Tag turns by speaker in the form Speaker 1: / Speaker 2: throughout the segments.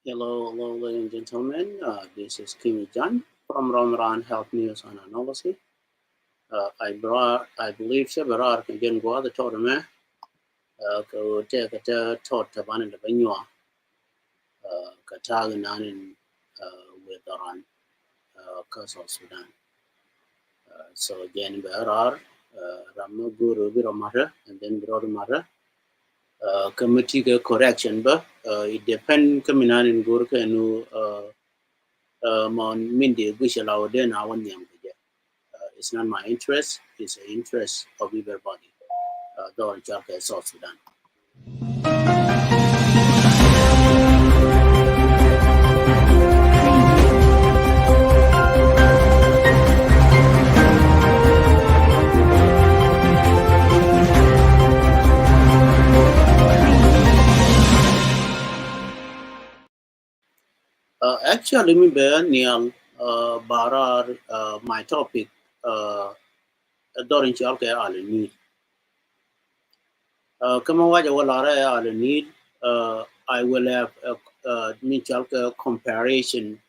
Speaker 1: Hello, ladies and gentlemen. This is Kimi Jan from Ramaran Health News and Analysis. I believe several can get go the tournament. Go take a tot to one in the venue. Katagan in with Iran, cause of Sudan. So again, Berar, Ramaguru Viromata, and then Viromata. Committee correction, but it depends coming on in Gurka and mon Mindy Gushel our den our name. It's not my interest, it's the interest of everybody. Don't jump at South Sudan. Actually, me be Neil Barar, my topic, during Chalke all need. Come on, what you will all need. I will have me Chalke comparison,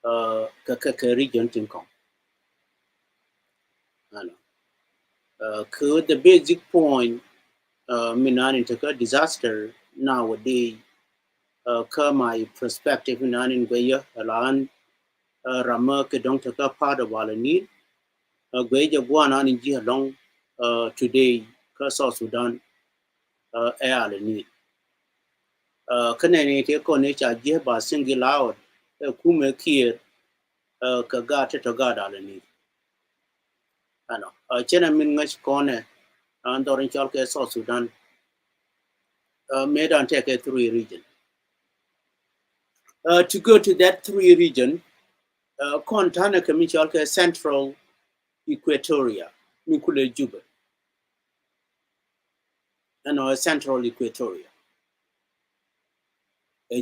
Speaker 1: region income. Could the basic point, Minan into disaster nowadays, my perspective in an in Guaya, Alan, Rama, Kedong Taka part of all need. Guaya Guana in Jia Long today, South Sudan, all need. Kanani take on nature, Jeba single out, Kume Kier, Kagata to God all need. I know. Chena Mingash Corner, and Dorin Chalke, South Sudan, made and take a three region. To go to that three region, Kontana Kamichalke Central Equatoria, Mikule Juba, and Central Equatoria,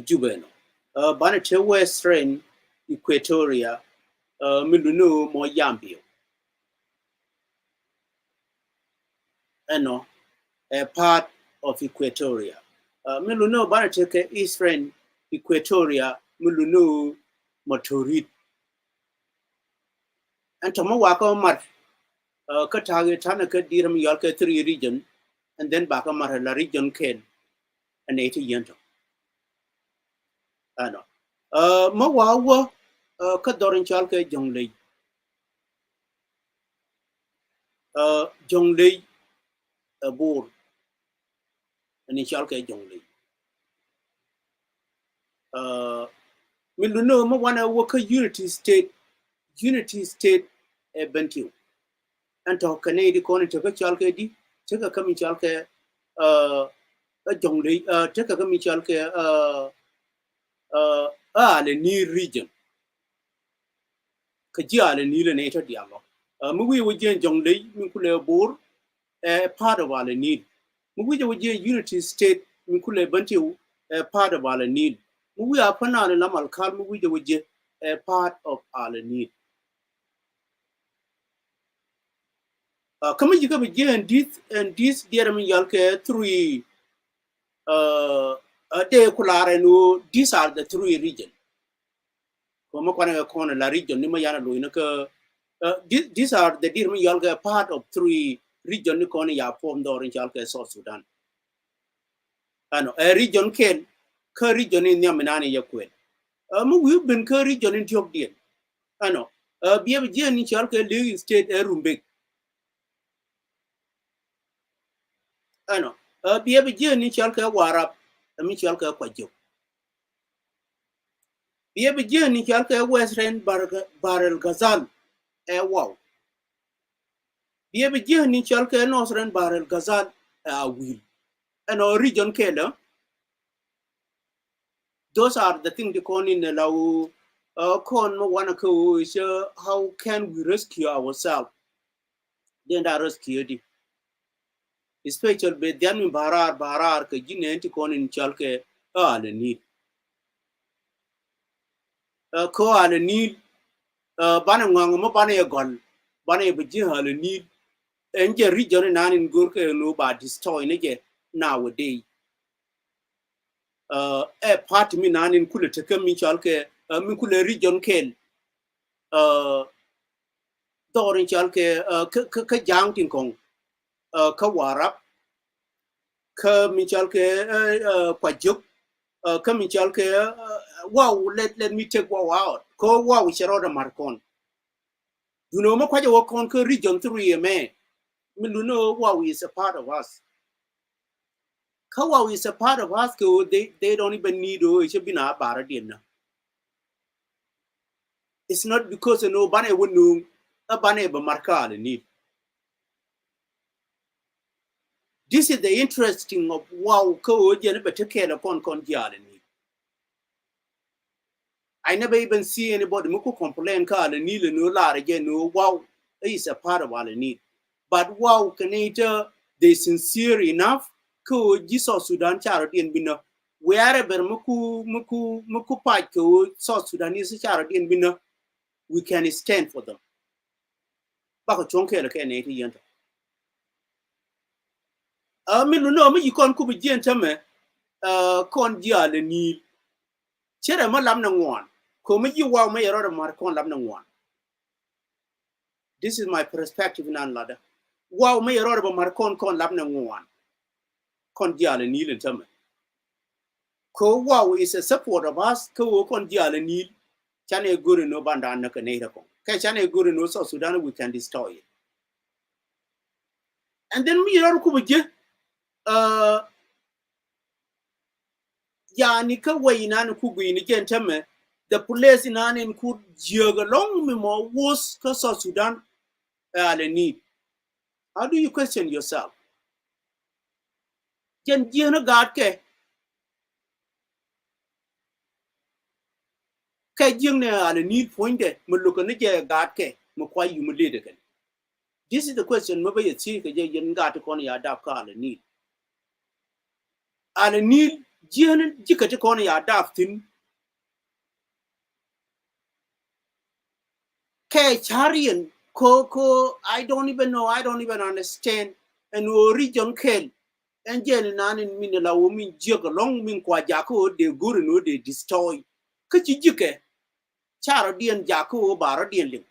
Speaker 1: Juba. Banate Western Equatoria, Milunu Moyambio, a part of Equatoria. Milunu Banate Eastern Equatoria, Milunu Motorit. And Tomawako Mat Katagi Tanaka Diram Yalka 3 region, and then Bakamar la region Ken and 80 Yento. I know. Mawawa Kadorin Chalke Jonglei. Jonglei a board and in Chalke Jonglei. Miluno Mawana Waka Unity State a Bentiu. And to Canadian corner to Chalke di, take a coming Chalke a Jonglei, take a coming Chalke the near region. Kajia the near nature dialogue. Mui would jen Jonglei, Mikule board, a part of our need. Mui would jen Unity State, Mikule Bentiu, a part of our need. We are Pana and Lamal Kalmu, we would jen a part of our need. Come you come again, this dear Yalke 3 de Kular, these are the 3 regions. Komakwana corner la region, Nimayana Luinaka. These are the dear Yalga part of 3 region Nikoni ya formed in Jalka, South Sudan. And a region can region in Yamanani Yaquet. We've been region in Jogdian. I know. Be a Jan in Jalka Lee State a Rumbik. I know. Be a Jan in Jalka Warap, a Michalka Quajo. Be a Jan in Jalka Western Barrel Gazal, a wow. Be a Jan in Jalka Northern Barrel Gazal, a will. And our region Keller. Those are the things they call in the law. Wanako is how can we rescue ourselves? Then that rescue it. Especially with Yamin Barar, Kajin Anticon in Chalke, the need. Ko the need, Banamang, Mopane gun, Bane Bajin, the need, and your region and in Gurka and no by destroying it nowadays. a part mi nanin kule te kam mi chalke mi kule region ken dorin chalke ka jang tin kong ka warap ka mi chalke kwajuk ka mi chalke wow let me take wow out ko wow chero da markon you know ma kwaje wakon ka region 3 me mi luno wow is a part of us Kawa is a part of us. They don't even need to. It should be not about it. It's not because no bane would know a bane be marka need. This is the interesting of wow ko jen be take care upon kondial need. I never even see anybody muku complain ka le need no la again no wow is a part of our need. But wow can they sincere enough ko jiso Sudan charity and bino wherever muku fight ko South Sudanese charity and bino we can stand for them. Bako chonke le ken eti yenta. Mi no mi yikon ku bi jenta me kon dia le ni. Chere ma lam na ngwan. Ko mi yi wa me yoro mar kon lam na ngwan. This is my perspective nan lada. Wow me yoro mar kon lam na ngwan. Kon dia le ni le tame. Ko wow is a support of us ko kon dia le ni. Chane guru no banda na ka ne ko. Kai chane guru no so Sudan we can destroy it. And then mi yoro ku bi je yani ka wayna ni ku gwi ni gentame the place in an could jog along me more worse because of Sudan need. How do you question yourself? Jen jena God ke jeng ne ale need point de me look ne je God ke me kwa humiliate ke. This is the question me ba yeti ke je jen God ko ne ya da ka ale need. Ale need jena jikate ko ne ya da tin ke charian ko I don't even know, I don't even understand and region kel and jen nan in min la wo min jog long min kwa jako de guru no de destroy ka ci jike charo dien jako baro dien lim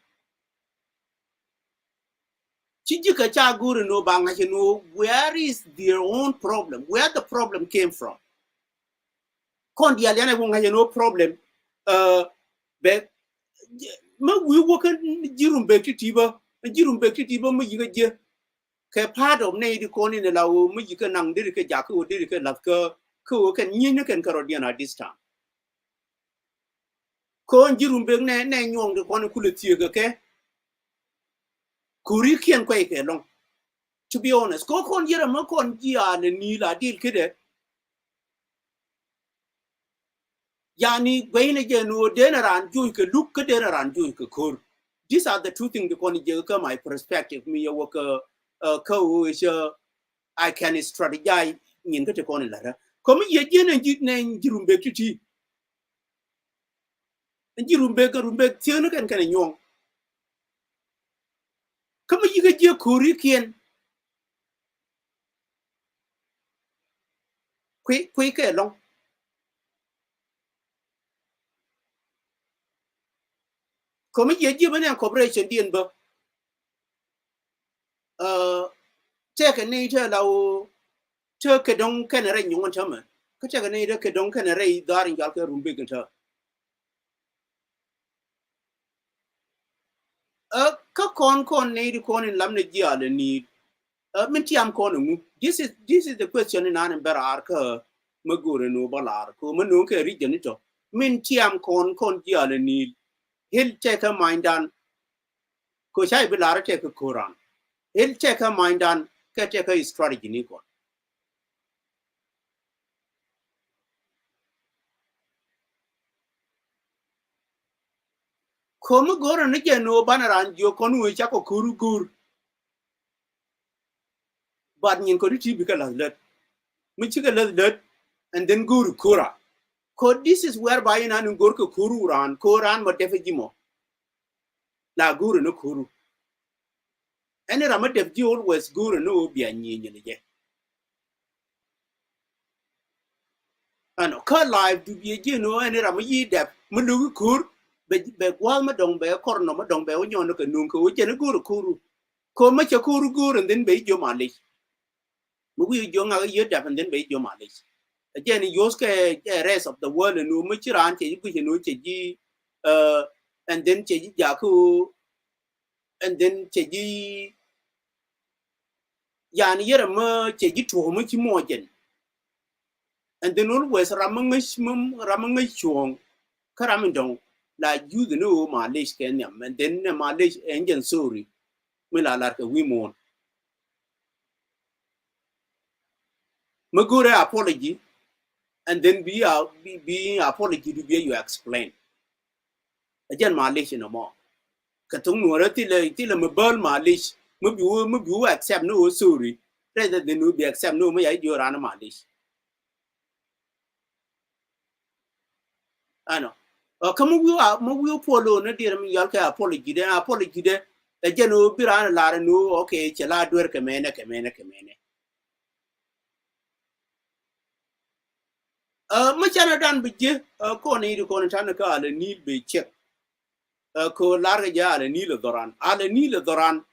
Speaker 1: ci jike cha guru no banga no where is their own problem, where the problem came from. Kon dia lene wo ngaje no problem be ma wi wo kan jirum be kitiba mu yiga je ke part of ne di koni ne lawo mu yiga nang dir ke jako dir ke laf ko kan nyin kan karodiana this time. Ko jirum be ne nyong de kon kule tiega ke kuri kien ko ke long. To be honest, ko kon jira ma kon jia ne ni la dil kide yani gweine je no denaran ju ke luk ke denaran ju ke kor. These are the two things the kon je ka my perspective me yo ka ko is I can strategize nyin ke te kon la ra. Ko mi ye je ne jirum be kiti jirumbe ka rumbe tiene kan kan nyong kama yiga je kuri kien kwi ke long kama ye bane corporation dien ba take ne ta lawo te ke don kan re nyong tama ka take ne ke don kan re darin gal ka rumbe ka ta ka kon ne di kon lam ne ji ala ni min tiam kon mu this is the question in an berar ka magure no balar ko manu ke region to min tiam kon ji ala ni he'll take a mind on ko sai bilara take a Quran. He'll take a mind on take a strategy ni ko. Komu goro ni je no banaran jo konu cha ko kurugur. But nyin ko ti bikala let. Mi chika let and then guru kura. Ko this is whereby in an gorko kururan koran ma defejimo. La guru no kuru. And rama defji always guru no bi anyi ni je. ano ka live du bi je no ene ram yi dep mu lu kur be gwal ma dong be kor no ma dong be onyo no ka nun ko je ne guru kuru ko ma cha kuru guru den be jo mali mu wi jo nga ye dep den be jo mali again yos ke rest of the world no mu chiran che ku je no che ji and then che ji ja ku and then che ji yani yere ma che ji to mu chi mo jen and then always ramang chuong karamindong la you the no Malaysia Kenya and then Malaysia engine sorry mila la ke wimon magure apology and then be apology to be you explain again Malaysia no more katung no ti le mabal Malaysia mu accept no sorry rather than no be accept no me ya jo rana Malaysia ano kamu wi polo na dir mi yal ka apology de again no birana la no okay chela dwer ke mene machana dan bije ko ne ko ne tan ka ala nil be check ko larga ja ala nil doran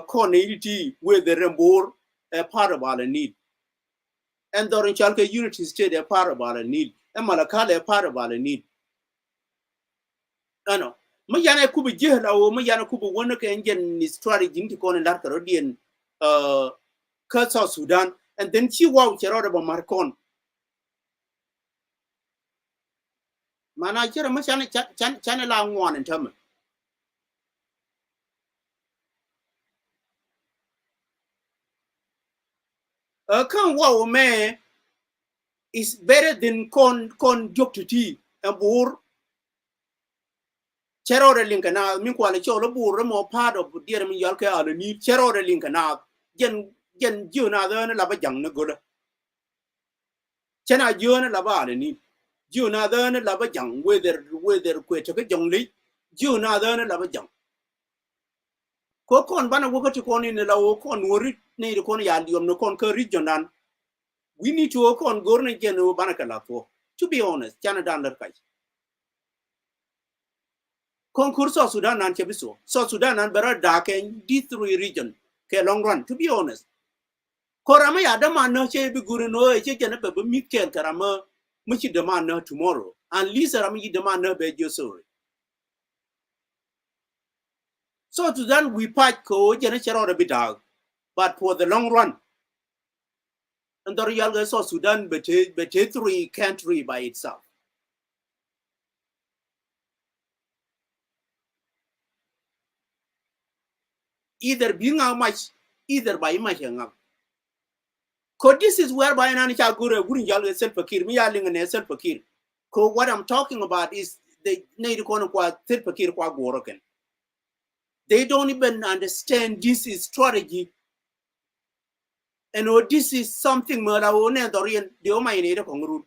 Speaker 1: ko ne ti with the rembor a part of ala nil and doran chalka unity state a part of ala nil and malakala a part of ala nil ano mayana kubu jehla o mayana kubu wona ka engen ni strategy nti ko ne lar ka rodien ka South Sudan and then chi wow chero ba markon mana chero machana chan la ngwan en tam kan wow me is better than con jokti and bur chero de linkana min ko le cholo bur mo part of dear min yalke ala ni chero de linkana gen juna de la ba jang na goda chena juna la ba ni juna de la ba jang whether ko to ke jonglei juna de la ba jang ko kon bana wo ko ko ni la wo kon wori ne ko ya liom no kon ko region dan we need to work on gorne geno bana kala fo to be honest chana dan der kai concurso Sudan nan chebiso so Sudan nan better dark in D3 region ke long run to be honest korama ya da man no che bi guru no che jena be mi ken karama mu chi de man no tomorrow and lisa ram yi de man no be jo sorry so Sudan we fight ko jena chero de bidag but for the long run and the real so Sudan bete 3 country by itself either being how much either by much ko this is where by nani cha gure gurin yalo self fakir mi yaling ne self fakir ko what I'm talking about is they need ko kwa self fakir kwa goroken they don't even understand this is strategy and this is something mala one dorian de o mai ne de kongru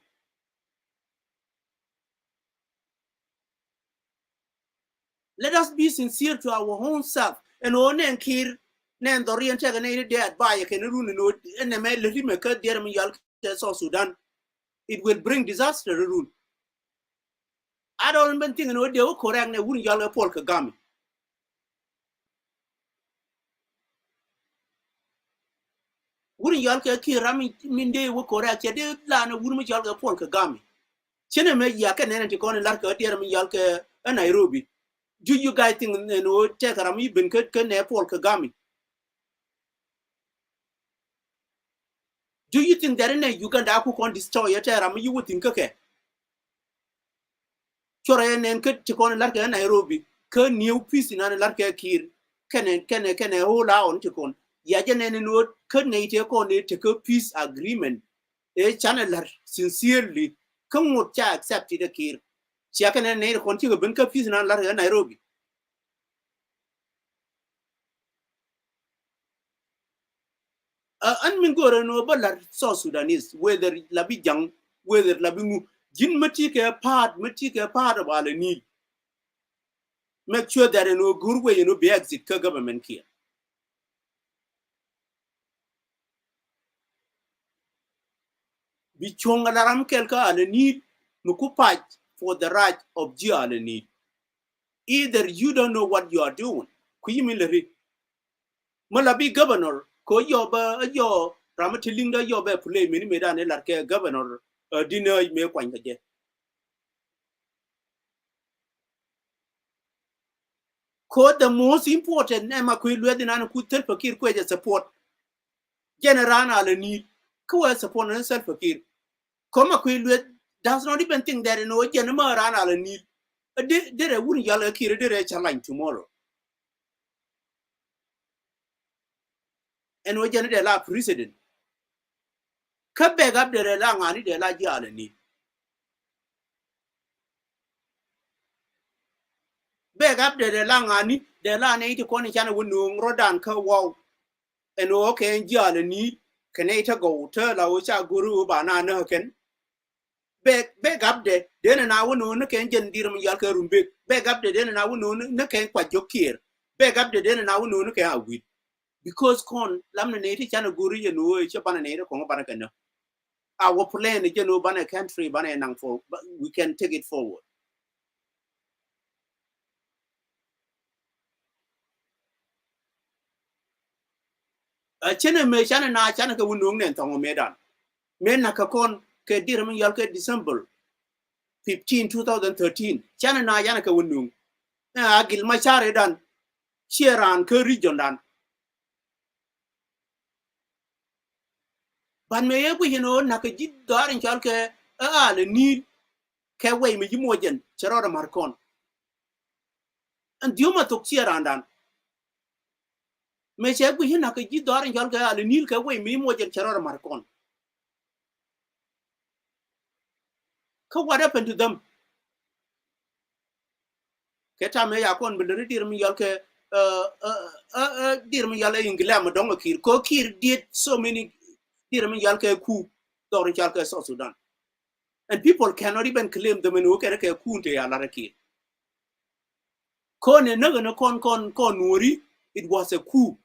Speaker 1: let us be sincere to our own self and one and kir nen dorian take ne de advice can run no and me le me ka der mi yal so Sudan it will bring disaster rule I don't even think no de o correct ne wun yal Paul Kagame wuri yal ke ki rami minde wo kora ke de la na wuri mi yal ke Paul Kagame chene me ya ke nene ti kon lar ke de mi yal ke Nairobi do you guys think no take rami ben ke ne Paul Kagame do you think that in Uganda ku kon destroy te rami you would think ke chore nen ke ti kon lar ke Nairobi ke new peace na lar ke kir kene ho la on ti kon ya je nene no ke ne te kon ne te ke peace agreement e channeler sincerely kan mo cha accept the kir sia kan ne kon ti ben ka peace na lar Nairobi an min gore no balar so Sudanese whether labi jang whether labi mu jin mati ke part of ala ni make sure that no gurwe you know be exit ka government here bi chonga laram kelka ale need mukupaj for the right of Jia ale need. Either you don't know what you are doing, kuyimilari. Malabi governor, ko yoba yo ramatilinga yoba play mini medane larke governor dinner me kwanya. Ko the most important ema kuilwe dinana kutel fakir kweje support. General ale need ko support na self fakir. Koma kuilwe does not even think that no general ran ale need. Dere wouldn't yell kiri dere challenge tomorrow. And we generate la president. Ka beg up the la ngani de la jale ni. Beg up the la ngani de la ne to koni chana wunu rodan ka wow. And okay jale ni kaneta go to la ucha guru bana na ken. Beg up the then na wunu na ken jen dirum yal ka rumbe. Beg up the then na wunu na ken kwa jokir. Beg up the then na wunu na ken awit. Because con lamna ne ti chana guru you know chapana ne ko ngabana kana. Our plan is no banner country banner nang for but we can take it forward. Chene me chana na chana ka wundung nen tongo medan. Men na ka kon ke diram yal ke December 15 2013 chana na yana ka wundung. Na agil ma chare dan cheran ke region dan. Ban me yebu hino na ka jid darin chal ke le ni ke way me jimojen cherora markon. And dioma tok cheran dan. Me chebu hina ka jid darin chal ke le ni ke way me jimojen cherora markon. What happened to them? Keta me yakon bidiri dirmi yalke dirmi yale England madonga kir ko kir did so many dirmi yalke coup dorin yalke South Sudan, and people cannot even claim them in okay ke coup te yala kir kon naga kon nuri. It was a coup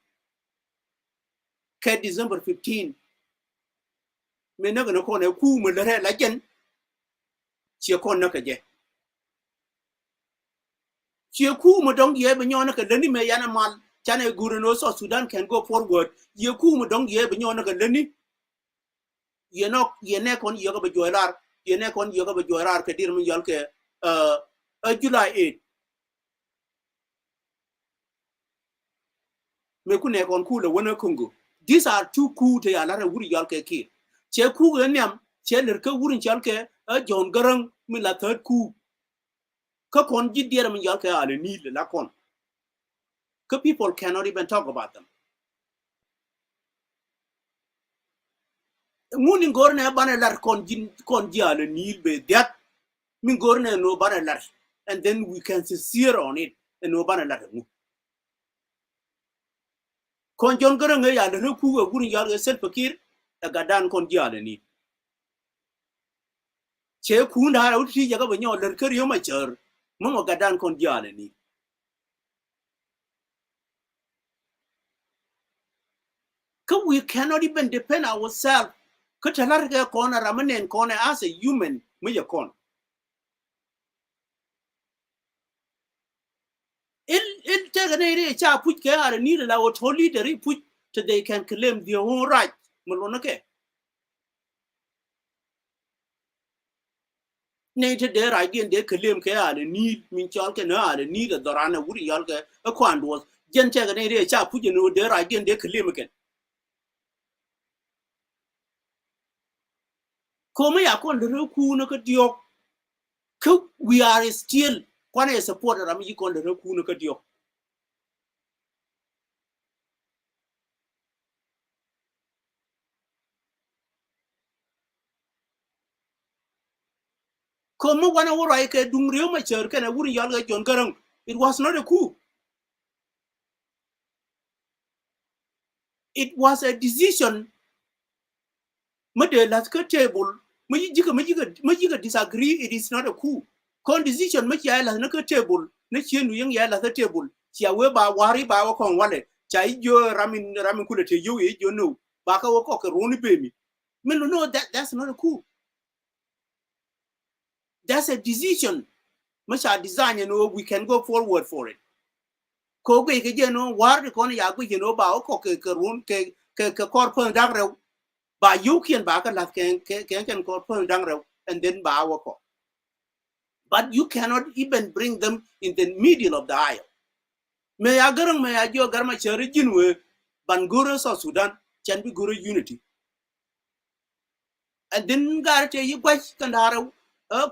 Speaker 1: ke December 15 me naga kon a coup me lere la jen chi kon naka je chi coup mo dong ye be nyona ka leni me yana mal chane guru no South Sudan can go forward. Ye coup mo dong ye be nyona ka leni ye ne kon yoga be joilar ye ne kon yoga be joilar ke dir mi yol ke July 8 me ku ne kon ku le wona Congo. These are two coup te ala wuri yol ke ki che ku nyam che ler ke wuri yol ke John Garang mi la third coup ka kon ji dir mi yol ke ala ni la kon ka people cannot even talk about them. Muni gorne bana lar kon ji ala ni be that min gorne no bana lar, and then we can sincere on it and no bana lar mu kon John Garang ya da ku ga gurin ya self fakir daga dan kon ji ala ni che ku na ra uti ya ga banyo lar kar yo ma char mo ga dan kon ji ala ni ka we cannot even depend ourselves ka talar ga kon ramanen kon as a human mu ya kon il te ga ne cha put ke ala ni la o toli de put so they can claim their own right mo no ke ne te der idea de claim ke ala ni min chal ke na ala ni da dorana wuri yal ke kwando jen te ga ne cha put no der idea de claim ke Kome ya kon de ku no ka diok ku we are still kwane support ram yi kon de ku no ka diok Kome wana wora ke dung riyo ma cher ke na wuri yal ga John Garang. It was not a coup. It was a decision. Made last table majiga disagree. It is not a coup. Con decision maji ya la na ka table na chienu yang ya la table chia we ba wari ba wa kon wale chai jo ramin kule te yo e jo no ba ka wo ko ke roni be mi. No, that's not a coup. as a decision much our design we can go forward for it ko ge ke war de kon ya gu ba ko ke run ke kor pon dang rew ba you can ba ka lat ke kor pon dang rew and then ba wa ko but you cannot even bring them in the middle of the aisle me ya garang me ya jo garma cheri jinwe banguro so Sudan can be guru unity and then gar te yi gwash kandara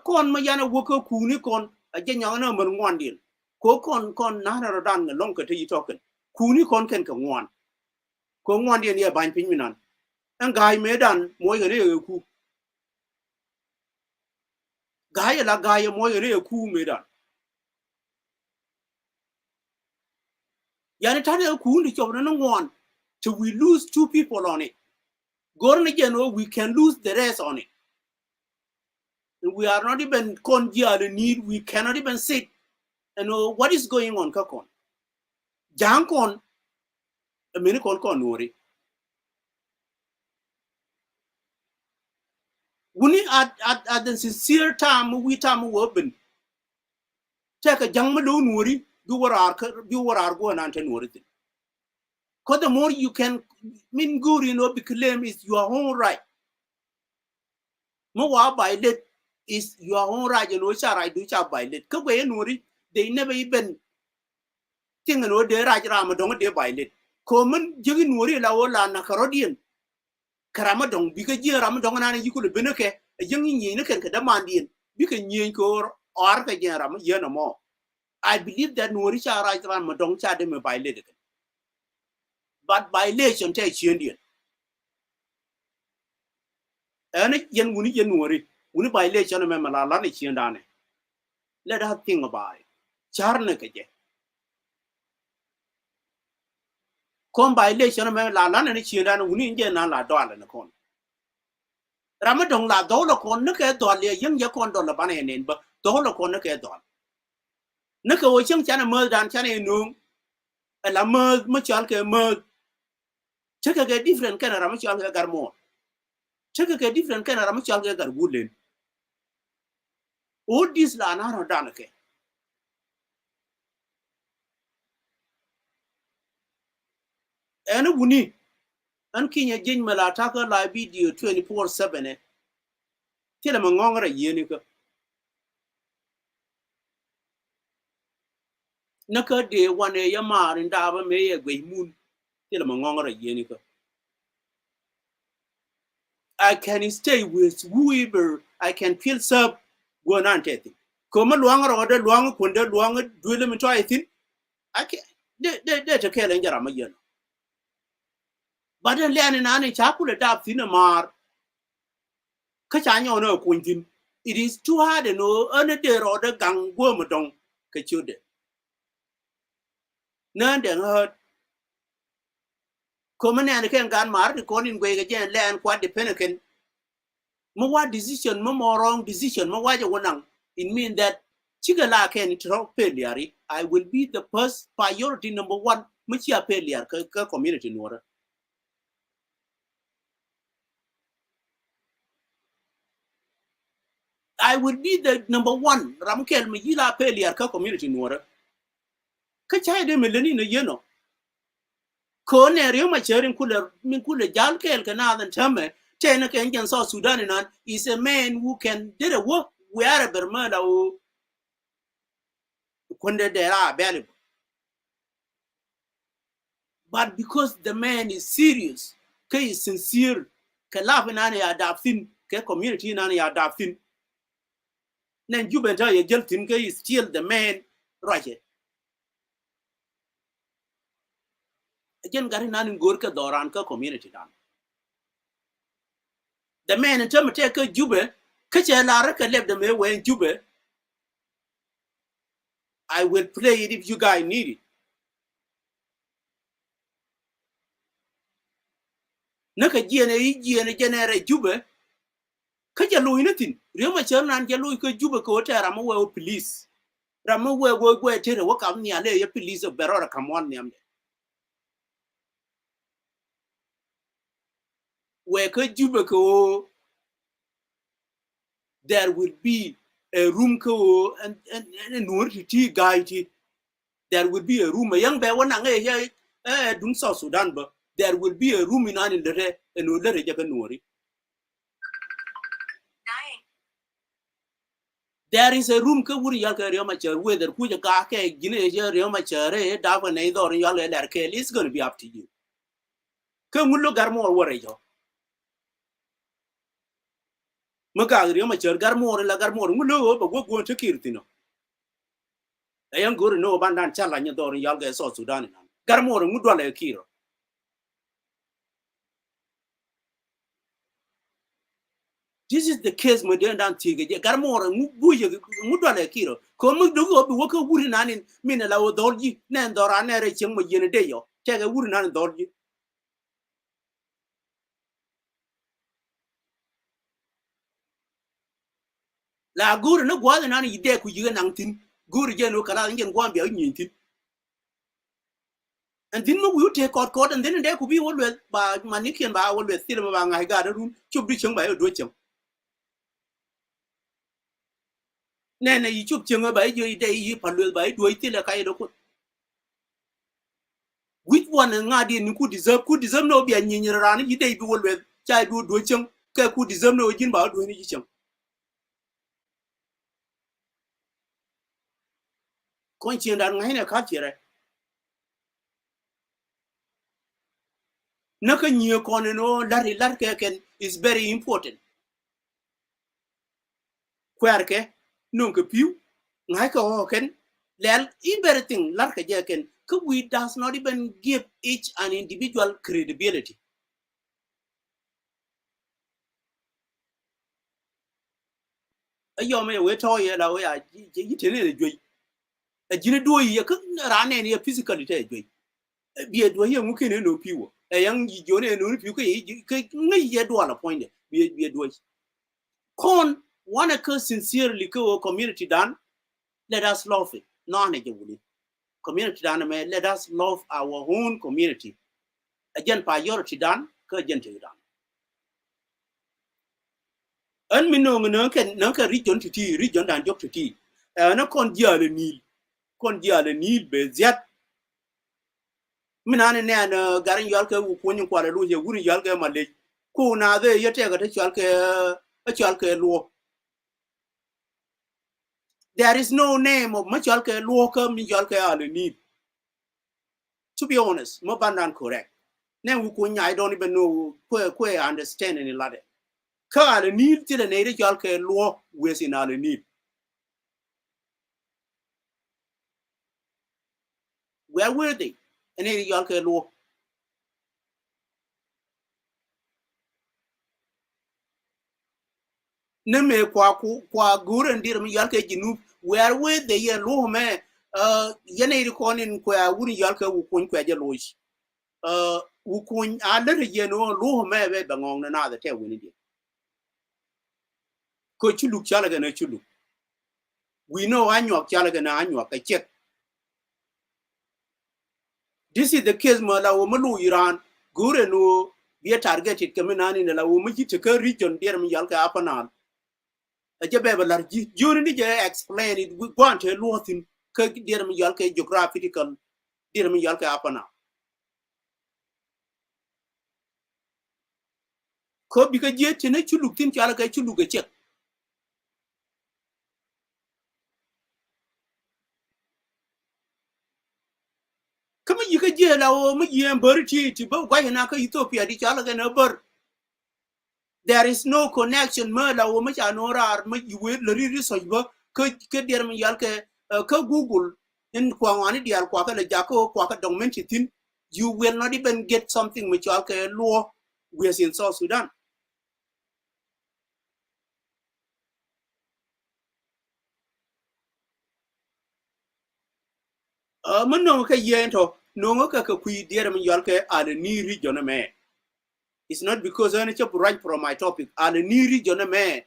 Speaker 1: kon ma yana woko kuni kon a jenya na man ngwandil ko kon na na dan long ka te yi token kuni kon ken ka ngwan ko ngwandil ya ban pin minan an gai medan moy gane ku gai la gai moy gane ku medan yani tane ku ni chobna no ngwan till we lose two people on it gorna jeno we can lose the rest on it and we are not even con the need we cannot even sit and know what is going on kakon jankon a mini kon nori wuni at the sincere time we time open take a jang malo nori do what are going on to nori because the more you can mean good claim is your own right mo wa by it is your own right cha right do cha by it ko we nori they never even think de right ram dong de by it ko man jigi nori la wala na karodien karama dong bi ka jira ram dong na yi ko le beneke jeng ni ne ken ka da mandien bi ka nyen ko or ka jira ram ye no mo I believe that nori cha right ram dong cha de me by it but violation te chien and yen wuni yen nori wuni violation me mala la ni chien dane let us think about it charne ke je kon violation me la la ni chien dane wuni nje na la do ala ne kon ramadong la do la kon ne ke do le yen ye kon do la bane nen ba do la kon ne ke do ne ke wo chen chan me dan chan e nu la me chal ke me cheke ke different kana ram chal ke gar mo cheke ke different kana ram chal ke gar gulen all this la na ro dan ke ene wuni an kinya jin mala ta ka live video 24/7 tele mo ngongre yeni ko naka de wane ya mar nda ba me ye gwe mun tele mo ngongre yeni ko I can stay with whoever I can feel sub go nan tete ko ma luang ro de luang kun de luang duele mi to I think I can de te kele njara ma yen baden le ani nani cha kule dab tin mar ka cha nyo no kun tin it is too hard no ane de ro de gang go mo dong ka chude nan de hurt ko mane an ken gan mar ko nin gwe ga jen len kwa de peneken mo wa decision mo wrong decision mo wa je wonang it mean that chigala ken tro failure I will be the first priority number 1 mo chia failure ka community nora I will be the number 1 ramkel mi yila failure ka community nora ka chai de melani no yeno ko ne riyo ma cherin kula min kula jal kel kana dan tame tena ken jan so Sudan nan is a man who can did a work where bermada o kunde dera available but because the man is serious ke is sincere ke love nani ya dafin ke community nani ya dafin nen jubenta ye jeltin ke is still the man right again gari nani gor ke doran ka community dan the man in term take ke jube ke che la re ke leb de me we jube I will play it if you guys need it. Naka jiene genere jube ka jalu inatin rema chernan jalu ka jube ko tera mo we police ramo we go tere wo kam ni ale ye police berora kamon ni amde we ka jube ko there will be a room ko and no ti guide there will be a room a young bear one dun South Sudan but there will be a room in an the and no let it there is a room ka wuri yalka riomachar whether kuja ka ke gine je riomachar da fa nei dor yal ler ke is going to be up to you ka mullo garmo wore jo maka riomachar garmo la garmo mullo ba go to kirtino ayan gor no bandan chala nya dor yalga so Sudan garmo mudwa le kiro this is the case modern dan tige garmo buye mudwa le kiro ko mu dugo bi woko wuri nanin mina la odolji nen dora nere cheng mo yene de yo tege wuri nanin dolji la guru no gwa na ni de ku yiga nang tin guru je no kala ngen gwa bi nyin tin and then no we take court and then de ku bi wolwe ba manikian ba wolwe sir ba ngai ga da run chup di cheng ba do cheng ne ne yi chup cheng ba yi de yi palwe ba do ti la kai do ku which one nga di ni ku deserve no bi nyin ran yi de bi wolwe chai do cheng ka ku deserve no jin ba do ni cheng kon chen dan ngai ne ka chere na ka nyi ko no lar ke ken is very important kwerke non ke piu ngai ko ken lel everything lar ka je ken ko we does not even give each an individual credibility ayo me we to ye la we a ji tene le joi a jine do ye ko rane ne physically te joi bi do ye mu ken no piu e yang ji jo ne no piu ko ngai ye do la point bi do kon wanna ko sincerely ko community dan let us love it no ne je wuli community dan me let us love our own community again priority dan ka gente dan an mino no ka region dan jok ti na kon dia le nil be ziat mina ne na garin yal ka ku nyin kwala lu je guri yal ka male ku na de yete ga ta chal ka lu there is no name of machal ka lu ka mi yal ka ale nil to be honest mo bandan correct ne ku nya I don't even know where understand any lade ka ale nil ti le ne de yal ka lu wesin ale nil where were they and they yal ka lu ne me kwa guru ndir mi yal ka jinu where were they ye lu me yene ri konin kwa wuri yal ka wu kun kwa je loish wu kun a le ye no lu me be bangong na da te wini di ko chulu chala ga na chulu we know anyo chala ga na anyo ka check this is the case ma la wo mu Iran guru no be targeted kaminani na la wo mu ji te ka region der mi yal ka apana a be lar ji joni ni je explain it we want to lotin ka der mi yal ka geographical der mi yal ka apana ko bi ka je tene chulu tin kala ka chulu ga che kama yi ka je la o mu yi bar ti ba ga na ka Ethiopia di kala ga na bar there is no connection ma la o mu cha no rar ma yi we la ri so ba ka der mi yal ka Google in kwa wani di al kwa ka la ja ko kwa ka document tin you will not even get something which yal ka law we in South Sudan man no ka yento no ka ka ku der mi yal ka an ni region me it's not because any chop right from my topic and ni region me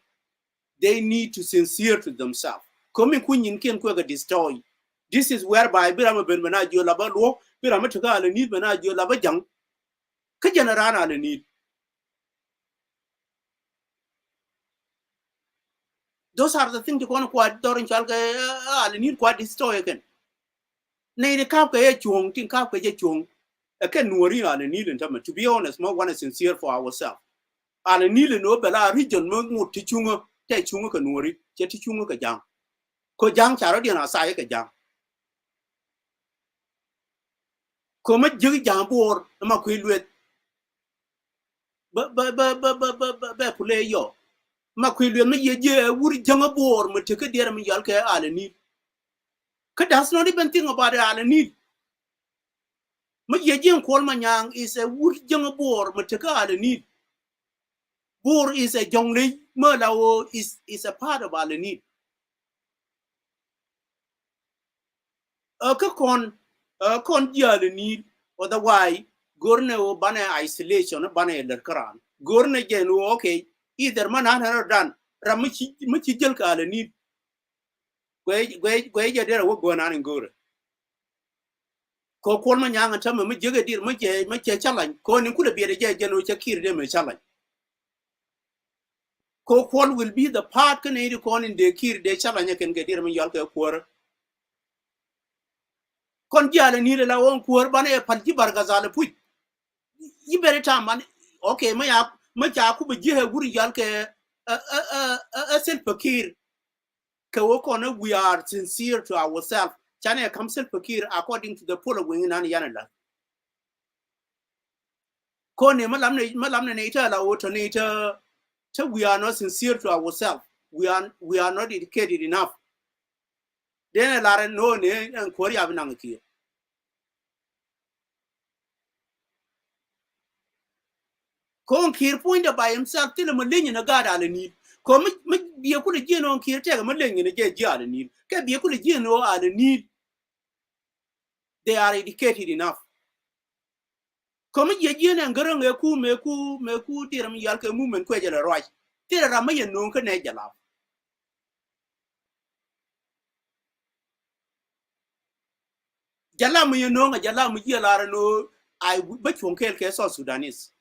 Speaker 1: they need to sincere to themselves coming kunyin ken ko ga destroy this is whereby birama ben manajo laba lo birama to ka ni manajo laba jang ka generana ni Those are the things you want to quite during chalga need quite destroy again. Nay the cap chung, think cap chung. Again, Nuri and Neil in to be honest, more one is sincere for ourselves. And Neil no bella region mo tichunga, take chunga Nuri, Jetichunga Jang. Ko Jang Charadian Asaya Jang. Come Jig Jang board, Maquil with Pule yo. Maquil me ye would young aboard, Mutika dear me yalka Alani. That's not even think about Alani. Ma Yajin Kolmanyang is a wood young aboard, Mutika Alani. Boor is a Jonglei, Murlao is a part of Alani. A con Alani, otherwise, Gorne o Bana isolation, Bana the Koran. Gorne gen okay, either man or done. Ramichi Jelka Alani. Gway, there were going on in Gore. Ko Kolman Yang and Tama Jigga dear much challenge, Conin could be a general Chakir them a challenge. Ko Kwan will be the part Canadian corn in the Kir de challenge can get here in Yalka quarter. Con Jalani la own quarter, Bana Panti Bargazala put. You better time man. Okay, my up, much Akuba Jiha Guri Yalka a self Kir. Kawokona, we are sincere to ourselves. China comes self Kir according to the polar wing in Yanada. Kone Malamnator, la autonator. So we are not sincere to ourselves. We are not educated enough. Then a lot of no and query Avanaki. Con Kir pointed by himself till a millennium a god I need. Come be a good gen on Kir take a millennium a jet yard need. Can be a good gen or I need. They are educated enough. Come ye gen and girl meku dear me yalka movement quail right. There are my no can love. Jalam you know a jalam yellar no I bet from Kelke Sudanese.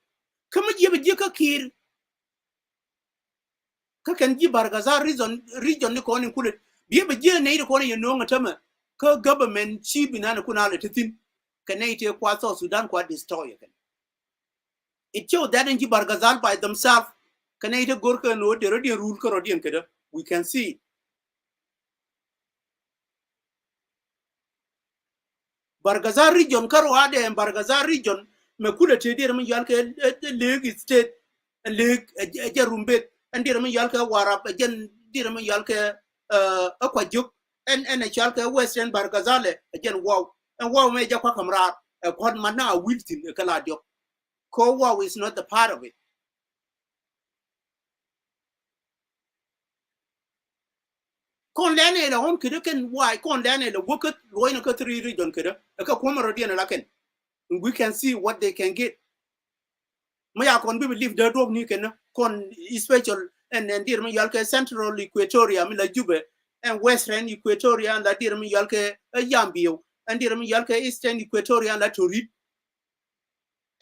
Speaker 1: Come give a jika Kir. Can give Bargazar region the corner could be a year native corner you know a term. Government cheap in Anakunala to thin. Canadian quite Sudan quite destroy again. It showed that in Bargazal by themselves. Canadian Gurka no the radio rule Corodian Kada. We can see Bargazar region, Karoade and Bargazar region, Makula Tedirman Yalka, the League State, a League, a Jerumbet, and Dirman Yalka Warap, again Dirman Yalka Aquajuk, and a Chalka Western Bargazale, again wow, and wow Major Quakamra, a Quadmana Wilton, a Kaladio. Ko wow is not the part of it. Con Lane, the home Kidukan, why Con Lane, the Wookut, Royal Country region, Kida, a Kakumarian Laken. We can see what they can get. Maya con we believe the dog ni can con special and dear me yalke central equatoria mila jube and western equatoria and that dear me yalke a yambio and dear me yalke eastern equatoria and that to read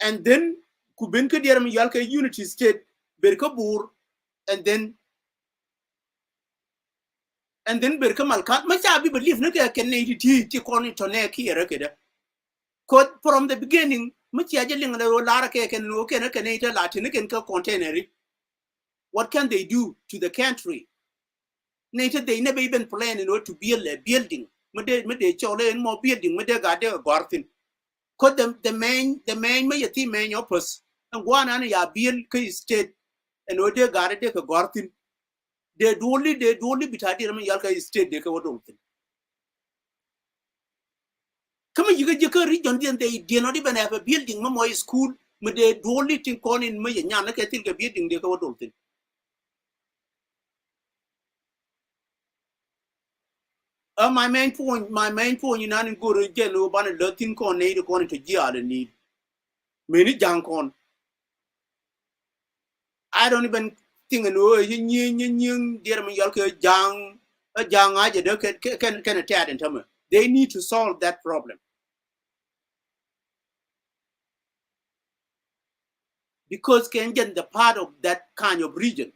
Speaker 1: and then kubinka dear me yalke unity state berkabur and then berkamal kat macha we believe naka can need to con to ne ki rekeda code from the beginning much yajeling the lara can no can Canada Latin can container. What can they do to the country? They never even plan to build a building. Made chole more building, made got a garden. Cause the main my team main opus and one and ya build state and what they got a garden. They only be tidy yalka state they go don't. Come on, you get your region, they did not even have a building, Mamo school, but they only think on in me and Yana can think a building they go don't. My main point, you know, go to jail, but a Latin con aid according to Gia need. Many junk on. I don't even think yin, dear me, young, a young idea can attack in Tama. They need to solve that problem. Because can get the part of that kind of region.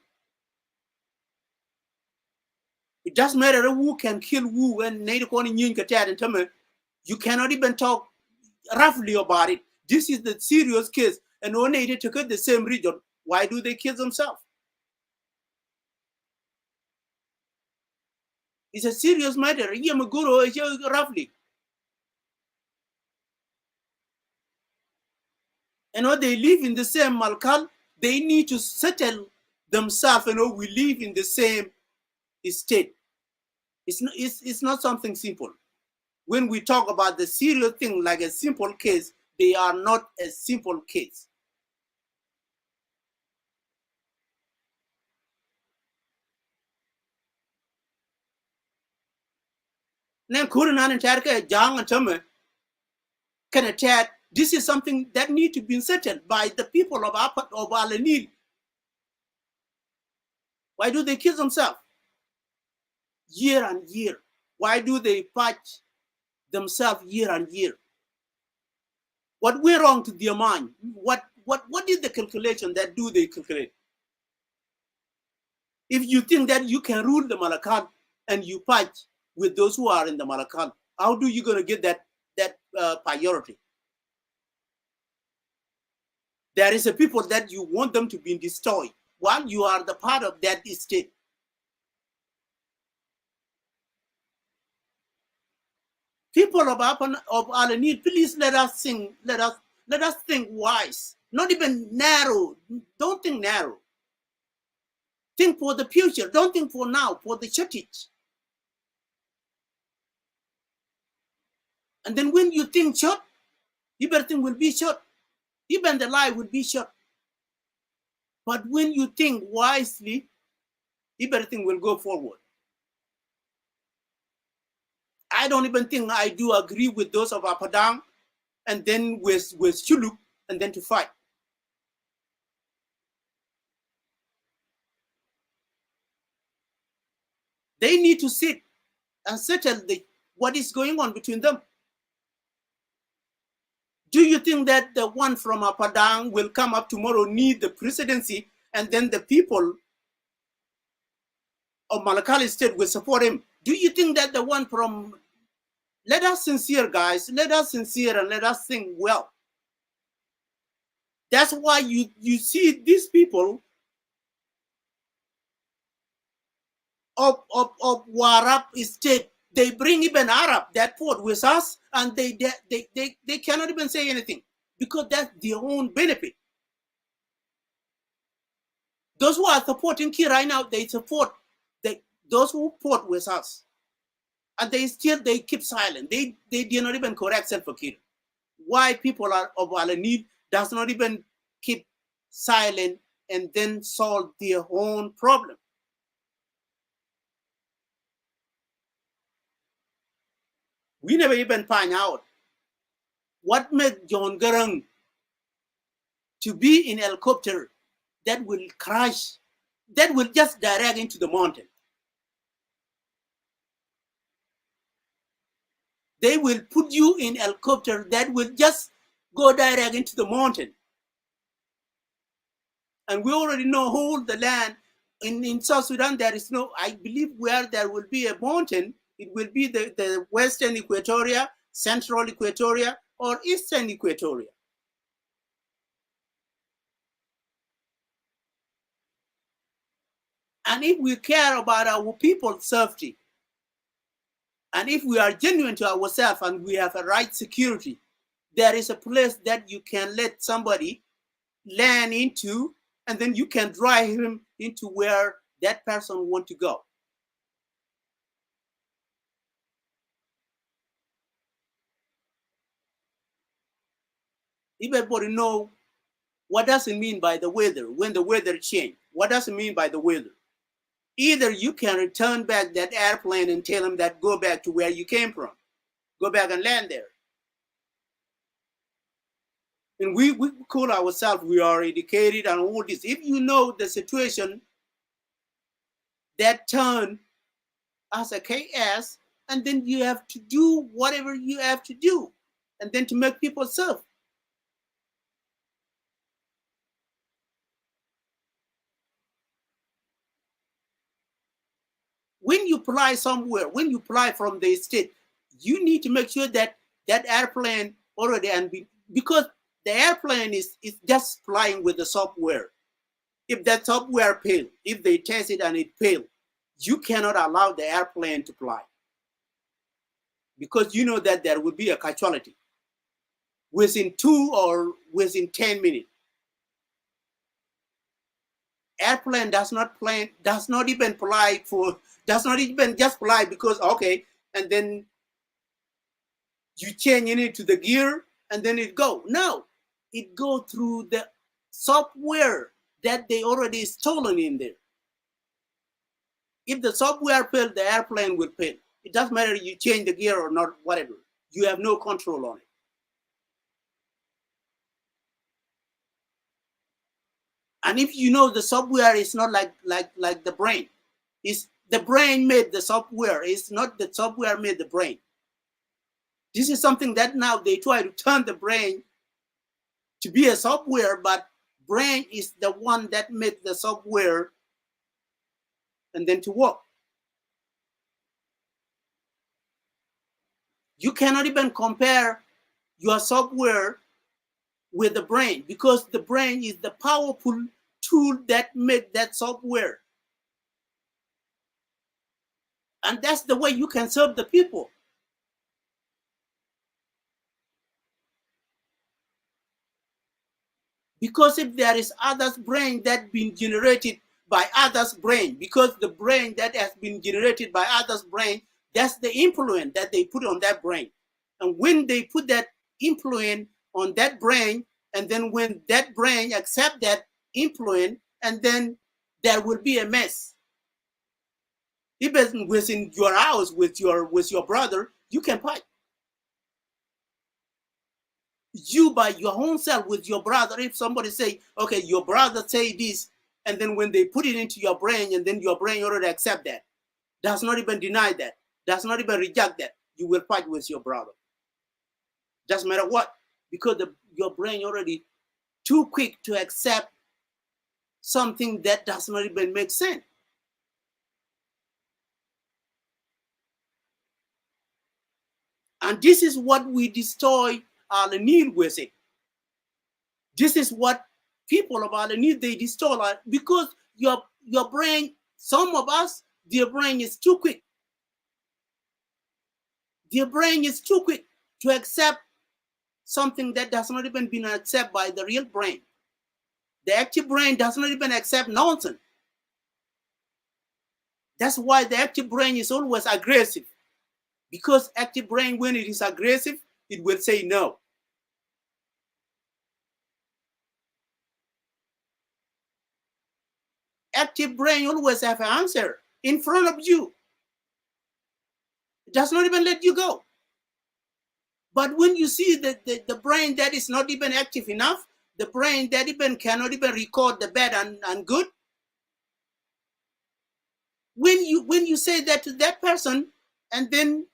Speaker 1: It doesn't matter who can kill who, and you cannot even talk roughly about it. This is the serious case, and when they took the same region, why do they kill themselves? It's a serious matter. Roughly. And when they live in the same Malkal, they need to settle themselves, we live in the same state. It's not something simple. When we talk about the serious thing like a simple case, they are not a simple case. This is something that needs to be settled by the people of Al Nil. Why do they kill themselves year and year? Why do they fight themselves year and year? What went wrong to their mind? What is the calculation that do they calculate? If you think that you can rule the Malakal and you fight with those who are in the Malakal, how do you going to get that priority? There is a people that you want them to be destroyed while you are the part of that state. People of Al-Anil, please let us think. Let us think wise. Not even narrow. Don't think narrow. Think for the future. Don't think for now. For the shortage. And then when you think short, everything will be short. Even the life will be short. But when you think wisely, everything will go forward. I don't even think I do agree with those of Apadang and then with Chuluk and then to fight. They need to sit and settle what is going on between them. Do you think that the one from Apadang will come up tomorrow, need the presidency, and then the people of Malakali State will support him? Do you think that the one from, let us sincere, guys, let us sincere and let us think well. That's why you see these people of Warab State, they bring even Arab that fought with us, and they cannot even say anything because that's their own benefit. Those who are supporting Kir right now, they support those who fought with us, and they keep silent. They do not even correct Salva Kiir. Why people are of Al-Anil does not even keep silent and then solve their own problem. We never even find out what made John Garang to be in a helicopter that will crash, that will just direct into the mountain. They will put you in a helicopter that will just go direct into the mountain. And we already know all the land in South Sudan. There is no, I believe, where there will be a mountain, it will be the Western Equatoria, Central Equatoria, or Eastern Equatoria. And if we care about our people's safety, and if we are genuine to ourselves and we have a right security, there is a place that you can let somebody land into, and then you can drive him into where that person wants to go. Everybody know what does it mean by the weather, when the weather change. What does it mean by the weather? Either you can return back that airplane and tell them that go back to where you came from. Go back and land there. And we call ourselves, we are educated and all this. If you know the situation that turn as a KS, and then you have to do whatever you have to do, and then to make people serve. when you fly somewhere, when you fly from the state, you need to make sure that that airplane already, and because the airplane is just flying with the software. If that software fails, if they test it and it fails, you cannot allow the airplane to fly, because you know that there will be a casualty within 2 or within 10 minutes. Airplane does not even fly just fly because, okay, and then you change it to the gear and then it go. No, it go through the software that they already stolen in there. If the software fails, the airplane will fail. It doesn't matter you change the gear or not, whatever. You have no control on it. And if you know the software is not like the brain, it's the brain made the software. It's not the software made the brain. This is something that now they try to turn the brain to be a software, but brain is the one that made the software and then to work. You cannot even compare your software with the brain, because the brain is the powerful tool that made that software. And that's the way you can serve the people. Because if there is others' brain that been generated by others' brain, because the brain that has been generated by others' brain, that's the influence that they put on that brain. And when they put that influence on that brain, and then when that brain accept that influence, and then there will be a mess. Even within your house with your brother, you can fight. You by your own self with your brother, if somebody say, okay, your brother say this, and then when they put it into your brain, and then your brain already accept that, does not even deny that, does not even reject that, you will fight with your brother. Doesn't matter what, because your brain already too quick to accept something that does not even make sense. And this is what we destroy our need with it. This is what people of our need, they destroy, because your brain, some of us, their brain is too quick. Their brain is too quick to accept something that does not even been accepted by the real brain. The active brain does not even accept nonsense. That's why the active brain is always aggressive. Because active brain, when it is aggressive, it will say no. Active brain always have an answer in front of you. It does not even let you go. But when you see the brain that is not even active enough, the brain that even cannot even record the bad and good, when you say that to that person, and then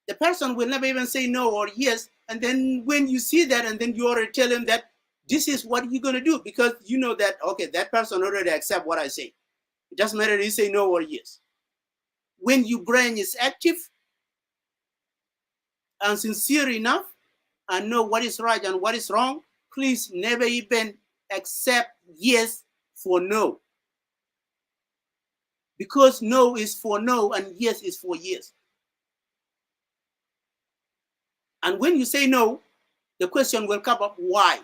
Speaker 1: the person will never even say no or yes, and then when you see that, and then you already tell him that this is what you're going to do, because you know that, okay, that person already accept what I say. It doesn't matter if you say no or yes. When your brain is active and sincere enough and know what is right and what is wrong, please never even accept yes for no. Because no is for no and yes is for yes. And when you say no, the question will come up, why?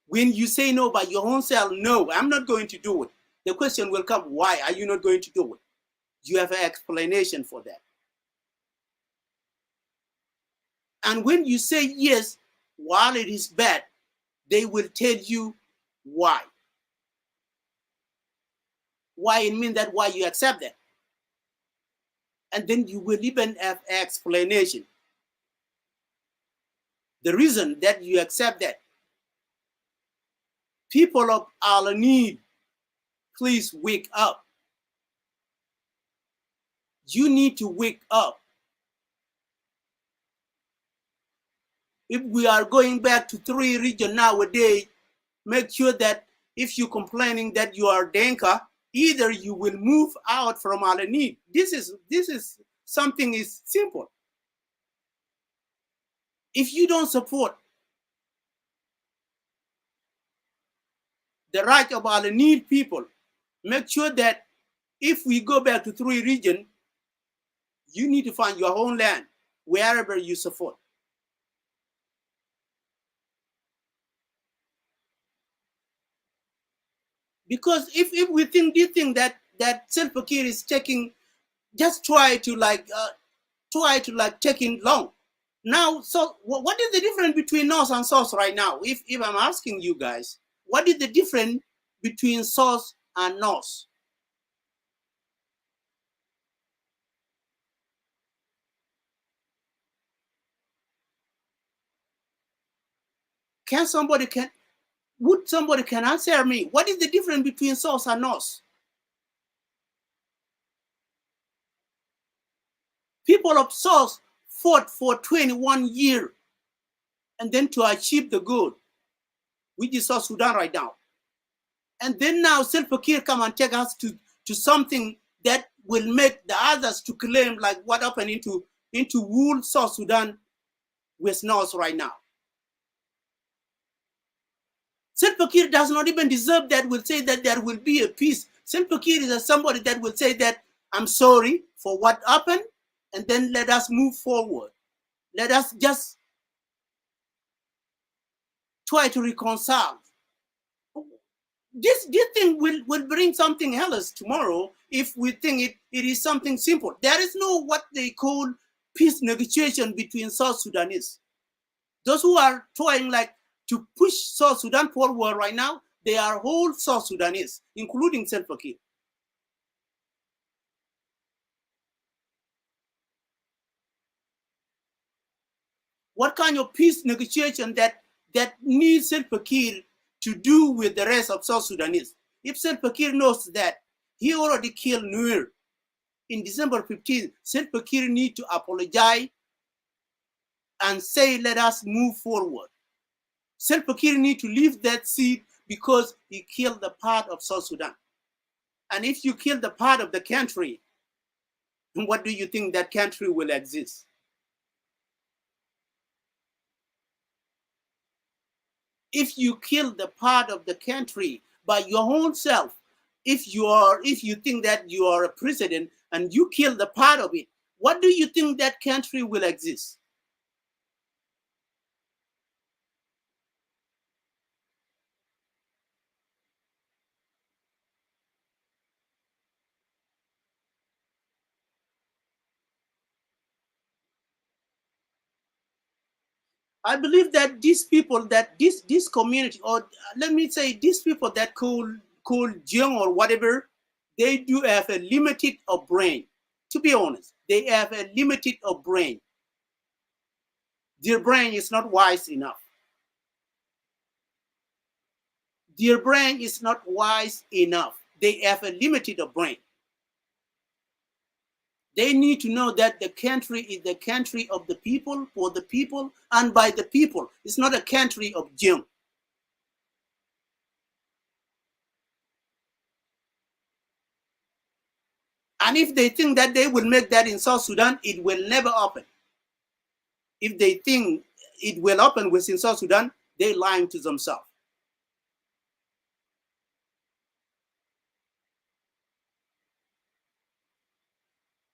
Speaker 1: When you say no by your own self, no, I'm not going to do it. The question will come, why are you not going to do it? You have an explanation for that. And when you say yes, while it is bad, they will tell you why. Why it means that why you accept that. And then you will even have explanation. The reason that you accept that. People of our need, please wake up. You need to wake up. If we are going back to 3 regions nowadays, make sure that if you're complaining that you are Denka, either you will move out from Alanid. This is something is simple. If you don't support the right of Alanid people, make sure that if we go back to 3 regions, you need to find your own land wherever you support. Because if we think this thing that Salva Kiir is taking, just try to taking long. Now, so what is the difference between North and South right now? If I'm asking you guys, what is the difference between South and North? Would somebody can answer me? What is the difference between South and North? People of South fought for 21 years and then to achieve the goal, which is South Sudan right now. And then now Salva Kiir come and take us to something that will make the others to claim like what happened into whole South Sudan with North right now. Salva Kiir does not even deserve that, will say that there will be a peace. Salva Kiir is somebody that will say that I'm sorry for what happened, and then let us move forward. Let us just try to reconcile. This thing will bring something else tomorrow if we think it is something simple. There is no what they call peace negotiation between South Sudanese. Those who are trying like to push South Sudan forward right now, they are all South Sudanese, including Salva Kiir. What kind of peace negotiation that needs Salva Kiir to do with the rest of South Sudanese? If Salva Kiir knows that he already killed Nuer in December 15th, Salva Kiir need to apologize and say, let us move forward. Salva Kiir need to leave that seat because he killed the part of South Sudan. And if you kill the part of the country, what do you think that country will exist? If you kill the part of the country by your own self, if you think that you are a president and you kill the part of it, what do you think that country will exist? I believe that these people, that this community, or let me say these people that call young or whatever, they do have a limited of brain. To be honest, they have a limited of brain. Their brain is not wise enough. Their brain is not wise enough. They have a limited of brain. They need to know that the country is the country of the people, for the people, and by the people. It's not a country of Jim. And if they think that they will make that in South Sudan, it will never happen. If they think it will happen within South Sudan, they're lying to themselves.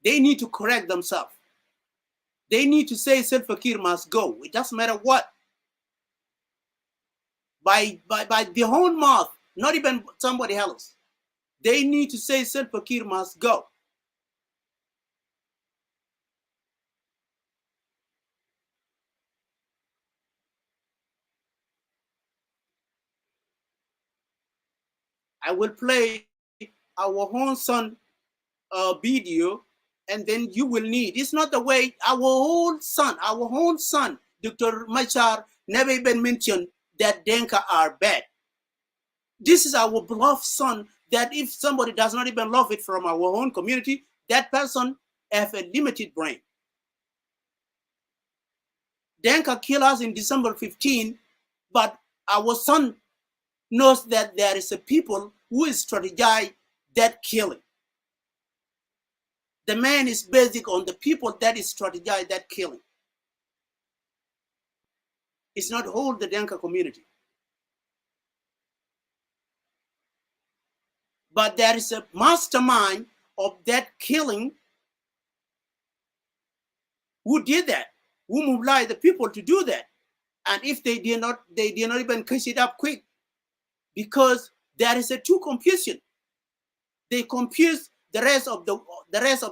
Speaker 1: They need to correct themselves. They need to say Salva Kiir must go. It doesn't matter what. By their own mouth, not even somebody else. They need to say Salva Kiir must go. I will play our own son video, and then you will need. It's not the way our own son, Dr. Machar, never even mentioned that Denka are bad. This is our beloved son that if somebody does not even love it from our own community, that person have a limited brain. Denka killed us in December 15, but our son knows that there is a people who is strategize that killing. The man is basic on the people that is strategize that killing. It's not whole the Denka community. But there is a mastermind of that killing who did that, who mobilized the people to do that. And if they did not even catch it up quick, because there is a true confusion. They confuse the rest of the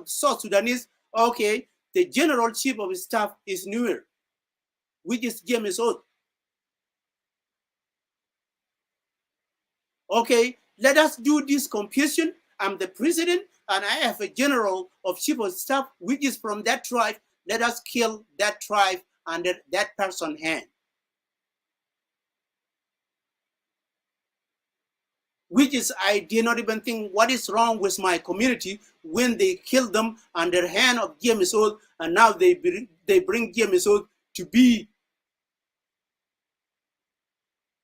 Speaker 1: South Sudanese. Okay, the general chief of staff is newer, which is James Oath. Okay, let us do this confusion. I'm the president, and I have a general of chief of staff, which is from that tribe. Let us kill that tribe under that person's hand. Which is, I did not even think what is wrong with my community when they killed them under the hand of James Oath, and now they bring James Oath to be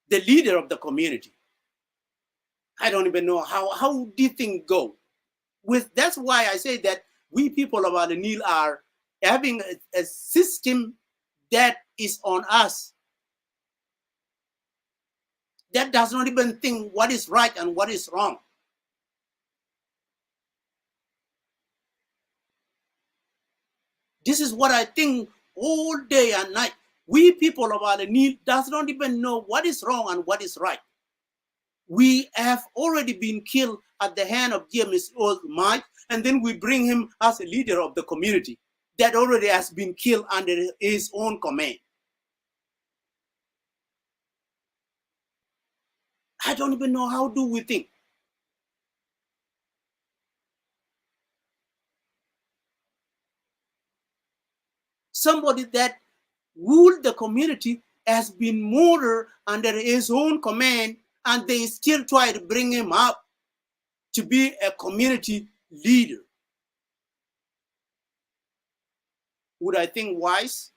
Speaker 1: the leader of the community. I don't even know how did things go. That's why I say that we people of Al Nil are having a system that is on us that does not even think what is right and what is wrong. This is what I think all day and night. We people of Al Nil does not even know what is wrong and what is right. We have already been killed at the hand of James Old Mike, and then we bring him as a leader of the community that already has been killed under his own command. I don't even know how do we think. Somebody that ruled the community has been murdered under his own command, and they still try to bring him up to be a community leader. Would I think wise?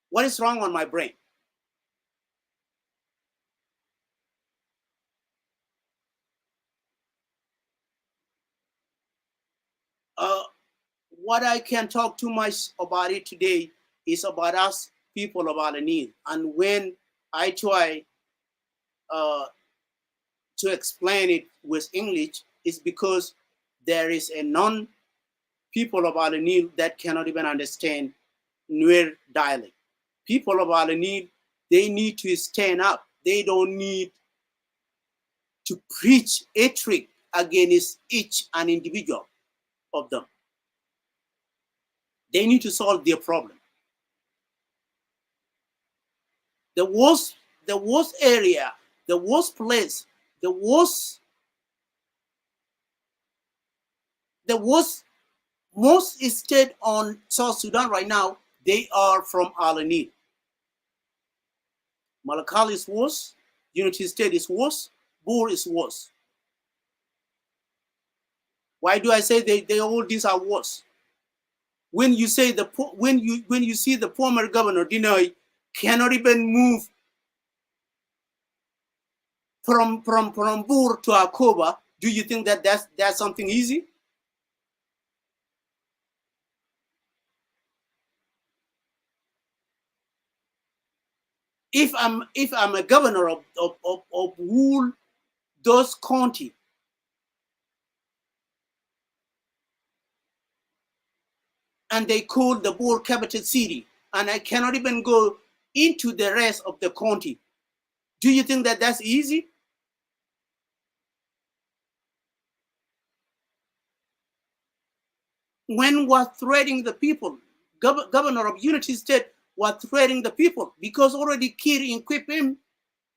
Speaker 1: What is wrong on my brain? What I can talk too much about it today is about us people of Al Nil. And when I try to explain it with English, it's because there is a non-people of Al Nil that cannot even understand Nuer dialect. People of Al Nil, they need to stand up. They don't need to preach hatred against each and individual of them. They need to solve their problem. The worst area, the worst place, the worst most state on South Sudan right now, they are from Al Nil. Malakal is worse, Unity State is worse, Bur is worse. Why do I say they all these are worse? When you say when you see the former governor Dinoy cannot even move from Bur to Akoba, do you think that that's something easy? If I'm a governor of whole those county, and they call the Bur capital city, and I cannot even go into the rest of the county, do you think that that's easy? When was threatening the people, governor of Unity State was threatening the people because already Kir equipped him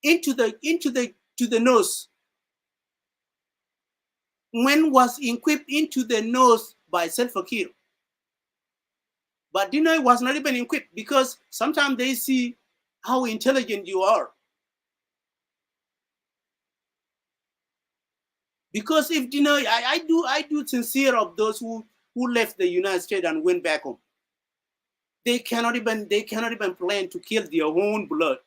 Speaker 1: into the nose. When was equipped into the nose by Salva Kiir. But Dinoy was not even equipped because sometimes they see how intelligent you are. Because if Dinoy, I do sincere of those who left the United States and went back home. They cannot even plan to kill their own blood.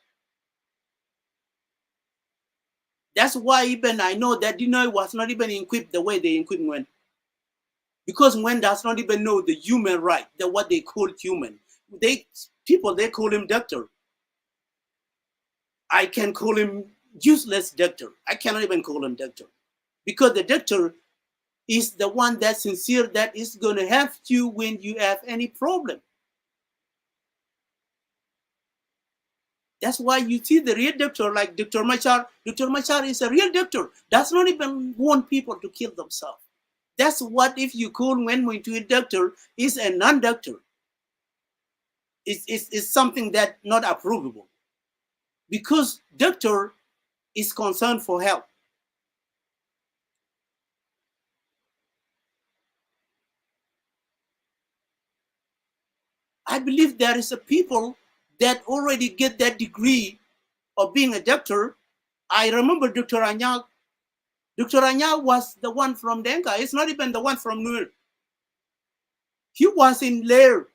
Speaker 1: That's why even I know that Dinoy was not even equipped the way they equipped Nguyen. Because Nguyen does not even know the human right, the what they call human. They call him doctor. I can call him useless doctor. I cannot even call him doctor. Because the doctor is the one that's sincere, that is going to help you when you have any problem. That's why you see the real doctor, like Dr. Machar. Dr. Machar is a real doctor. Does not even want people to kill themselves. That's what if you call Nguyen to a doctor is a non-doctor. It's something that not approvable. Because doctor is concerned for health. I believe there is a people that already get that degree of being a doctor. I remember Dr. Anyang. Dr. Anyang was the one from Denga. It's not even the one from Nuer. He was in Lair.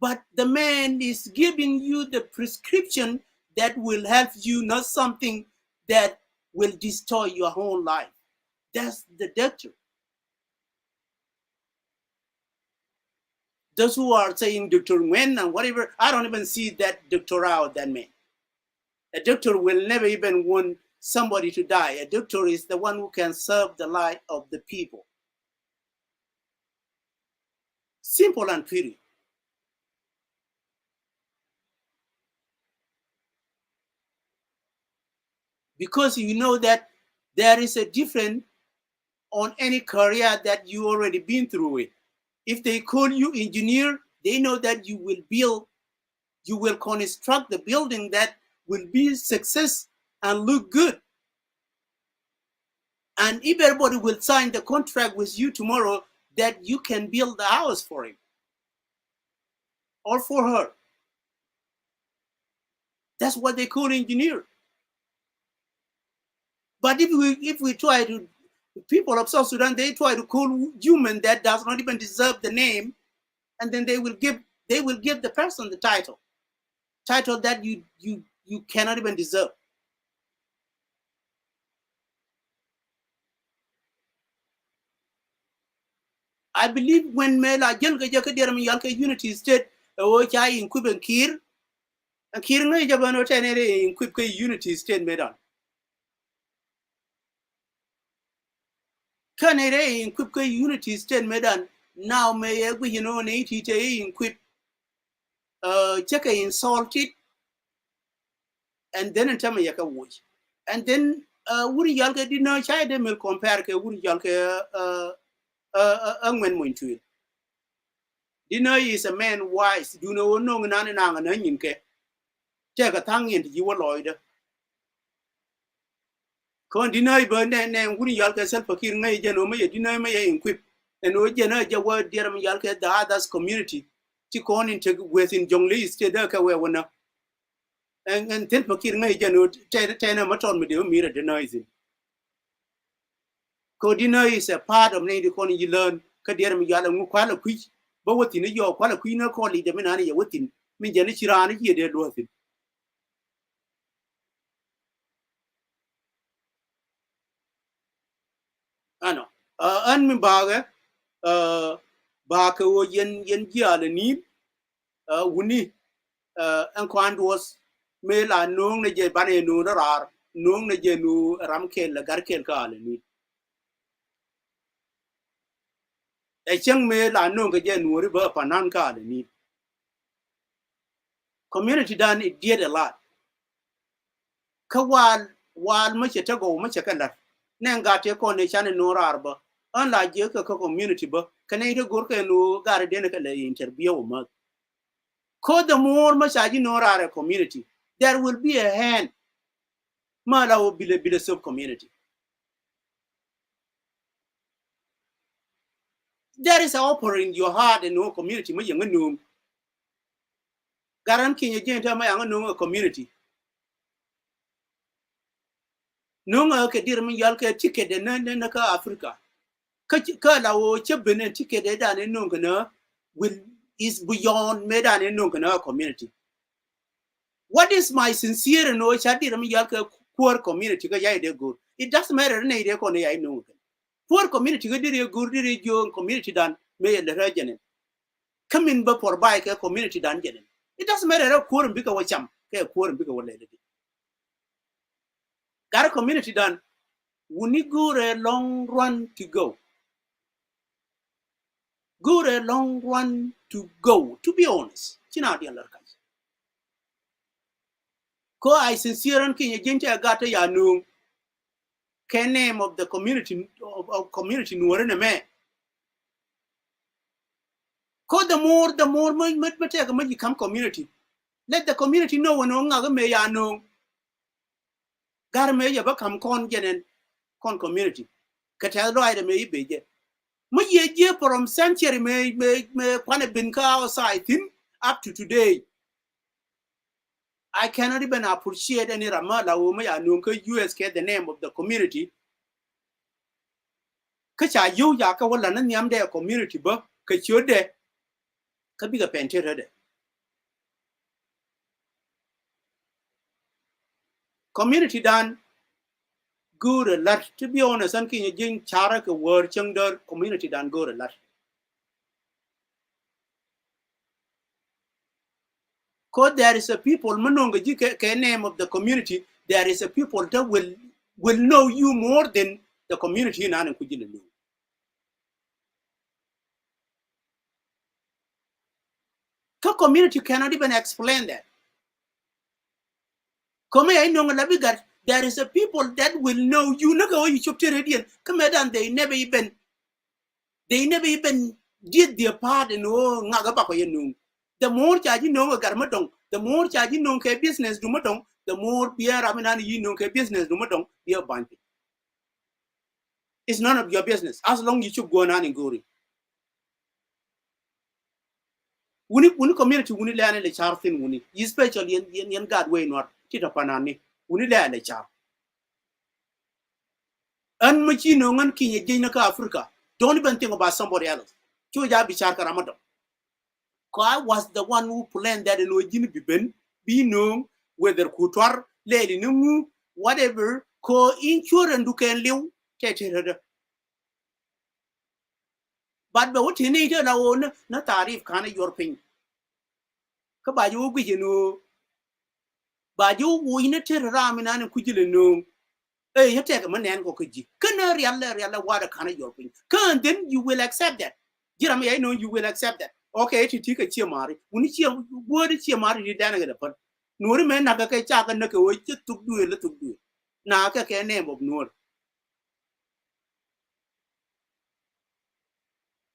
Speaker 1: But the man is giving you the prescription that will help you, not something that will destroy your whole life. That's the doctor. Those who are saying Dr. Nguyen and whatever, I don't even see that doctor out, that man. A doctor will never even want somebody to die. A doctor is the one who can serve the life of the people. Simple and period. Because you know that there is a difference on any career that you already been through it. If they call you engineer, they know that you will build, you will construct the building that will be success and look good. And everybody will sign the contract with you tomorrow that you can build the house for him or for her. That's what they call engineer. But if we try to, people of South Sudan, they try to call human that does not even deserve the name, and then they will give the person the title that you cannot even deserve. I believe when Mela Jelga Jakaderam Yalka Unity State, Ochai in Quebec Kir, and Kirna Jabano Tenere in Quebec Unity State Medan. Canere in Quebec Unity State Medan, now may we you know 80 in Quip Chaka insulted, and then in Tamayaka watch. And then Woody Yalka did not chide them will compare Woody Yalka Angwen Wintu. Dinner is a man wise, do no nang and onion ke. Take a tongue into you, Lloyd. Con deny burn and wouldn't yalka self a king major no may deny may equip. And no general word dear yalka the others community. Chicon into within Jonglei stay there where one and tell Pakir major no ten a maton with the mirror denoising. Codina is a part of Lady Connie you learn, Kadir Yala Mukwala quick, but what in your quala queen or collie the Minani within me Janichirani here they're worth it. I know. And me baga, baka wo yen giala ni, wuni, and quand was male and known the Jabane no rar, known the Jenu Ramkel, la Garkel Kala ni. A young male and known the Jenu river Panan Kala ni. Community done it did a lot. Kawal, while much a tago, much a color. Nanga take on the channel no arba. Unlike Jaka community, but Canada Gurka no Gardenica interview. Call the more Masaji Nora community, there will be a hand. Mala will be a sub community. There is an opera in your heart and no community. My young noom. Garan King again tell my young community. No, okay, dear me, Yalka ticket and Naka Africa. Kala or Chibin and ticket and Nungana will is beyond Medan and Nungana community. What is my sincere and no Chadiram Yalka poor community ga yai de good. It doesn't matter ne de ko ne yai no. Poor community ga dire good dire jo community dan me le rajenen. Come in ba for buy ka community dan jenen. It doesn't matter how poor bika wacham ka poor bika wala de. Got a community dan we need go a long run to go. Go a long run to go, to be honest. China di alarka. Ko I sincere and kin agenta agata ya no can name of the community of community no rene me. Ko the more much better when you come community. Let the community know when on me ya no. Gar me ya become con genen con community. Katel ride me be. My year from century may kwana bin ka outside him up to today. I cannot even appreciate any ramala wo may anunka US get the name of the community. Kacha you yaka wala na nyam de community ba kacho de kabiga pentere de. Community dan good a lot, to be honest and kin jing chara ka word changder community dan good a lot. Cause there is a people manonga jike name of the community, there is a people that will know you more than the community in an kujila know. The community cannot even explain that. Come I know that there is a people that will know you. Look how you chop Radian. Come and they never even did their part in Nagabako you. The more charge you know a garmadong, the more charge you know business do matong, the more beer Ramadan you know business do matong, beer banking. It's none of your business as long as you go on and go. When community when learn the char thing when especially in God way not tita panani when learn the char. And much you know and king Jenaka Africa. Don't even think about somebody else. Chuja Bichar Ramadan. I was the one who planned that in Ojin Biben, be known whether Kutar, Lady Numu, whatever, co insurance who can live. But what you need to own, not tarif kind of your thing. Kabayu, you know. But you win a ramin and kujil no. Hey, you take a man and go kuji. Can real water kind of your thing. Can then you will accept that. Jeremy, I know you will accept that. Okay, to take a chiamari. When you see a word chiamari, you done it upon. No man, Naka Chaka Naka, just to do a little do. Naka can name of Nor.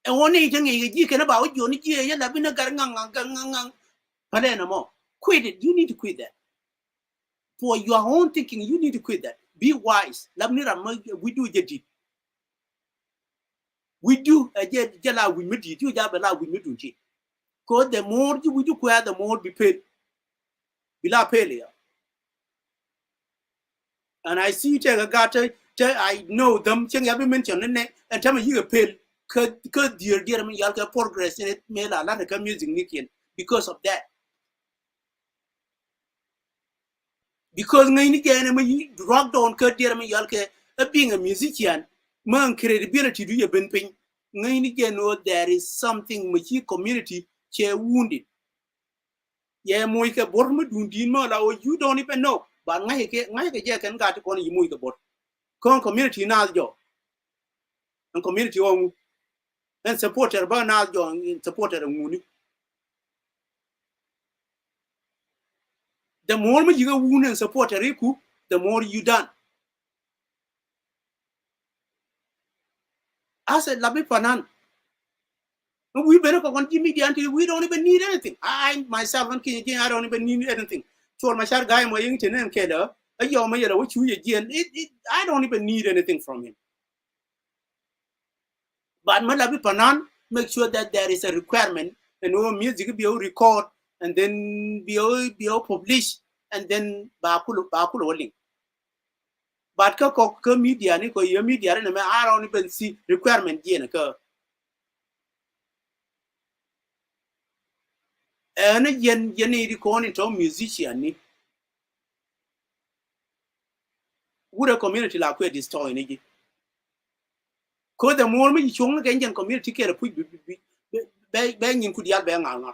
Speaker 1: And one eating you can about you, you have been a gang. Palenamo. Quit it. You need to quit that. For your own thinking, you need to quit that. Be wise. We do it. We do a jela we meet you, Jabala, we meet you. Because the more you do, the more be paid. Bila pay. And I see I know them, Chang ever mentioned and tell me you paid. Because dear Yalka progress in it, made a lot of music Nikian because of that. Because you rocked on Kurdian Yalka being a musician, man credibility do you been paying. Know there is something which community che wounded. Yeah, Moika Borma Dundima, you don't even know. But I can got to call you Moika Bor. Con community now, Joe. And community own and supporter Bernard John in supporter of Mooney. The more you go wound and support a Riku, the more you done. I said, Labi Panan. We better go Jimmy until we don't even need anything. I myself and King I don't even need anything. So my shot guy, my young and Keda, a young man, which you again, I don't even need anything from him. But Malabi Panan, make sure that there is a requirement and all music be record and then be published and then Bakulu link. But ka media ni ko media na I don't even see requirement yen ka. Yen ni ko ni to musician ni. would a community la kwe destroy ni ko the more me chung ga ngen community ke la pu be nyin ku dial be ngal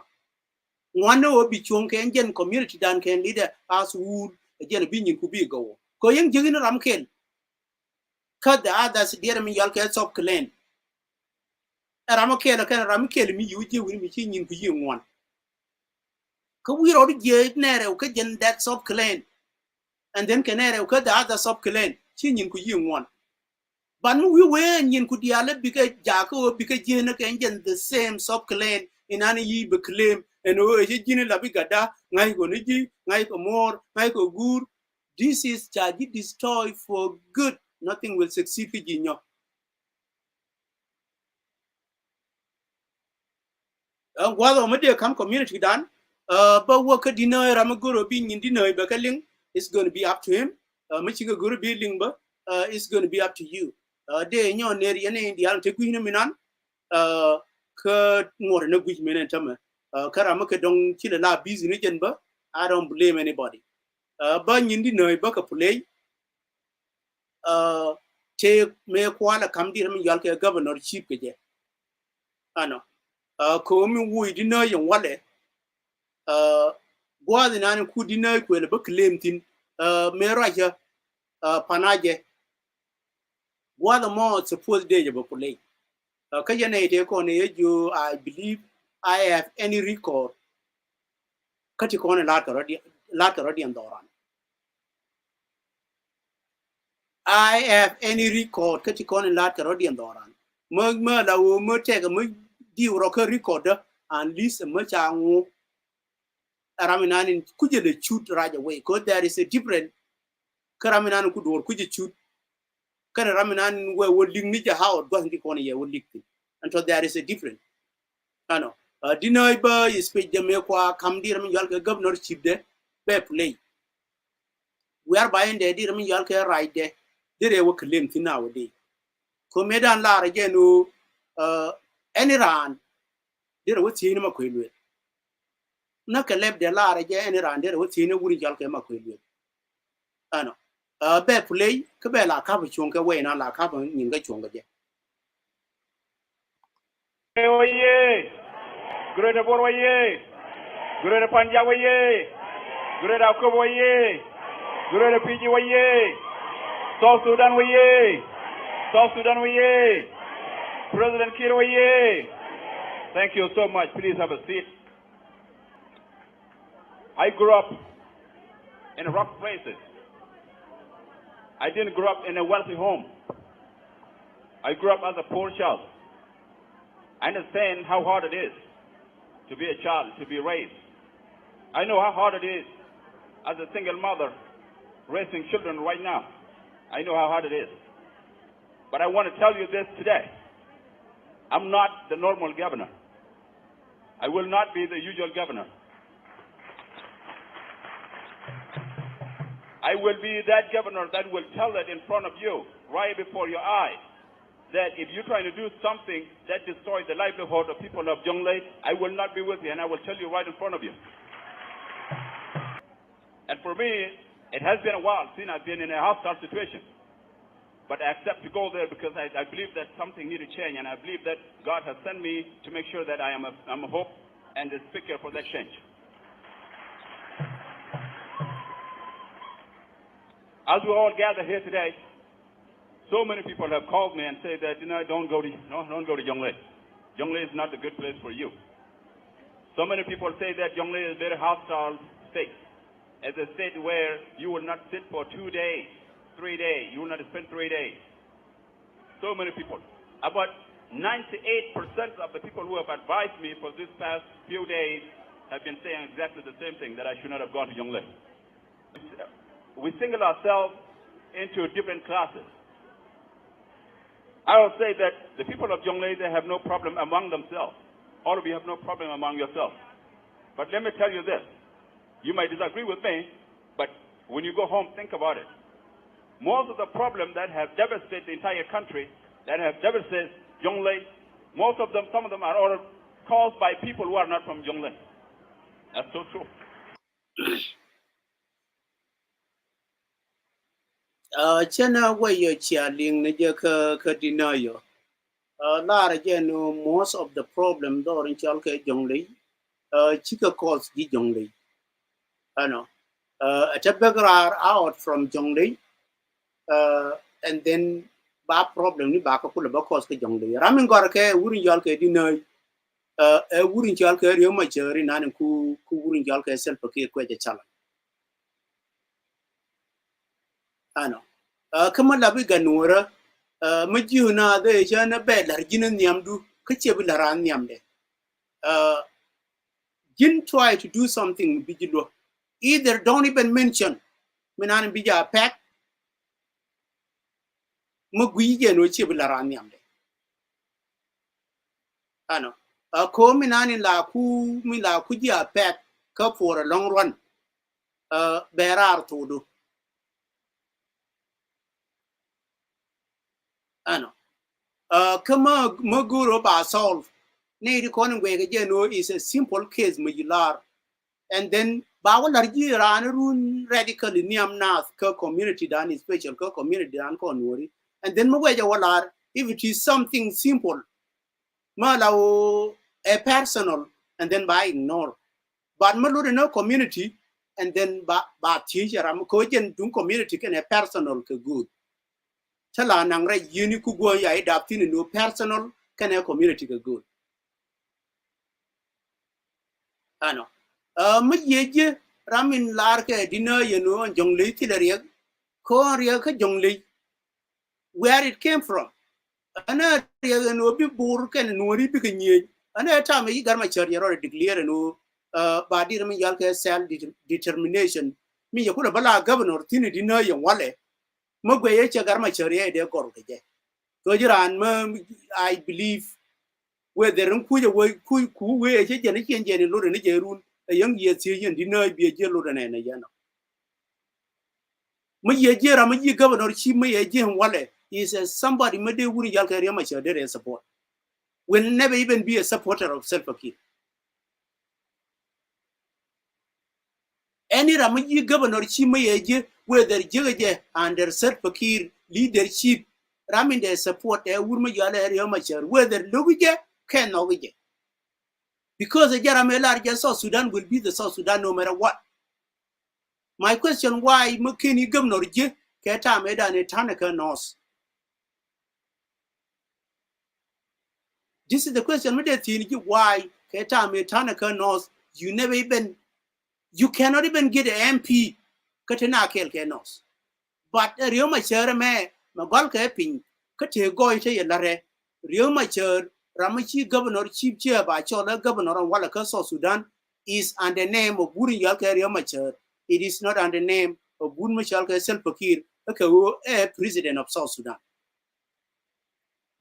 Speaker 1: one obi chung ke ngen community dan ken leader as wood again bi nyin ku bi go ko yen jigin ram ken cut the others dear me yal ke top clan ram ke la kan ram ke mi yuje wi mi chi nyin ku yi ngwan ko we ro je nere ko gen that sub clan and then kenere ko the other sub clan chi nyin ku yi ngwan ban we nyin ku diale bi ke jako bi ke je na ke ngen the same sub clan in any yi be claim and o je jini la bi gada ngai ko ni ji ngai ko more ngai ko gur this is charge destroy for good nothing will succeed ki jinyo wado me de kam community dan but what could deny ramagoro being in deny bakaling it's going to be up to him michiga guru building ba it's going to be up to you de nyo ne yene indian te kuina minan ka ngor na guj menen tama kara maka don kila la busy ni jen ba I don't blame anybody ba nyindi no ba ka play te me kwala kam dir mi yal ke governor chief ke je ano ko mi wuy di no yon wale gwadi nan ku di no ko le ba claim tin me raja panaje gwada mo suppose de ba play ka jene te ko ne you I believe I have any record kati ko ne la ka rodi andoran I have any record kati ko ne la ka rodi andoran mo la wo mo te ga mo di ro ka record and list mo cha ngu araminan kuje le shoot right away because there is a different karaminan ku dor kuje shoot kana raminan we wolding ni ja how go ndi ko ne ye wolding and so there is a different ano dinoy ba is page de me kwa kam dir mi yal ke governor chief de be play we are buying the dir mi yal ke right de dire wo claim tina wo de ko medan la re no any ran dire wo tini ma ko ilwe na ka leb de la re any ran dire wo tini wuri yal ke ma ko ilwe ano be play ke be la ka bu chon ke we na la ka bu nyin ga chon ga je
Speaker 2: Oye, Greta Borwaye, Greta Panjawaye, Greta Koboye, Greta Fiji Waye, South Sudan Waye, South Sudan Waye, President Kir Waye. Thank you so much. Please have a seat. I grew up in rough places. I didn't grow up in a wealthy home. I grew up as a poor child. I understand how hard it is to be a child, to be raised. I know how hard it is as a single mother raising children right now. I know how hard it is. But I want to tell you this today. I'm not the normal governor. I will not be the usual governor. I will be that governor that will tell it in front of you, right before your eyes, that if you're trying to do something that destroys the livelihood of people of Jonglei, I will not be with you, and I will tell you right in front of you. And for me, it has been a while since I've been in a hostile situation. But I accept to go there because I believe that something needs to change, and I believe that God has sent me to make sure that I'm a hope and the speaker for that change. As we all gather here today, so many people have called me and said that, don't go to Jonglei. Jonglei is not a good place for you. So many people say that Jonglei is a very hostile state. It's a state where you will not sit for 2 days, 3 days. You will not spend 3 days. So many people. About 98% of the people who have advised me for this past few days have been saying exactly the same thing, that I should not have gone to Jonglei. We single ourselves into different classes. I will say that the people of Jonglei, they have no problem among themselves. All of you have no problem among yourselves. But let me tell you this. You might disagree with me, but when you go home, think about it. Most of the problems that have devastated the entire country, that have devastated Jonglei, most of them, some of them are all caused by people who are not from Jonglei. That's so true.
Speaker 1: Chena way you chialing Naja deny you. Lara no most of the problem door in Chalke Jonglei, Chika calls the Jonglei. I know. A Tabagrar out from Jonglei, and then ba problem ni ba ka kula ba cause ka Jonglei. Ramin Gorke, wouldn't Yalke deny. A wouldn't Yalke, you much in ku wouldn't Yalke self a quite a challenge. I know. Come on, Labiga Nora, Majuna, the Jana Bed, Largin Yamdu, Kachabilaran Yamde. Jin try to do something bigilo. Either don't even mention Minan Bija pack, Mugui no Chibilaran Yamde. I know. A co Minani la ku Mila Kuja pack, cup for a long run. Berar to do. I know. Come on, Muguro ba solve. Nady Conway again is a simple case, Mular. And then Bawa Largi ran run radically niam nath ka community dan is special ka community dan konwori. And then Mwaja Walar, if it is something simple, Malao a personal, and then by ignore. But Maluri no community, and then ba teacher am cogen dun community can a personal ka good. Tala nangre uniku go ya adapting no personal can a community ka good. Ano. Muyeje Ramin Larke dinner, and Jonglei Tillaria, Korea Jonglei, where it came from. Another no be burk and no ripping ye. Another time you got my church or declare no body Yalka self determination. Me, you could have a governor, Tini dinner, young Wale. Mugway, got my church, they're called. Gojiran, I believe where the Runkuja way, Ku way, a Jenny and Jenny Lord and Jerun, a young year Syrian dinner be a jello and a yana. Mayajera, Mayi governor, she may a Jim Wale is somebody Mede Wuri Yalka there is support. Will never even be a supporter of self-care. Any Ramaji governor, she may a whether Jagaja under self-care leadership, Ramin their support a woman Yala whether Lugija can know it. Because the Jaramela South Sudan will be the South Sudan no matter what. My question why McKinney governor J. Keta Medan and Tanaka North. This is the question why Keta Metanaka North, you never even, you cannot even get an MP Katana Kelke North. But a real mature me, Magalka Ping, Kate Goy Lare, real mature, Ramachi governor, chief chair by Chola governor of Walaka, South Sudan, is under the name of Buri Yalka real mature. It is not under the name of Bunmachalka Selpakir, a president of South Sudan.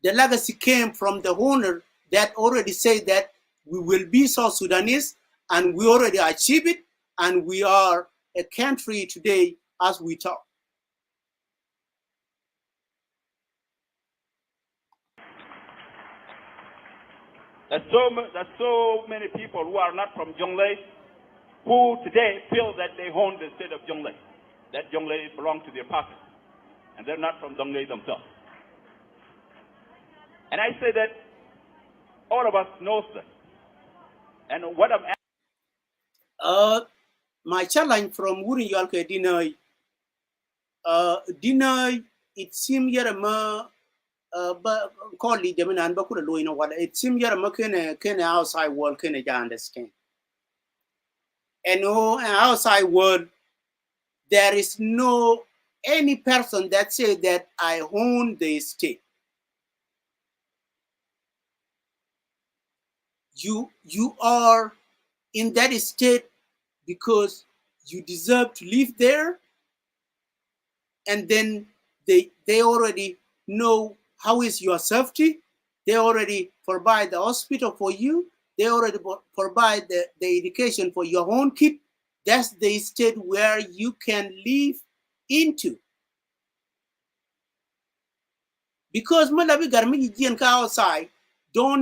Speaker 1: The legacy came from the owner that already said that we will be South Sudanese and we already achieved it and we are a country today as we talk.
Speaker 2: There's so many people who are not from Jonglei who today feel that they own the state of Jonglei, that Jonglei belongs to their party, and they're not from Jonglei themselves. And I say that all of us know that. And what I'm
Speaker 1: my challenge from Wuri Yalke deny it seemed Yarama calling them and Bakura Luina what it seemed Yarama can outside world can understand. And outside world there is no any person that say that I own the state. You are in that state because you deserve to live there, and then they already know how is your safety. They already provide the hospital for you. They already provide the education for your own kid. That's the state where you can live into. Because Malawi Garmi Jian outside, don't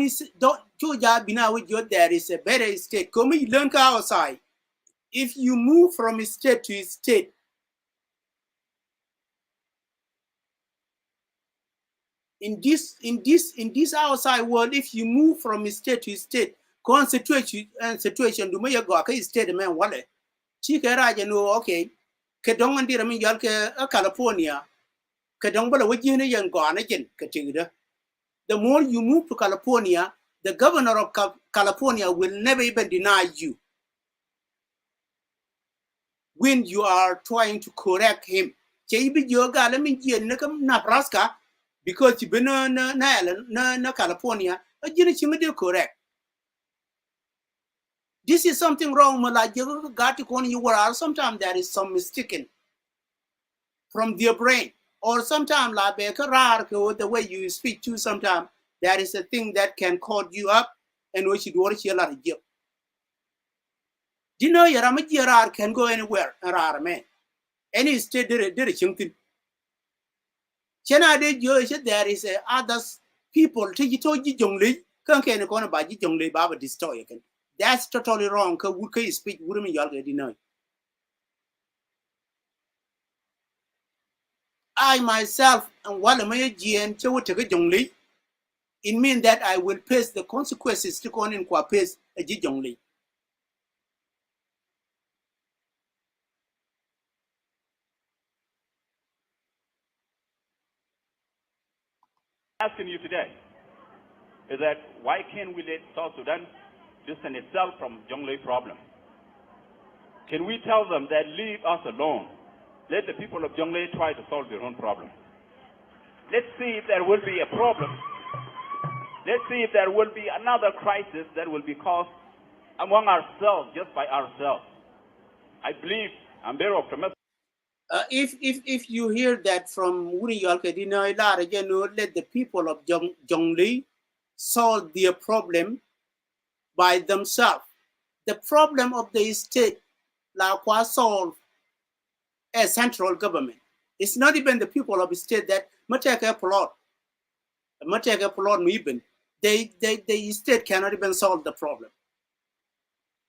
Speaker 1: there is a better state. Come you learn outside. If you move from state to state, in this outside world, if you move from state to state, situation do me go ka state man wale. Chi ka raja no okay. Ke dong andi rami yal ke California. Ke dong bala waji ne yan go anajen ke tigda. The more you move to California, the governor of California will never even deny you when you are trying to correct him. Nebraska because you been na California, correct. This is something wrong. Like you got to call you were sometimes there is some mistaken from their brain, or sometimes like the way you speak to sometimes there is a thing that can call you up and we should watch a lot of you. Do you know your Ramajirar can go anywhere, man? Any state did a chunkin. Chena de Joy, there is others people to you told you Jonglei, can't corner by Jonglei Baba destroy again. That's totally wrong. Could speak wouldn't you already know? I myself and one of my GN to take a Jonglei, it means that I will face the consequences to go in and face a Jonglei.
Speaker 2: Asking you today is that why can't we let South Sudan distance itself from Jonglei problem? Can we tell them that leave us alone? Let the people of Jonglei try to solve their own problem. Let's see if there will be a problem. Let's see if there will be another crisis that will be caused among ourselves, just by ourselves. I believe, I'm very optimistic.
Speaker 1: If you hear that from Wuri Yalkedina, let the people of Jonglei solve their problem by themselves. The problem of the state, solve a central government. It's not even the people of the state that Mateka plot. Even the state cannot even solve the problem.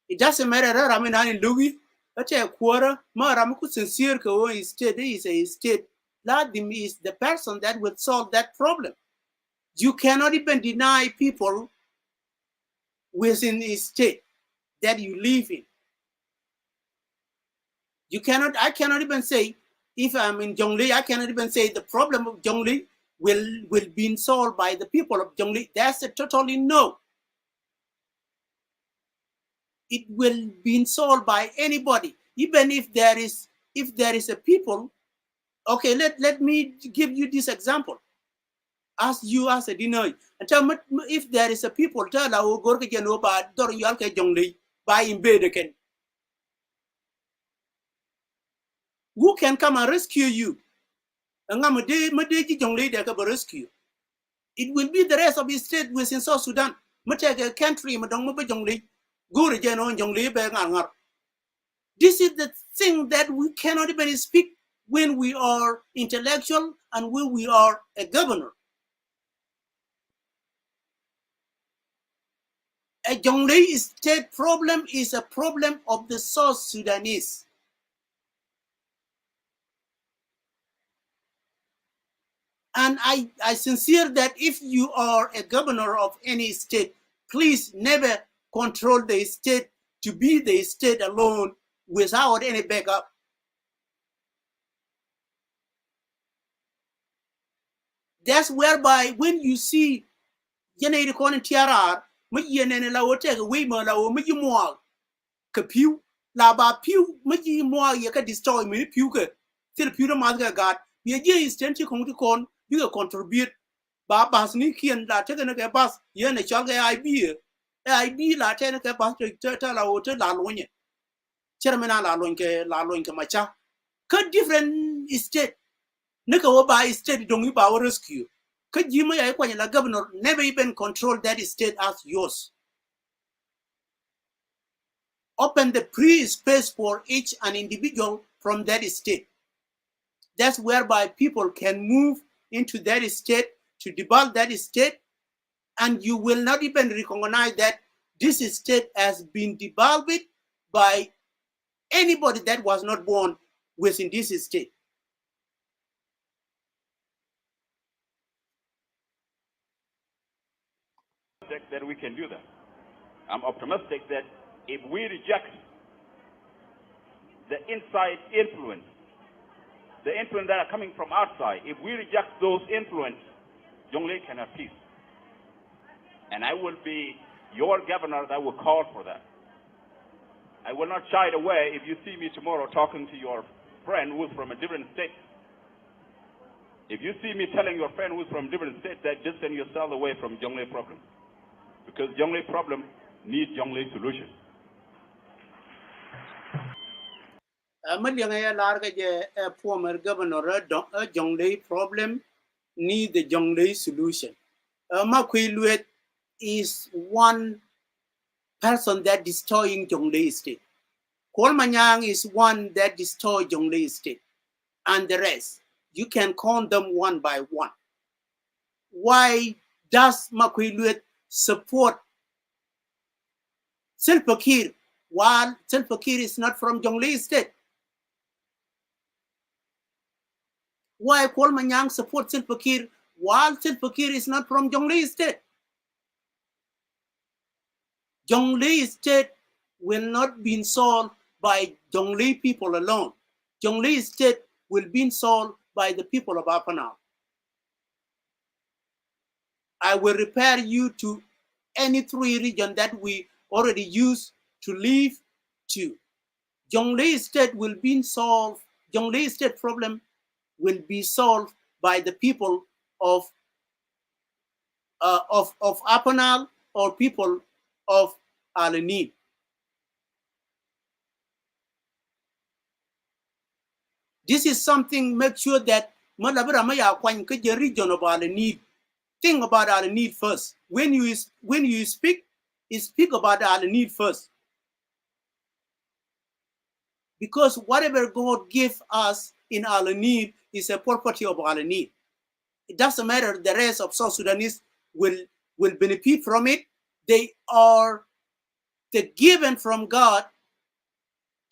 Speaker 1: It doesn't matter. I mean, I Louis. That's a quarter. Maramuku sincere state is a state. Ladim is the person that will solve that problem. You cannot even deny people within a state that you live in. I cannot even say, if I'm in Jonglei, I cannot even say the problem of Jonglei will be solved by the people of Jonglei. That's a totally no. It will be solved by anybody, even if there is a people. Okay, let me give you this example. As you as a deny, and tell me if there is a people tell our gorga genoba dor yalke Jonglei by imbede. Who can come and rescue you? It will be the rest of the state within South Sudan. Country, this is the thing that we cannot even speak when we are intellectual and when we are a governor. A Jonglei state problem is a problem of the South Sudanese. And I sincere that if you are a governor of any state, please never control the state to be the state alone without any backup. That's whereby when you see Yenay Conan TRR, Mayan and Lawotek, Wayman, or Majimwal, Kapu, Laba Pew, Majimwal, you can destroy me, Puka, till Puta Mazga got, the idea is 10 to con, you can contribute. Babas Niki and La Technica Bus, Yen a Chalga IB, La Technica Bus to Turtle Hotel La Lonia, Chairman La Lonka Macha. Cut different state. Nika by state don't give our rescue. Could you may the governor never even control that state as yours? Open the free space for each an individual from that state. That's whereby people can move into that state to develop that state, and you will not even recognize that this state has been developed by anybody that was not born within this state.
Speaker 2: that we can do that. I'm optimistic that if we reject the inside influence, the influence that are coming from outside, if we reject those influence, Jonglei can have peace. And I will be your governor that will call for that. I will not shy away if you see me tomorrow talking to your friend who's from a different state. If you see me telling your friend who's from a different state that distance yourself away from Jonglei problem. Because Jonglei problem needs Jonglei solution.
Speaker 1: Malianga larga je former governor Jonglei problem need the Jonglei solution. Makui Luet is one person that destroying Jonglei state. Kwal Manyang is one that destroy Jonglei state. And the rest, you can count them one by one. Why does Makui Luet support Salva Kiir while Salva Kiir is not from Jonglei state? Why Kwal Manyang support Salva Kiir while Salva Kiir is not from Jonglei state? Jonglei state will not be solved by Jonglei people alone. Jonglei state will be solved by the people of Upper Nile. I will refer you to any three regions that we already used to live to. Jonglei state will be solved. Jonglei state problem will be solved by the people of Upper Nile or people of Al-Nil. This is something, make sure that the region of Al-Nil. Think about Al-Nil first. When you speak about Al-Nil first. Because whatever God gave us in Al-Nil is a property of Al-Nil. It doesn't matter the rest of South Sudanese will benefit from it. They are given from God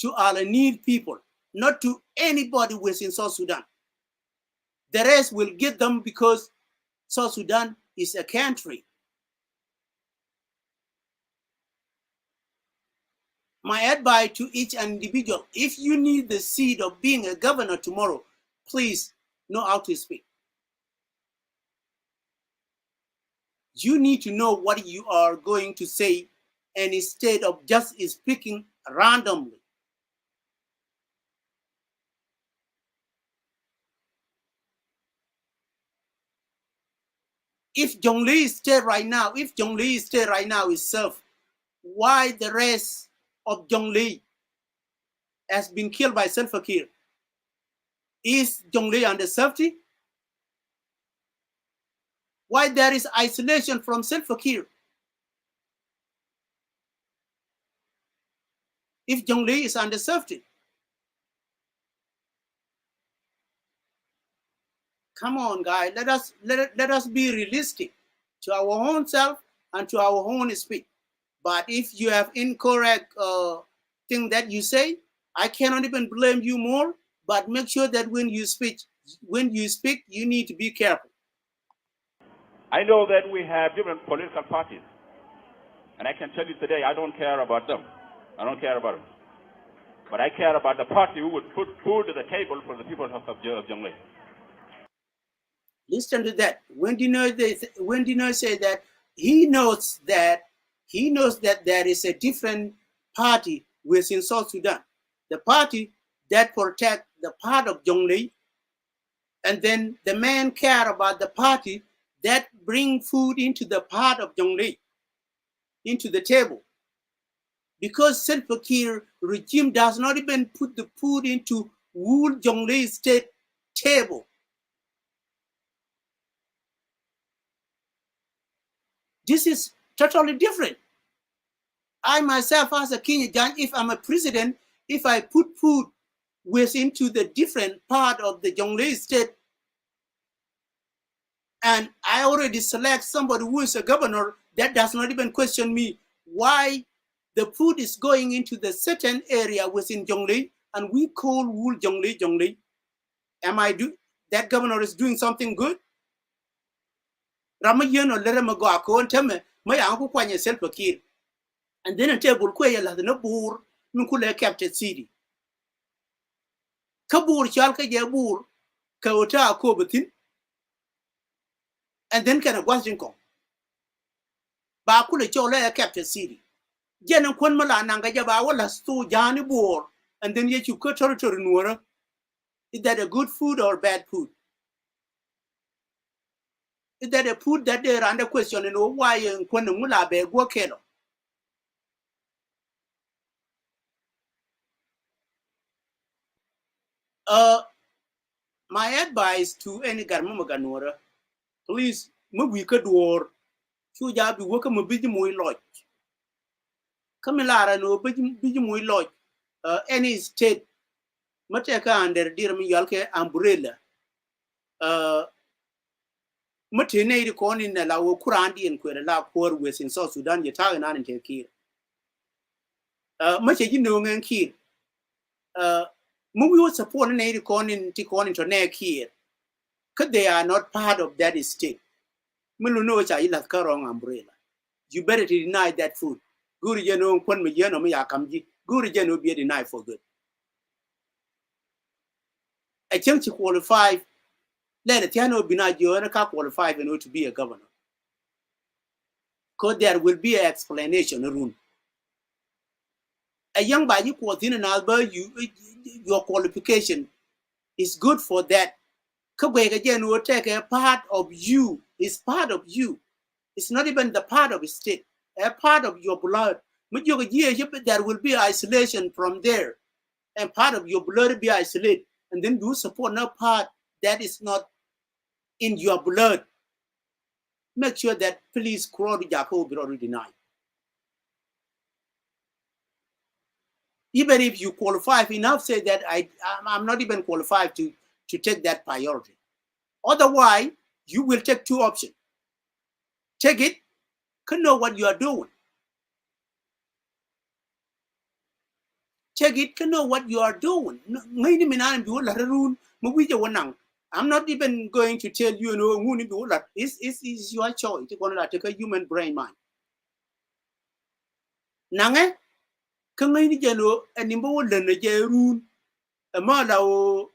Speaker 1: to Al-Nil people, not to anybody within South Sudan. The rest will get them because South Sudan is a country. My advice to each individual, if you need the seed of being a governor tomorrow, please know how to speak. You need to know what you are going to say, and instead of just speaking randomly. If Jonglei state right now is served, why the rest of Jonglei has been killed by Salva Kiir? Is Jonglei under safety? Why there is isolation from Salva Kiir? If Jonglei is under safety? Come on, guys, let us be realistic to our own self and to our own speech. But if you have incorrect thing that you say, I cannot even blame you more. But make sure that when you speak, you need to be careful.
Speaker 2: I know that we have different political parties, and I can tell you today, I don't care about them. I don't care about them. But I care about the party who would put food to the table for the people of Jonglei.
Speaker 1: Listen to that. When Dino say that he knows that there is a different party within South Sudan, the party that protect the part of Jonglei, and then the man care about the party that bring food into the part of Jonglei, into the table. Because Salva Kiir regime does not even put the food into whole Jonglei state table. This is totally different. I myself, as a Kenya, if I'm a president, if I put food into the different part of the Jonglei state, and I already select somebody who is a governor, that does not even question me why the food is going into the certain area within Jonglei, and we call wool Jonglei. That governor is doing something good? Ramayeno let him go and tell me ma ya ku kwanye Salva Kiir and then a table ku ya la na bur min ku le captured city ka bur chal ka je bur ka ota ko butin and then kana gwajin ko ba ku le chola captured city jenen kon mala nanga jaba wala stu jani bur and then you ko territory nuora. Is that a good food or bad food? Is that a food that they run the question and why and when mula be go kelo? My advice to any garmamaganora, please we could war chu ja bi woka mo biji moy lodge. Kamilara no biji moy lodge. Any state mateka under dear me yalke umbrella. Matene di koni na la wo kurandi en kwere la kwor west in South Sudan yata na nte kir. Mache ji no ngen kir. We would support an aid to neck here. Because they are not part of that state. Umbrella. You better deny that food. Guru Jeno, Kwan Mijano, Miyakamji, Guru Jeno be denied for good. I think to qualify, let it Tiano Binajo and a qualify in order to be a governor. Because there will be an explanation room. A young by you was in an Alba, your qualification is good for that. Again will take a part of you. It's part of you. It's not even the part of the state. A part of your blood. There will be isolation from there. And part of your blood will be isolated. And then you support no part that is not in your blood. Make sure that please Kurodi Jako be already denied. Even if you qualify enough, say that I'm not even qualified to take that priority. Otherwise, you will take two options. Take it, can know what you are doing. Take it, can know what you are doing. I'm not even going to tell you, it's your choice. You're going to take a human brain mind. Nange, can I jelo and imbo lene jerun, a mother o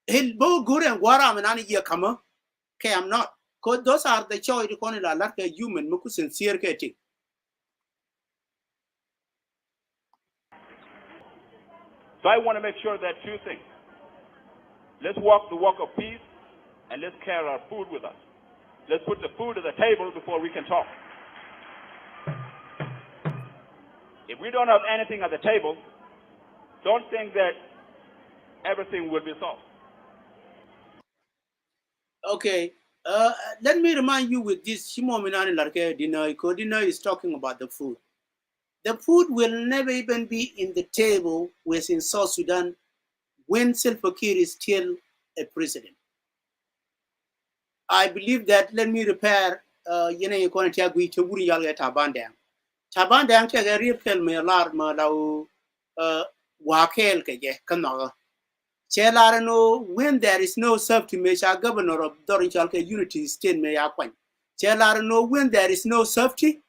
Speaker 1: Hilbo Guru and Guaram and Annie Yakama? Okay, I'm not. Because those are the choice to call it like a human, Muku sincere catching.
Speaker 2: So I want to make sure that two things. Let's walk the walk of peace, and let's carry our food with us. Let's put the food at the table before we can talk. If we don't have anything at the table, don't think that everything will be solved.
Speaker 1: Okay, let me remind you with this. Dinner is talking about the food. The food will never even be in the table within South Sudan when Salva Kiir is still a president. I believe that, let me repair, you're going to agree to Wuri Yalga Tabandang. Tabandang take a real kel me alarm, Wakel Kaje, Kanaga. Chelarano, when there is no safety measure, governor of Dorinchalka Unity State may appoint. Chelarano, when there is no safety,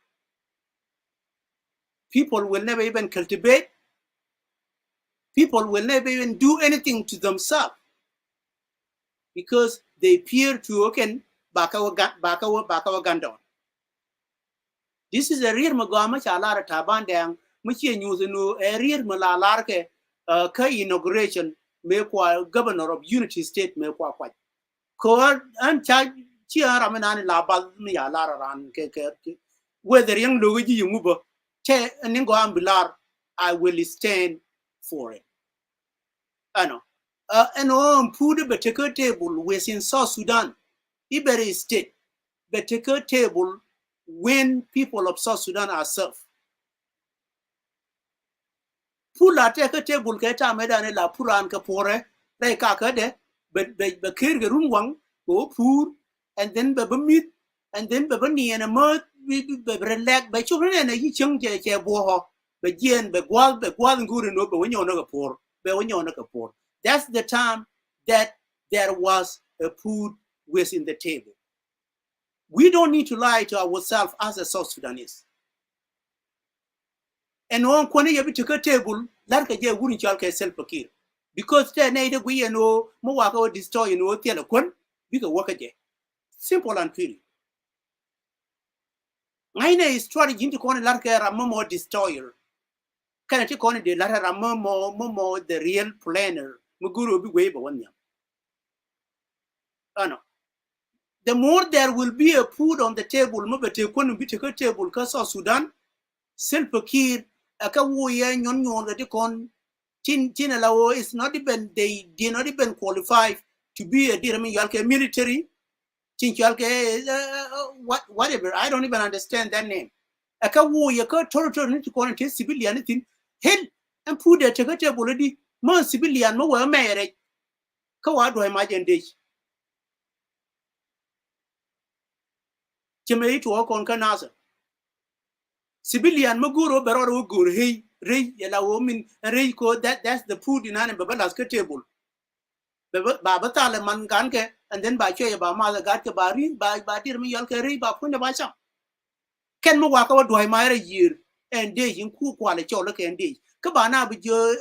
Speaker 1: people will never even cultivate. People will never even do anything to themselves because they fear to bakawa gandon. This is a real magama chalara tabandang, muchi news no a real malalarke ka inauguration me kwa governor of Unity State me kwa kwa. Ko an cha chiara manani la bal mi ya lara ran ke whether young luigi yumuba che ningo ambilar I will stand for it. Ano. And on put a better table within South Sudan, Iberi state, better table when people of South Sudan are served. Pula take a table keta medane la puran kapore, they kakade, but kirga rumwang, go poor, and then baba meat, and then baba ni and a mud, be relax by children and a young jay boho, but yen, but while and good and over when you're not poor, but when you're not poor. That's the time that there was a food within the table. We don't need to lie to ourselves as a South Sudanese. And on kwane yabi to table, like a year wouldn't y'all self-fakir. Because then neither we and no more waka destroy no theater kun, bigger work a day. Simple and clear. Mine is strategy into corner like a more destroyer. Can I take on the latter more the real planner? Muguru be way one yam. Oh no. The more there will be a food on the table, Mobile couldn't be a table because of Sudan, self-fakir, a kawoya, yon that they con. Tinalao is not even, they did not even qualify to be a Dirami military. Whatever, I don't even understand that name. A kawu yaka territory to call it civilian anything. Hell, and put a table already. More civilian, more well married. Kawa do I imagine this? Chimay to work on Kanasa. Civilian Maguro Beroro Gur, hey, Ray, yellow woman, Rayco, that's the food in an Babalas table. Babatala Manganke, and then by Choya Bama, Gatka Bari, by Dirmi Yalkari, Bapunda Basha. Can mo waka do I mire a year and day in cool quality or look and day. Kabana with your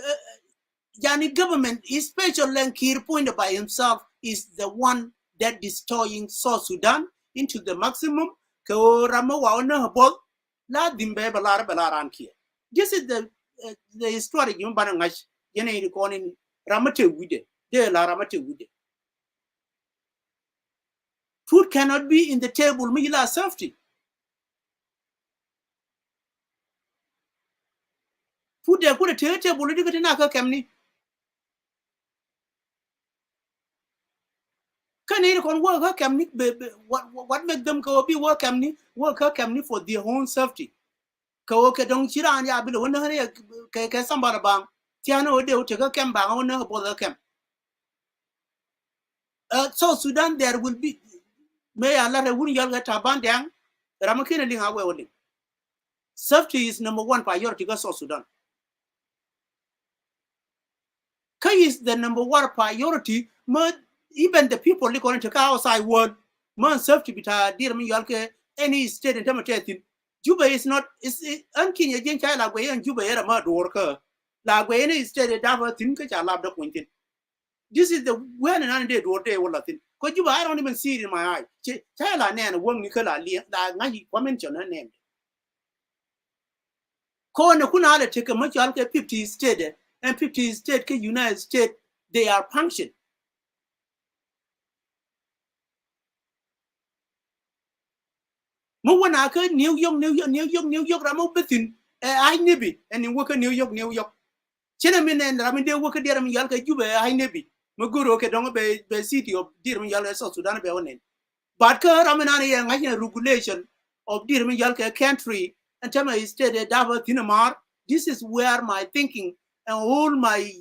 Speaker 1: Yani government is special Lankir pointed by himself is the one that destroying South Sudan into the maximum. Ko Ramawa no ball la dimbe balaran here. This is the historic Yumbanangash Yenay calling Ramate Wide. De la Ramate Wide. Food cannot be in the table, Mila safety. Food they put a table, look at Naka Kamni. Can they work her Kamni? What make them go be work her Kamni for their own safety? Kaoka don't chiran ya below one somebody bang. Tiano de take a camp bang on her bother camp. So Sudan there will be may I let a wound younger tabandang, Ramakin ling away. Safety is number one priority for South Sudan. Kay is the number one priority, even the people going to outside world, man safety bita dear me yalke any state in Tamatin. Juba is not is unkin again child like way and Juba era mud worker. Like way any state that think I love the pointing. This is the when and day or day or nothing. Because Juba I don't even see it in my eye. Child and one Nicola like Nagi mention her name. Corner Kunala take a much alke 50 state and 50 state United States they are function. Mowanaka, New York, Ramo Bethin, I Nibi, and in work New York. Chinamin and Ramide work at Deram Yalka Juba, I Nibi, Maguro, Kedonga Bay City of Deram Yalka, Sudan Beonin. But Ramanani and I regulation of Deram Yalka country and Tama is stated Dava Tinamar. This is where my thinking and all my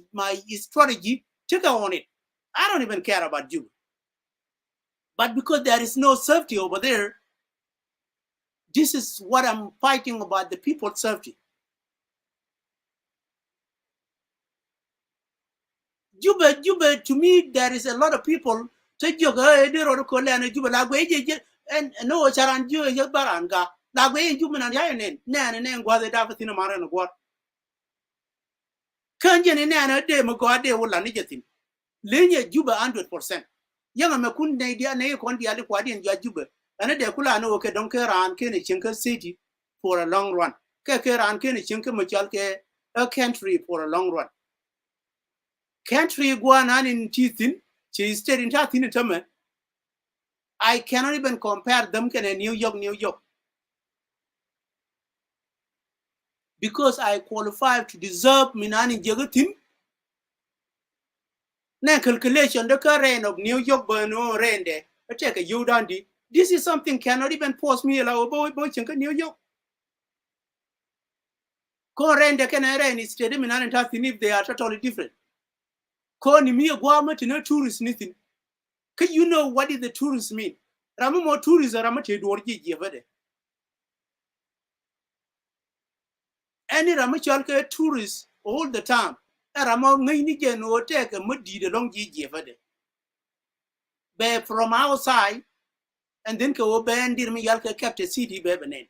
Speaker 1: strategy took on it. I don't even care about you. But because there is no safety over there, this is what I'm fighting about, the people's safety. Juba, to me, there is a lot of people take your and Juba like and no charan you baranga. Like way Juba and Yanin, Nan and then was the Dafatina Maran of what? Can't you Nana de Magode will Lanijatin? Linear Juba 100%. Young Makun Nadia Nayon the Aliquadi and Juba. And a decula no okay don't care on Kenny Chinka City for a long run. Care on Kenny Chinka Machalke, a country for a long run. Country guanan in Tithin, she stayed in Tathin Tame. I cannot even compare them to New York. Because I qualify to deserve Minani Jagatin. Na calculation the current of New York Burno Rende, I take a you dandy. This is something cannot even force me allow boy Chinka New York. Current the Canary is steady Minan and Tathin if they are totally different. Corny me a guama to no tourist anything. Can you know what did the tourists mean? Ramamo tourists are amateur dorji yevade. Any Ramachalka tourists all the time. Ramo Ninijan or take a muddy the long yevade. But from outside, and then ko ben dir mi yal ka capture city beben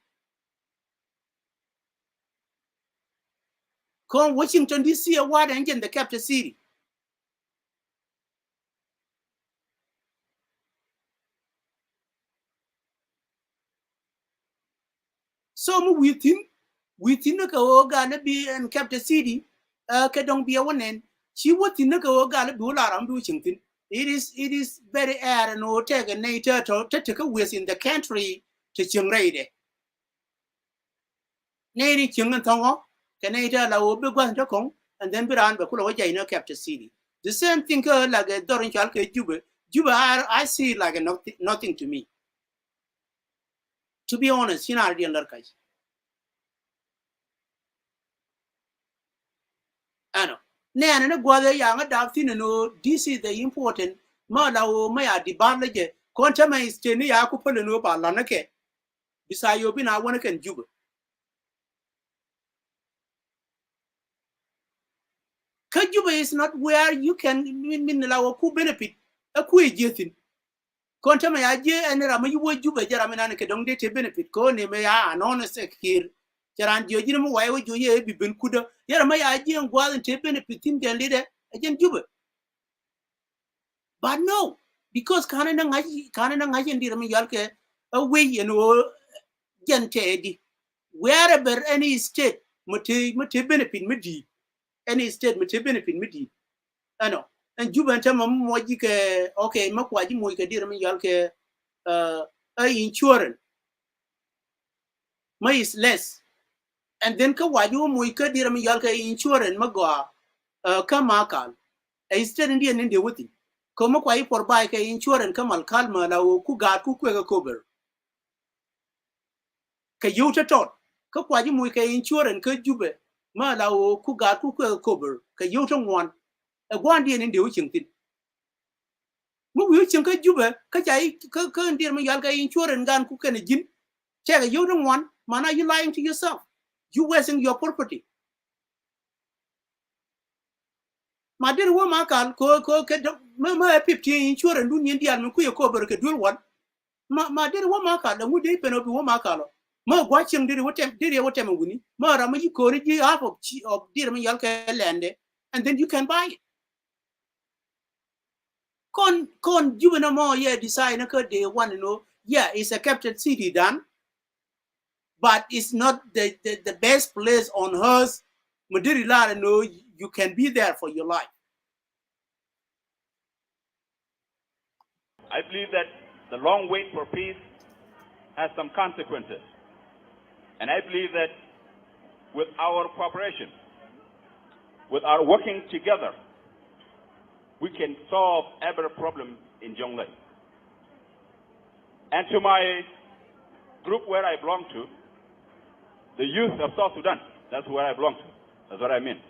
Speaker 1: ko Washington DC a wad engine the capture city so mu within ko ga na bi and capture city ka dong bi wonen chi wotin ko ga na bi la ram du chingtin it is very air no take a nature to take a within the country to Jonglei de nei chingin tongo ka nature la o bi gwan to kong and then biran ba kula wajai no capture city the same thing like a dorin chal ke juba I see like a nothing to me to be honest you know I didn't learn ano ne na gwada ya nga da tin no this is the important ma la o ma ya di ba leje konta mai ste ni ya ku pele no ba la na ke bisa yo bi na wona kan juba ka juba is not where you can min la o ku benefit a ku ejetin konta ma ya je en ra ma yuwo juba jara ma na ke dong de te benefit ko ne me ya anona sekir jaran jo jina mo wai wo jo ye bi ben kuda yara ma ya je ngwa te benefit tin den lide ajen juba. But no, because Canada ngaji ndira mi yalke away gente wherever any state mate benefit midi any state mate benefit midi ano and juba ntama moji ke okay makwaji moji ke dira mi yalke insurance may is less and then ka waju moji ke dira mi yalke insurance magwa kamakal a state ndiye ninde wuti kuma kwa yi por bai ka insurance kamal kalma la ku ga ku ka cover ka yuta tot ka kwa ji mu ka insurance ka jube ma la ku ga ku ka cover ka yuta ngwan e gwan di ne de wucin tin mu wucin ka jube ka jai ka ndir ma yal ka insurance gan ku kana jin che ka yuta ngwan mana you lying to yourself you wasting your property ma dir wo ma kan ko ka ma 50 insurance dun yin dial ku ya cover ka dul wan ma dir wo ma ka da mu de peno bi wo ma ka lo ma watching diri wotem nguni ma rama yi ko ji half of diri ma yalka lende and then you can buy it kon jubana mo yeah decide na ko they want to know yeah it's a captured city done but it's not the best place on earth madiri la no you can be there for your life.
Speaker 2: I believe that the long wait for peace has some consequences. And I believe that with our cooperation, with our working together, we can solve every problem in Jonglei. And to my group where I belong to, the youth of South Sudan, that's where I belong to. That's what I mean.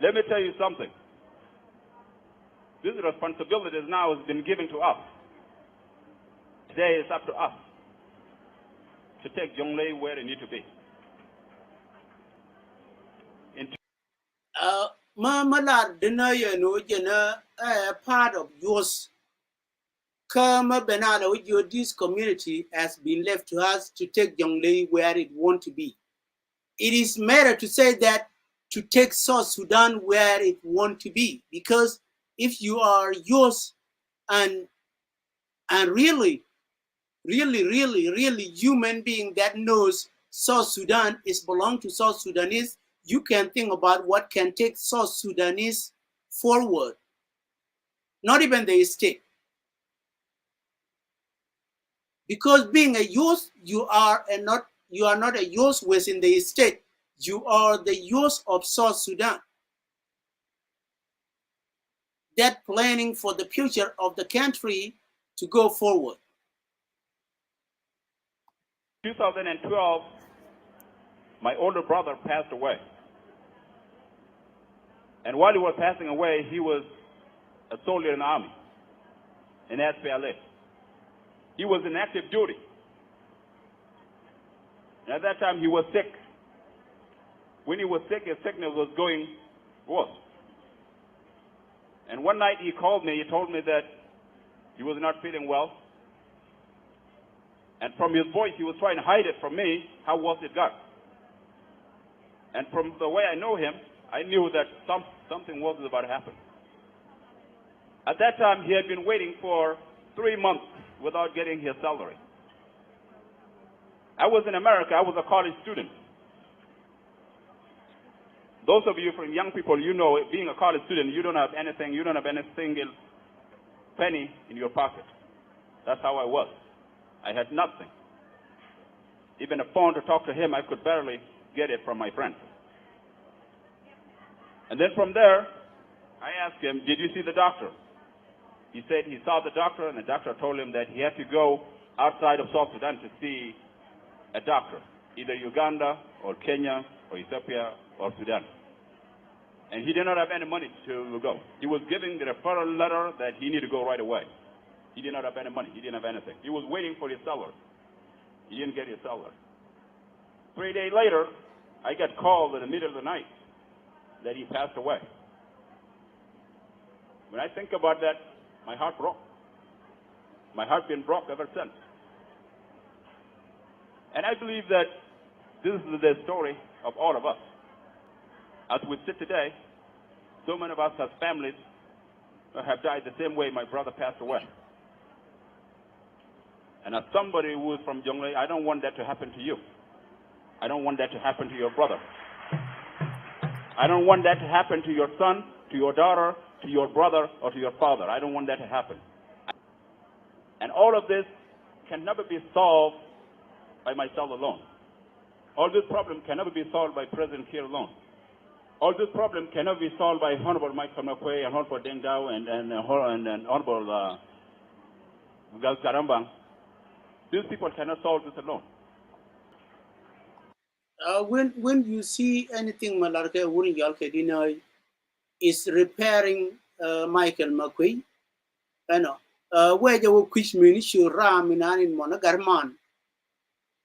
Speaker 2: Let me tell you something. This responsibility now has been given to us. Today it's up to us to take Jonglei where it needs to be.
Speaker 1: Malar dina no jena part of yours. Kama Benana with your this community has been left to us to take Jonglei where it want to be. It is matter to say that to take South Sudan where it want to be, because if you are yours and really human being that knows South Sudan is belong to South Sudanese, you can think about what can take South Sudanese forward. Not even the state. Because being a youth, you are not a youth within the state. You are the youth of South Sudan. That planning for the future of the country to go forward.
Speaker 2: 2012, my older brother passed away. And while he was passing away, he was a soldier in the army, in SPLA. He was in active duty. And at that time, he was sick. When he was sick, his sickness was going worse. And one night he called me, he told me that He was not feeling well. And from his voice, he was trying to hide it from me. How was it got? And from the way I know him, I knew that something was about to happen. At that time, he had been waiting for 3 months without getting his salary. I was in America. I was a college student. Those of you from young people, you know, being a college student, you don't have anything. You don't have any single penny in your pocket. That's how I was. I had nothing. Even a phone to talk to him, I could barely get it from my friends. And then from there, I asked him, did you see the doctor? He said he saw the doctor, and the doctor told him that he had to go outside of South Sudan to see a doctor, either Uganda or Kenya or Ethiopia or Sudan. And he did not have any money to go. He was giving the referral letter that he needed to go right away. He did not have any money. He didn't have anything. He was waiting for his salary. He didn't get his salary. 3 days later, I got called in the middle of the night that he passed away. When I think about that, my heart broke. My heart been broke ever since. And I believe that this is the story of all of us. As we sit today, so many of us as families have died the same way my brother passed away. And as somebody who is from Jonglei, I don't want that to happen to you. I don't want that to happen to your brother. I don't want that to happen to your son, to your daughter, to your brother, or to your father. I don't want that to happen. And all of this can never be solved by myself alone. All this problem can never be solved by President Kiir alone. All this problem cannot be solved by Honorable Michael McQuay and Honorable Deng Dao and Honorable Gal Karambang. These people cannot solve this alone.
Speaker 1: When you see anything malarke wurin yalke dinai is repairing Michael McQuay, where you quish ministry ram in anin mona garman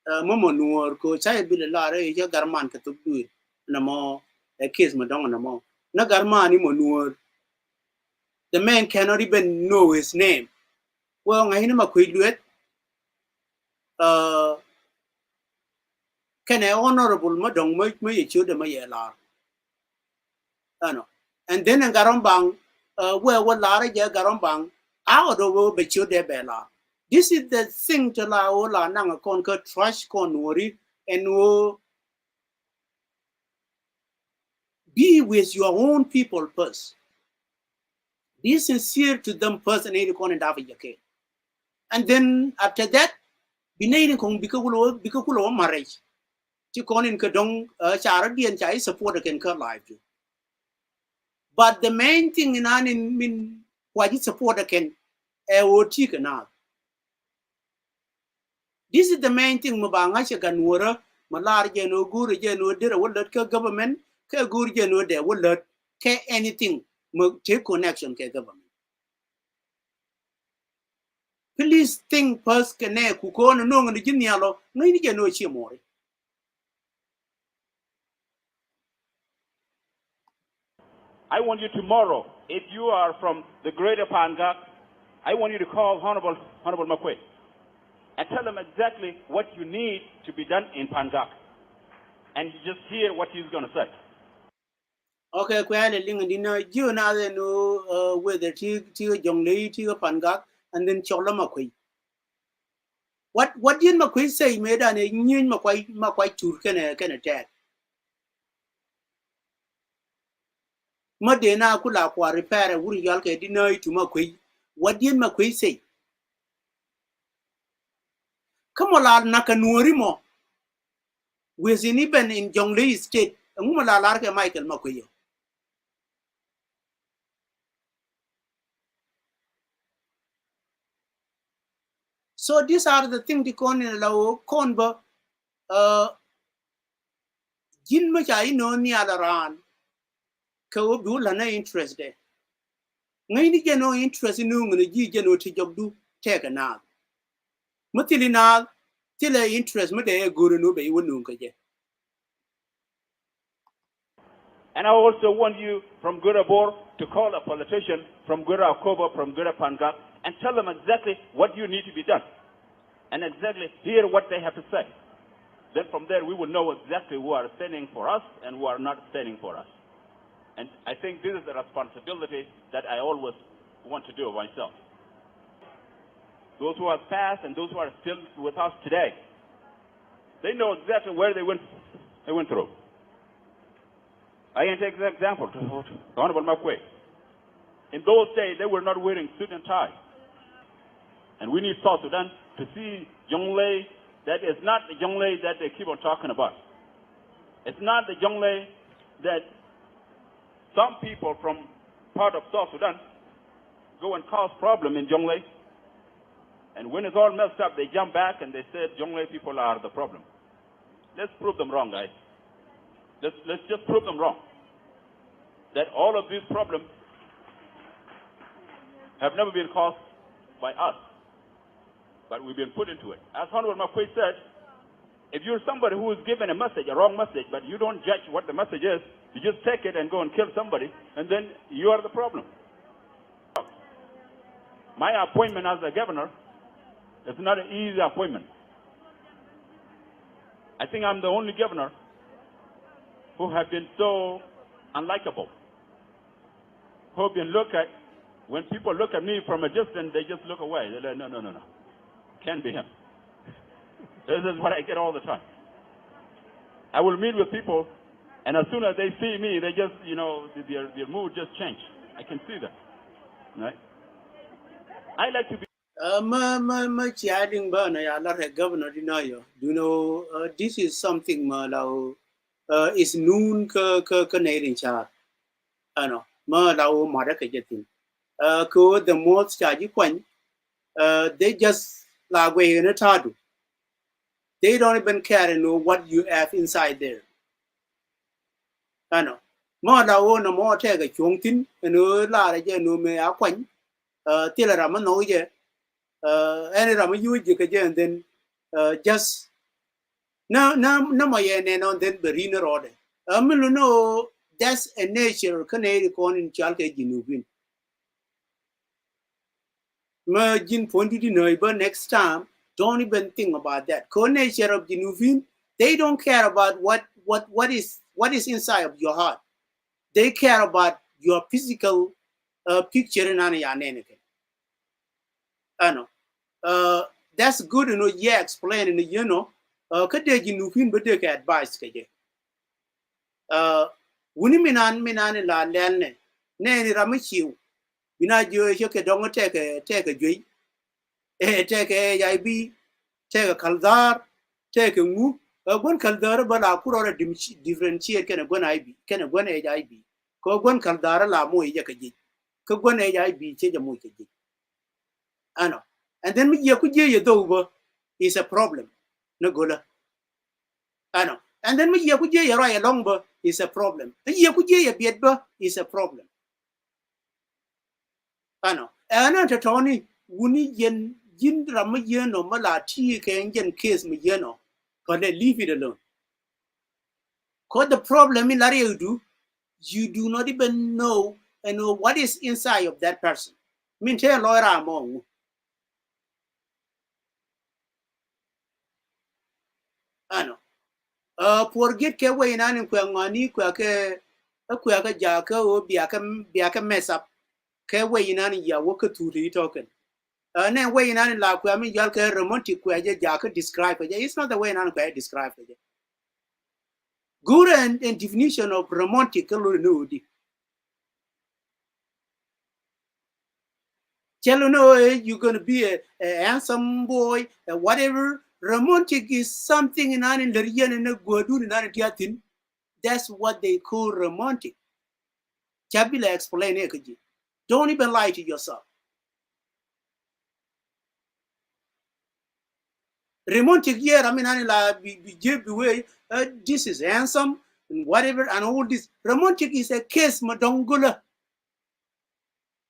Speaker 1: momo nuor ko chai bil lare ya garman ka to do na mo a case madong na mo na garman ni mo nuor. The man cannot even know his name. Well, ngai ni McQuay duet can I honorable madong may chill the mayela. And then a garambang where what lara ya garambang out of be chill de bella. This is the thing to la ola nang a conquer trash con worry and wo be with your own people first. Be sincere to them first and and then after that, be named because marriage. To con in Kadong charity and chai support again cut life. But the main thing in an mean why you support again now. This is the main thing Mabanga Ganwara, Malaria no guru no did a will let government, Guru no there will let anything take connection government. Please think first can who call no and the genialo, no you no chimori.
Speaker 2: I want you tomorrow, if you are from the greater Pangak, I want you to call Honorable McQuay and tell him exactly what you need to be done in Pangak. And you just hear what he's going to say.
Speaker 1: Okay, Kuala Lingadina, you know whether Jonglei, Pangak, and then Chola McQuay. What did McQuay say made an union McQuay tour can attack? Madena Kula kwa repair a woody yalke deny to McQuay. What did McQuay say? Come on, Nakanuarimo. Was in even in Jonglei state, a woman like Michael McQuay. So these are the things the con in law conba Jin Machai no near the ran. Ko do lana interest there. Ngay get no interest in no the Gino to job do take a nag. Mutilina till a interest me good no be wouldn't.
Speaker 2: And I also want you from Gurabor to call a politician from Gura Kobo, from Gura Pangak, and tell them exactly what you need to be done and exactly hear what they have to say. Then from there we will know exactly who are standing for us and who are not standing for us. And I think this is the responsibility that I always want to do myself. Those who have passed and those who are still with us today, they know exactly where they went through. I can take an example. Honorable Makwe. In those days, they were not wearing suit and tie. And we need South Sudan to see Jonglei that is not the Jonglei that they keep on talking about. It's not the Jonglei that some people from part of South Sudan go and cause problem in Jonglei. And when it's all messed up, they jump back and they say Jonglei people are the problem. Let's prove them wrong, guys. Let's just prove them wrong. That all of these problems have never been caused by us, but we've been put into it. As Honorable Makwe said, if you're somebody who is given a message, a wrong message, but you don't judge what the message is, you just take it and go and kill somebody, and then you are the problem. My appointment as a governor is not an easy appointment. I think I'm the only governor who have been so unlikable. Who have been looked at, when people look at me from a distance, they just look away. They're like, no. Can't be him. This is what I get all the time. I will meet with people, and as soon as they see me, they just, their mood just change. I can see that. Right? I like to be.
Speaker 1: This is something is noon Canadian char. I know. The most charge they just like way in a tadu. They don't even care to know what you have inside there. I know. More no more take a chongtin and la no me aquan. Till a raman no ye. Any raman you and then just no my and on then berina order. No, that's a nature Canadian corn in Chalke Jinubin. Merging pointed neighbor next time. Don't even think about that. Co-nature of Jinuvin, they don't care about what is inside of your heart. They care about your physical picture in anything. I know. That's good, yeah, explaining, could they Jinuvin but take advice. Winiminan la lelne, Nanny Ramichu. You know, you don't take a J, take a IB, take a Kaldar, take a Moo, one Kaldar, but I put on a differentiate can a one IB, can a one IB. Go one Kaldara la mo yakaji. Could one IB change a moikaji. I know. And then you could hear your dover is a problem. No good. I know. And then you could hear your right along is a problem. And you could hear your beard is a problem. I know. And Tony, Wuni yen Ramayan or Malati can case me yeno, but they leave it alone. Cause the problem in Lario you do not even know and know what is inside of that person. Mean tell lawyer among. I know. Forget ke way in an quangani quaka jaka or biaka mess up. Ke way in an ya work to the token. And then way in an la quami yalka romantic quaja jaka describe it. It's not the way in an describe it. Good and definition of romantic nudi. Tell you're gonna be a handsome boy, whatever. Romantic is something in an Larian and a Guadu in an. That's what they call romantic. Chabila explain it. Don't even lie to yourself. Romantic here, I mean, this is handsome and whatever, and all this. Romantic is a case, madongula.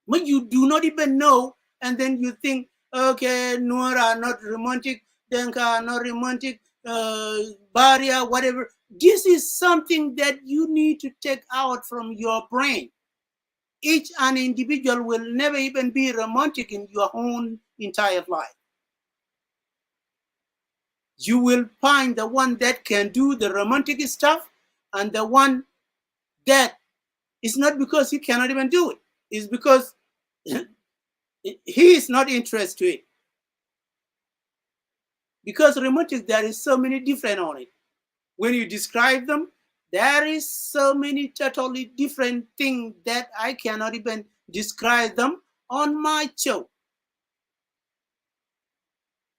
Speaker 1: But you do not even know, and then you think, okay, Nora not romantic, Denka not romantic, Baria, whatever. This is something that you need to take out from your brain. Each an individual will never even be romantic in your own entire life. You will find the one that can do the romantic stuff and the one that is not because he cannot even do it. It's because he is not interested in it. Because romantic, there is so many different on it. When you describe them, there is so many totally different things that I cannot even describe them on my show.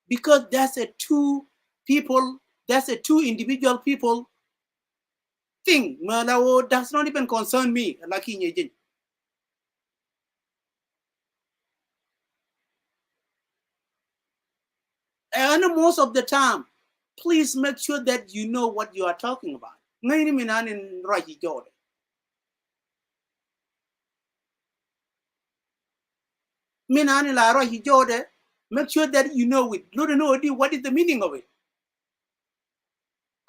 Speaker 1: Because that's a two individual people thing. Malawo does not even concern me. And most of the time, please make sure that you know what you are talking about. Make sure that you know it. Don't know what is the meaning of it.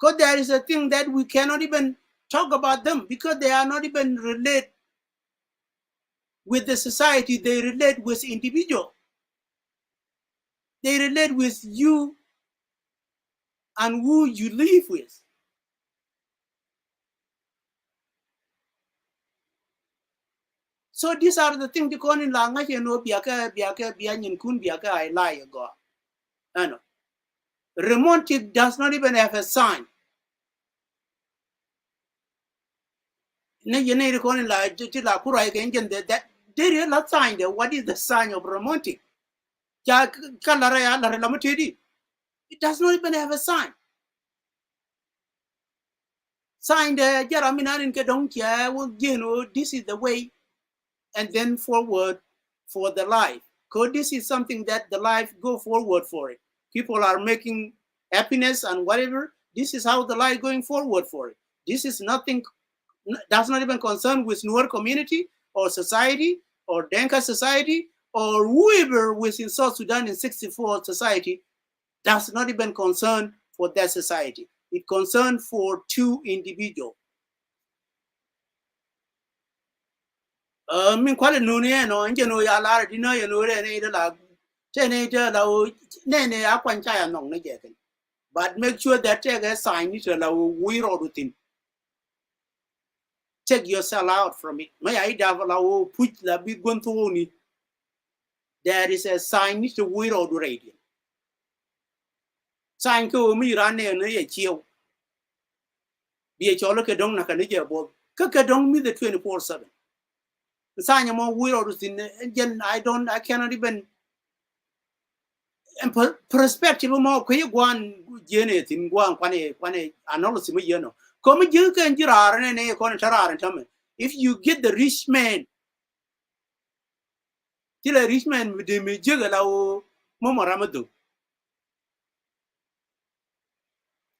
Speaker 1: Because there is a thing that we cannot even talk about them because they are not even relate with the society. They relate with individual. They relate with you and who you live with. So these are the things you call in language, biaka bianyin kun biaka I lie go. Ano. Romantic does not even have a sign. Ne yene ko in la la kura that there is not sign there. What is the sign of romantic? It does not even have a sign. Sign there, this is the way, and then forward for the life. Because this is something that the life go forward for it. People are making happiness and whatever. This is how the life going forward for it. This is nothing, does not even concern with Nuer community or society or Denka society or whoever within South Sudan in 64 society. Does not even concern for that society. It concerns for two individuals. Min kwale nuni no nje no ya la di no ya no re ne de la che ne de la o ne ne a kwan cha ya nong ne je ken. But make sure that take a sign it la we ro rutin. Check yourself out from it. May I da la o put la bi gon to ni. There is a sign it we ro do radiant. Sign ko mi ran ne ne ye chiu. Bi cho lo ke dong na ka ne je bo. Ka dong mi the 24/7. Sign mo we ro rutin again I cannot even and perspective mo ko yegwan jene tin gwan kwane analysis mo yeno ko mi ju kan jirare ne ko tarare tame if you get the rich man till a rich man with the me jega lawo mo maramado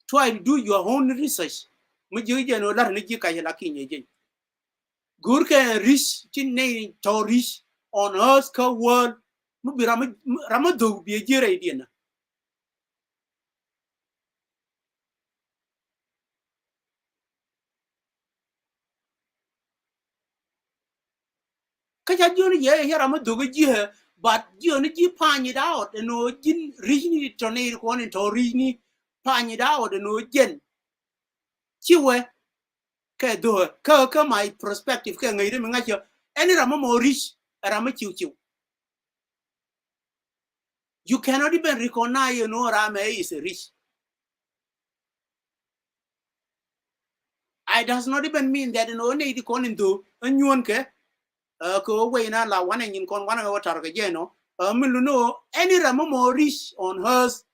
Speaker 1: try to do your own research mo ju jeno lar ni ji ka yela kinye je gur kan rich tin ne to rich on earth ka world mo bi ramado bi jere idina. Kaja joni ye yara ma dogo ji but joni ji pani it out no jin rini tonere ko ni to rini pani it out no jen chiwe ke do ka my perspective ke ngai mi ngacho any rama mo rich rama chiu. You cannot even recognize rama is rich. I does not even mean that ne di konin do anyun ke ko we na la wana nyin kon wana watar ke jeno mi no any rama mo rich on hers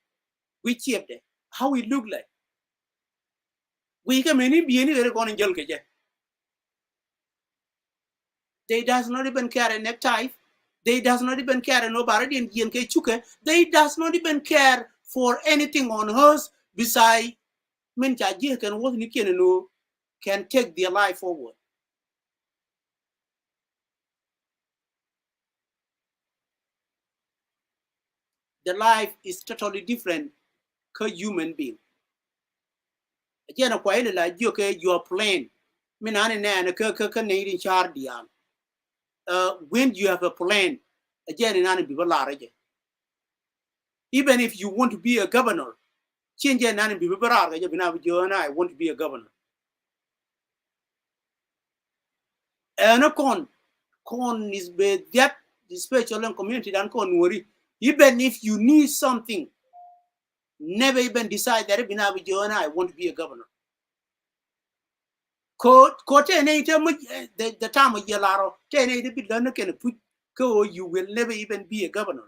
Speaker 1: we cheap de how it look like we can many be any very con jel ke they does not even care a necktie they does not even care nobody in yen ke chuke they does not even care for anything on hers beside men cha ji can work ni ken no can take their life forward. The life is totally different ka human being again ko ile la ju ke your plan min ane ne ka ne rin char diam when you have a plan, again in any people are even if you want to be a governor, change in any people are I want to be a governor. And a con is be that the spiritual and community and con worry. Even if you need something, never even decide that I want to be a governor. The time of Yelaro, 10 bit can put you will never even be a governor.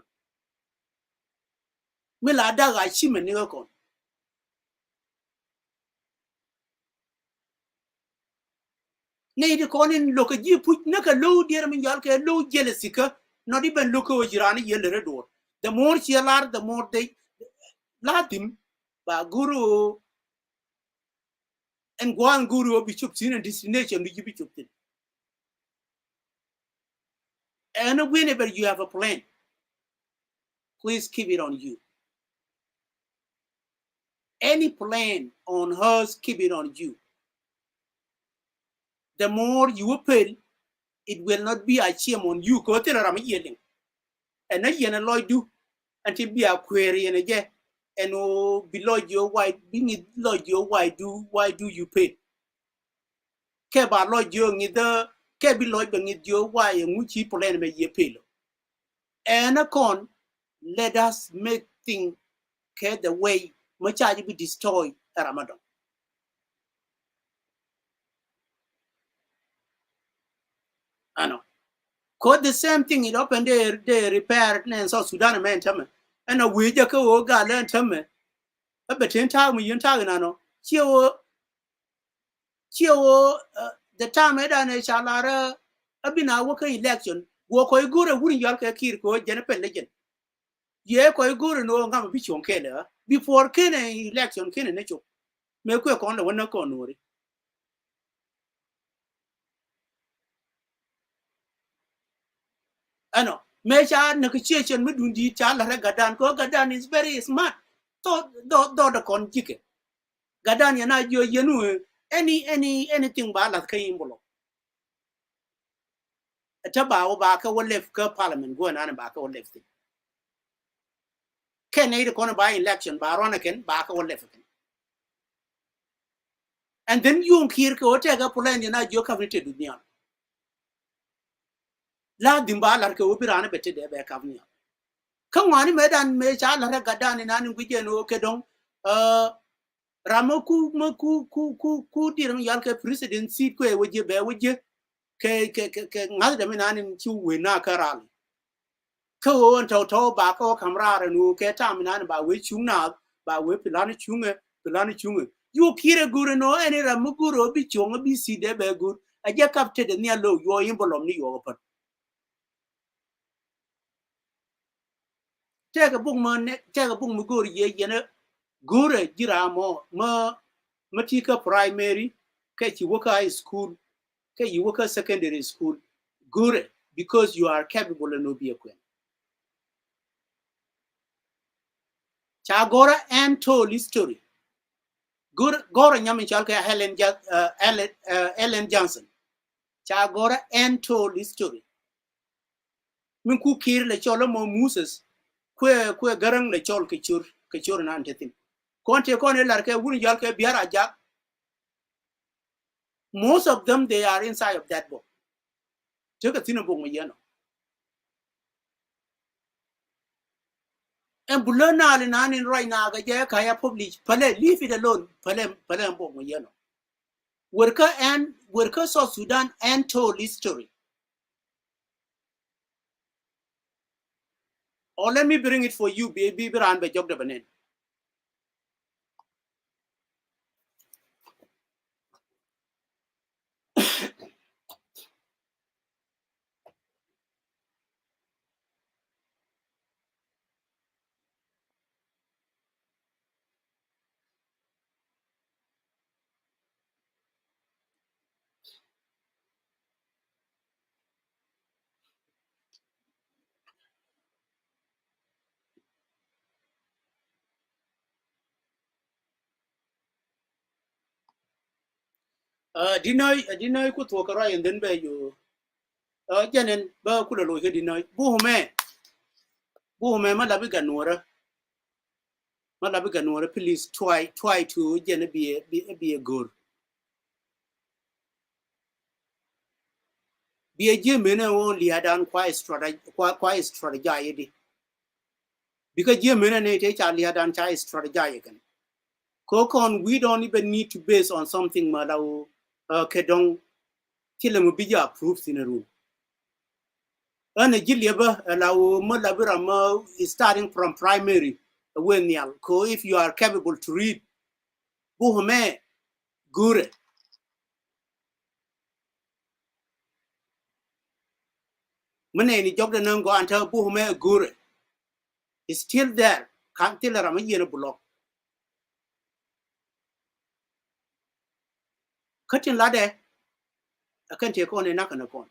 Speaker 1: Milada I shim and nigger. Nay the conin look at you put naka low dear Yalka low jealousy, not even look over Jirani yellow door. The more she allowed, the more they Latin, but Guru and Guan Guru be chuped in a destination to be chuped in. And whenever you have a plan, please keep it on you. Any plan on hers, keep it on you. The more you appeal, it will not be a shame on you. Go tell her yelling. And I Lloyd do until be a query and again. And oh, below your why being it Lloyd your why do you pay? Care about Lloyd your neither care be Lloyd being it your why and which he plan may ye pay. And a con, let us make things care the way much I be destroyed Ramadan. I know. Cause the same thing it up and they repair and so Sudan man tame. And a way you go ga learn tame. A betin time you tag no. Chio the time edan e chalara abina waka election. Wo ko igure wurin yalka kir ko jenepen legend. Ye ko igure no ngam bi chon kele before kene election kene necho. Me ko ko no wona ko nori. Ano me cha negotiation medundi cha la gadan ko gadan is very smart. So do the con jike. Gadan yana yo yenu anything ba la kai imbolo. Ta ba ka left ka parliament go na ba ka left. Ken ai ko by election ba rona ken ba ka left. And then you hear ko ta ga plan yana yo community dunia. La dimba la ka obirana bete de be kavnia. Kan wani medan me cha la gadan na ni guje no ke don Ramoku ku diram yal ke presidency ko e waje be waje ke ngal da minanin ci we na karal ko on to ba ko kamra nu ke ta minan ba we chuna ba we pilani chunge you kire guru no ene ramuguro bi chunga bi si de be gur aje kapte de ne lo yo imbolom ni yo pat te ga bung mo ne te ga bung mu guru ye yene gure jiramo ma matika primary ke ci waka high school ke you work secondary school good because you are capable and be a queen chagora and told history good gora nyami chalka Ellen Johnson chagora and told history min ku kir le cholo mo Moses kwe garang le chol ke chur na antetin konte kone larke wuni jalke biara jak most of them they are inside of that book take a thin book yano and bulana ali nani right now ga je kaya publish pale leave it alone pale book yano worker South Sudan and told history. Or let me bring it for you, baby. Biran be job the banen. Dino you could walk around and then be you. jenen ba kula lo hedi na bu me ma labi ganora please try to jen be a good be a jemene o liadan quite strategy because jemene ne te cha liadan cha strategy kan kokon we don't even need to base on something malaw kedong tilemu bija proofs in a room ana jilieba law mo labira mo starting from primary when yal ko if you are capable to read buhme gure mane ni jogda nan go anta buhme gure is still there kan tilera ma yene block katin lade akan te ko ne nakana kon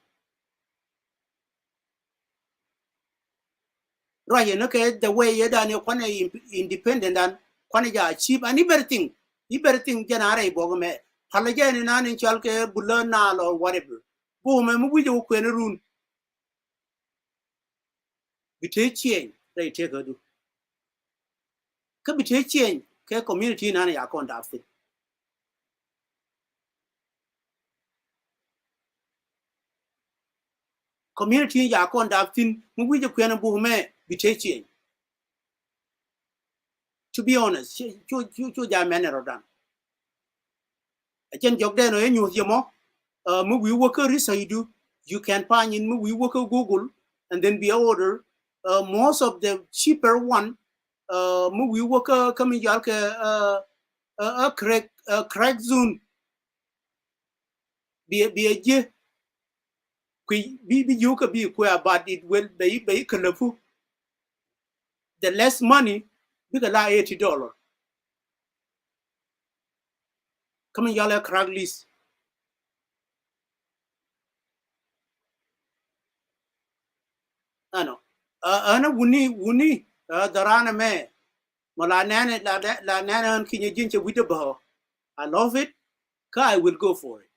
Speaker 1: right no ke the way you done kwane independent and kwane ja achieve and everything janare bogome halaje ni nan chalke bulana or whatever buhme mu bujo ko ne run bite change they take do ka bite change ke community nan ya kon da fit community ya kon da fin mu bujo ko ne buhme bite change to be honest chu ja menero dan achen jogde no enyu yemo mu we work research you can find in mu we work Google and then be order most of the cheaper one mu we work come yalke crack zone be a je be you could be queer but it will be colorful the less money because like $80 come yalla crack list ano ana wuni darana me mala nane la nane on kinye jinche wite baho I love it I will go for it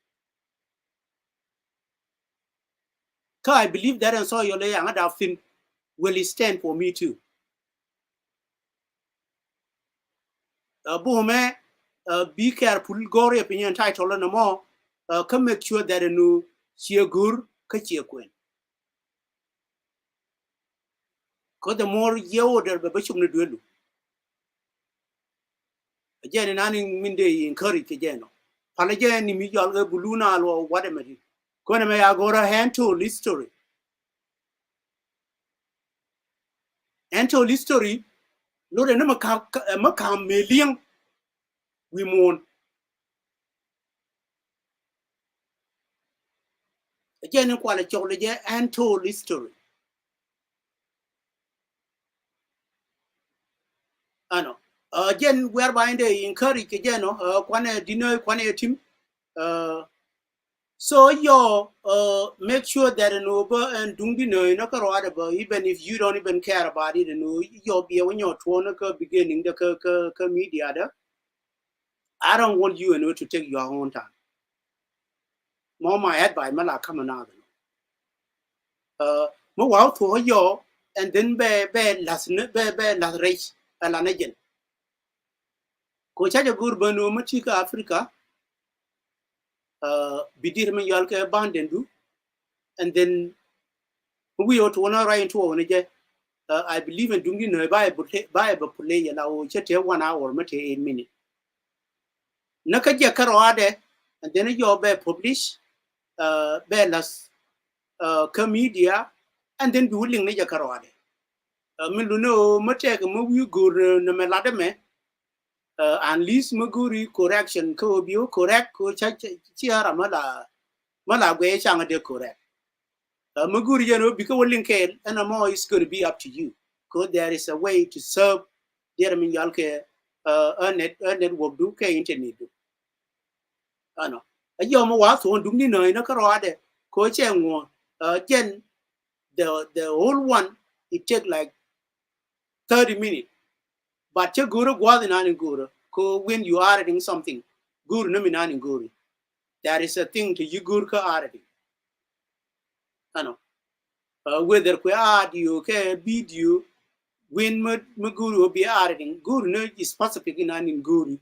Speaker 1: I believe that and so your lay and that thing will stand for me too bohome be careful gore opinion title no more come make sure that no chegur ka chekwen because the more you order be bashum no duelu again nani minde encourage again pala je ni mi jol buluna lo whatever kone me agora hand to history and to history lo de no makam million we mourn again kwala chokle je and to history ano again whereby they encourage again kwane dino kwane team so you make sure that an over and don't be no even if you don't even care about it and you'll be when you're trying to beginning the media I don't want you to take your own time more my head by mala coming out mo wow to you and then be last race alanagen ko chaja gurbano machika Africa bidir me yalke bandendu and then we ought to wanna write into one I believe in doing no Bible play ya o chete 1 hour mate 8 minutes nakaja karwade and then you be publish be las media and then be willing ne karwade min luno mate mo wi gur no me lademe at least maguri correction ko bio correct ko chiara mala gwe changa de correct maguri because willing ke and more is going to be up to you because there is a way to serve there min yalke a network do ke internet do ano ayo mo wa so dum ni no na karade ko chenwo gen the whole one it take like 30 minutes but you guru gwa na ni guru ko when you are reading something guru no minani guru there is a thing to you guru ka arati ano whether ku audio ke video when guru be adding guru no is specific in guru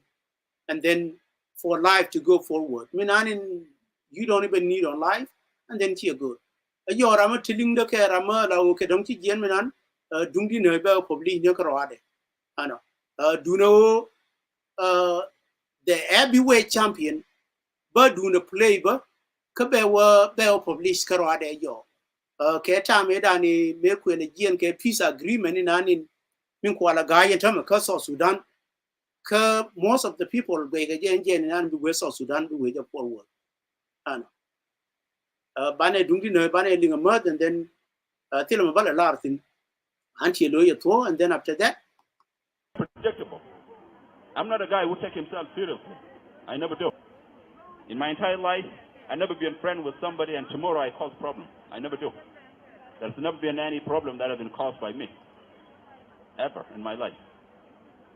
Speaker 1: and then for life to go forward you don't even need on life and then here go your am telling the care ama la okay don't you gen minan dungi no be probably no karade ano do know the heavyweight champion but do no play ba ka be publish karade yo ke ta me da ni me ku ne gen ke peace agreement in anin min kwala ga yen tam ka so Sudan ka most of the people we ga gen and we so Sudan we go forward ano bane dungi no bane linga mud and then till me bala lartin anti lo to and then after that
Speaker 2: predictable. I'm not a guy who take himself seriously. I never do. In my entire life, I never been friend with somebody and tomorrow I cause problem. I never do. There's never been any problem that has been caused by me. Ever in my life.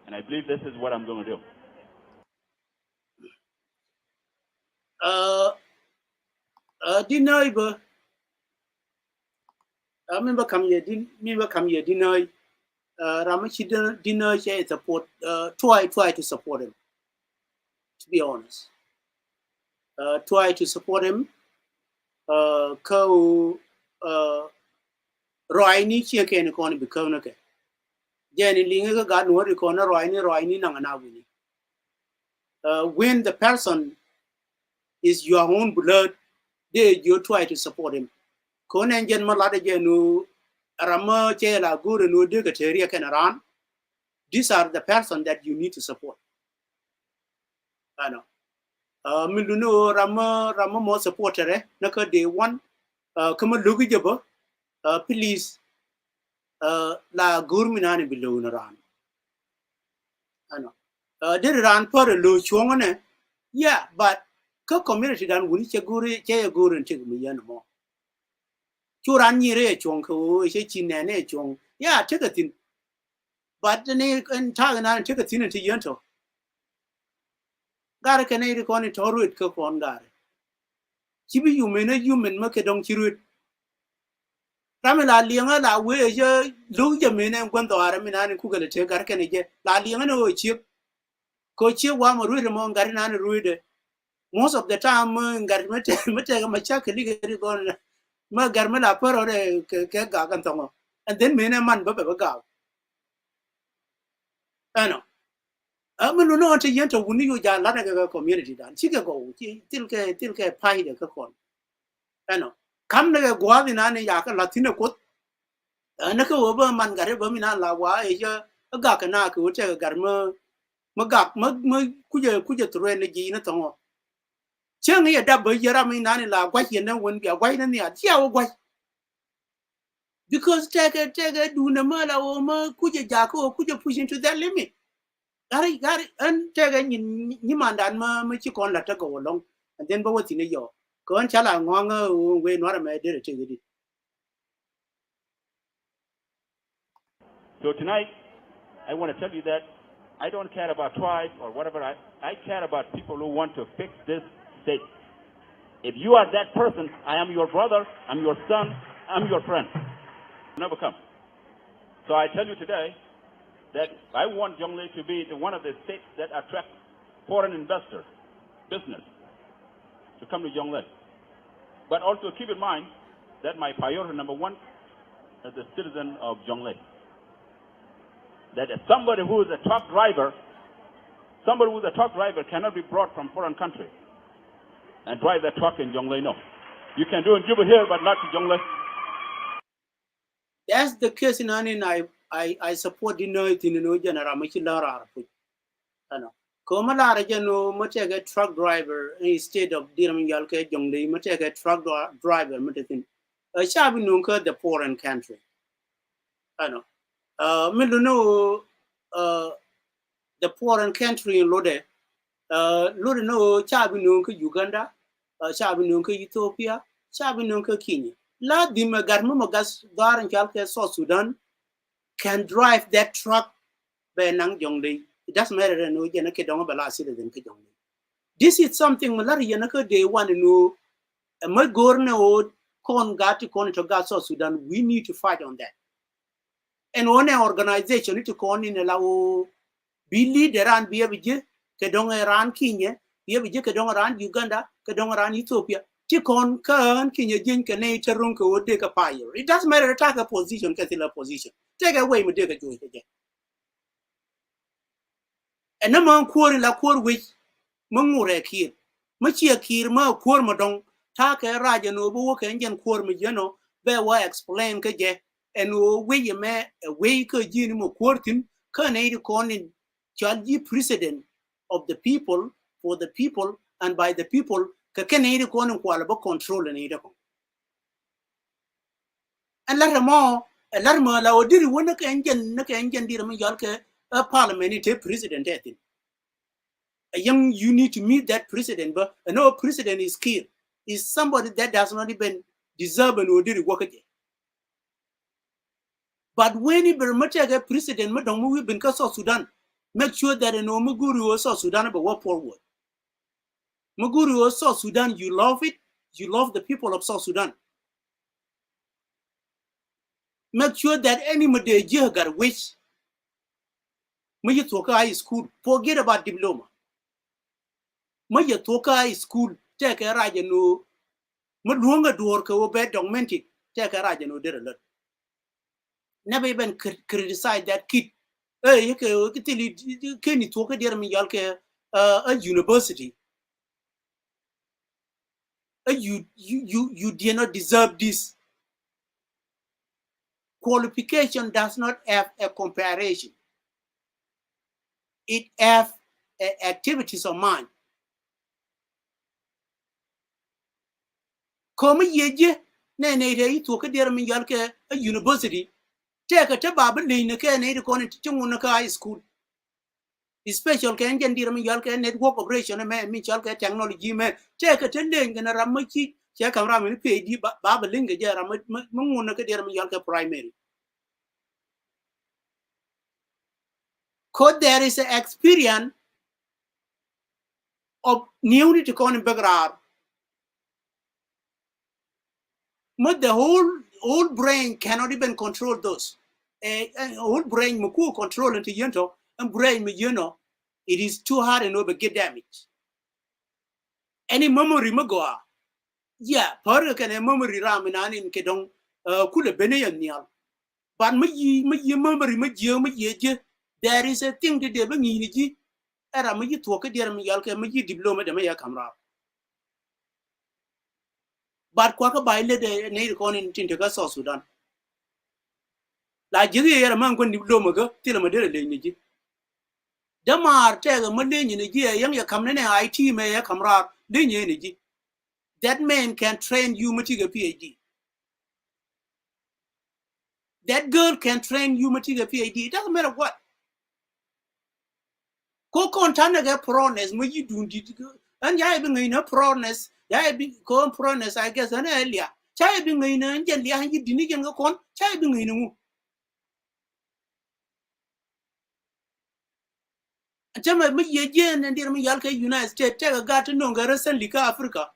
Speaker 2: And I believe this is what I'm going to do.
Speaker 1: Denial. I remember come here deny Ramachi deny support try to support him, to be honest. Try to support him ko Roy ni chia ken ko ni because na ke Jenny linga ga no ri ko na Roy ni na na wini when the person is your own blood they you try to support him ko na jen ma la de jenu rama che la guru no de ka teria ken ran these are the person that you need to support I know Miluno rama mo supporter na ka day one kama lugu jabo please la gurminani below ran ano did ran for a low chongane yeah but ka community dan wuni che guru che mi yan mo churan ni re chong ko che chinane chong yeah take a thing but the ne en tag na take a thing to yanto gara kane ri kon toru it ko kon gara chibi yumen ma ke dong chiru Ramela lianga la we je lu je mene kwento ara mina ni kugale te gar kene je la lianga no chi ko chi wa mo ruide mo ngari na ni ruide most of the time ngari mete ga macha ke ligari gon ma gar mala paro re ke ga kan tongo and then mene man ba ga ano amunu no te yento wuni yo ja la ga community dan chi ke go til ke pai de ka kon ano kam na ga gwa ni na ni ya ka latina ko na ko ba man gare ba mina la wa e je ga ka na ko che gar ma gak ma ku je tro ne ji na to che ngi da ba je ra mina ni la gwa yen na won bi gwa na ni a tia wo gwa because take do na ma la o ma ku je ja ko ku je push into that limit gari an take ni man dan ma chi kon la ta go long and then ba wo ti ne yo ko an chala ngwa we no ra me de te gi
Speaker 2: So tonight, I want to tell you that I don't care about tribes or whatever. I care about people who want to fix this state. If you are that person, I am your brother, I'm your son, I'm your friend. Never come. So I tell you today that I want Jonglei to be one of the states that attract foreign investors, business, to come to Jonglei. But also keep in mind that my priority number one is the citizen of Jonglei. That somebody who is a truck driver cannot be brought from foreign country and drive that truck in Jonglei. No. You can do it in Juba here, but not in Jonglei.
Speaker 1: That's the case in Anin. I support the no general Machilara. Komala Rajano Matega truck driver instead of Diram Yalke Jonglei, Matega truck driver, Matatin. A Shabi Nunka, the foreign country. I know. Miluno the foreign country in Lode. Lode no Chabi Nunka Uganda, Chabi Nunka Ethiopia, Chabi Nunka Kenya. La Dima Garmumagas Dar and Jalka South Sudan can drive that truck by Nang Jonglei. It doesn't matter no Yanaka Dongabala citizen Jonglei. This is something Malari Yanaka they want to know a Magorno to gas South Sudan, we need to fight on that. And one organization need to con in allow be leader and be a bije, kedong ran Kenya, be a bije kedong ran Uganda, kedong ran Ethiopia. Tikon kan Kenya jin kane terunka would take a fire. It doesn't matter attack a position, a position. Take away me take a joy again. And no man quarry la quar which Mungure kir. Machia kir ma quar madong, take a raja no book engine quar me be wa explain kaje, and we me a way ka jinimo quartin, kanade conin, charge precedent of the people, for the people, and by the people, kakanade conin qualaba control and ida. And let them all, a lot more la did one naka engine dirama yalka a parliamentary president. A young you need to meet that president, but no president is killed. Is somebody that does not even deserve and did work again. But when he very much a president, Madam we been South Sudan, make sure that no Muguru or South Sudan but work forward. Muguru or South Sudan, you love it, you love the people of South Sudan. Make sure that any Madeja got a wish. May talk high school, forget about diploma. May talk high school, take a ride and no Madunga door go bed documented, take a ride and no did a lot. Never even criticize that kid. Hey, can you talk a university? You did not deserve this. Qualification does not have a comparison. It have activities of mind. Come ye ne talk a university. Take a tabab in the Canada to high school. Special can get network operation and Michalka technology man. Take a tending and a ramachi, check a ramen pay babalinga Munaka primary. Cause there is an experience of new to con background. But the whole brain cannot even control those. Whole brain muku control into yento and brain it is too hard and over get damage. Any memory magoa. Yeah, part can a memory ram in kedong kula beneyan nial. But me memory there is a thing that they bring in era me talk a dear me diploma de maya camera. But quaka by the native con in Tintaga South Sudan. La jigi era man when diploma go till a madera lady. Damar tag a Monday in a year, young ya come in IT may a camera, energy. That man can train you material PhD. That girl can train you material PhD. It doesn't matter what. Go contana get proneness, when you do and I been in a proneness, I be con proneness, I guess, an earlier. Chai being in a gently, and you didn't go con, chai being in a Chama me yen and dear me Yalka United States, take a garden nonga recently Africa.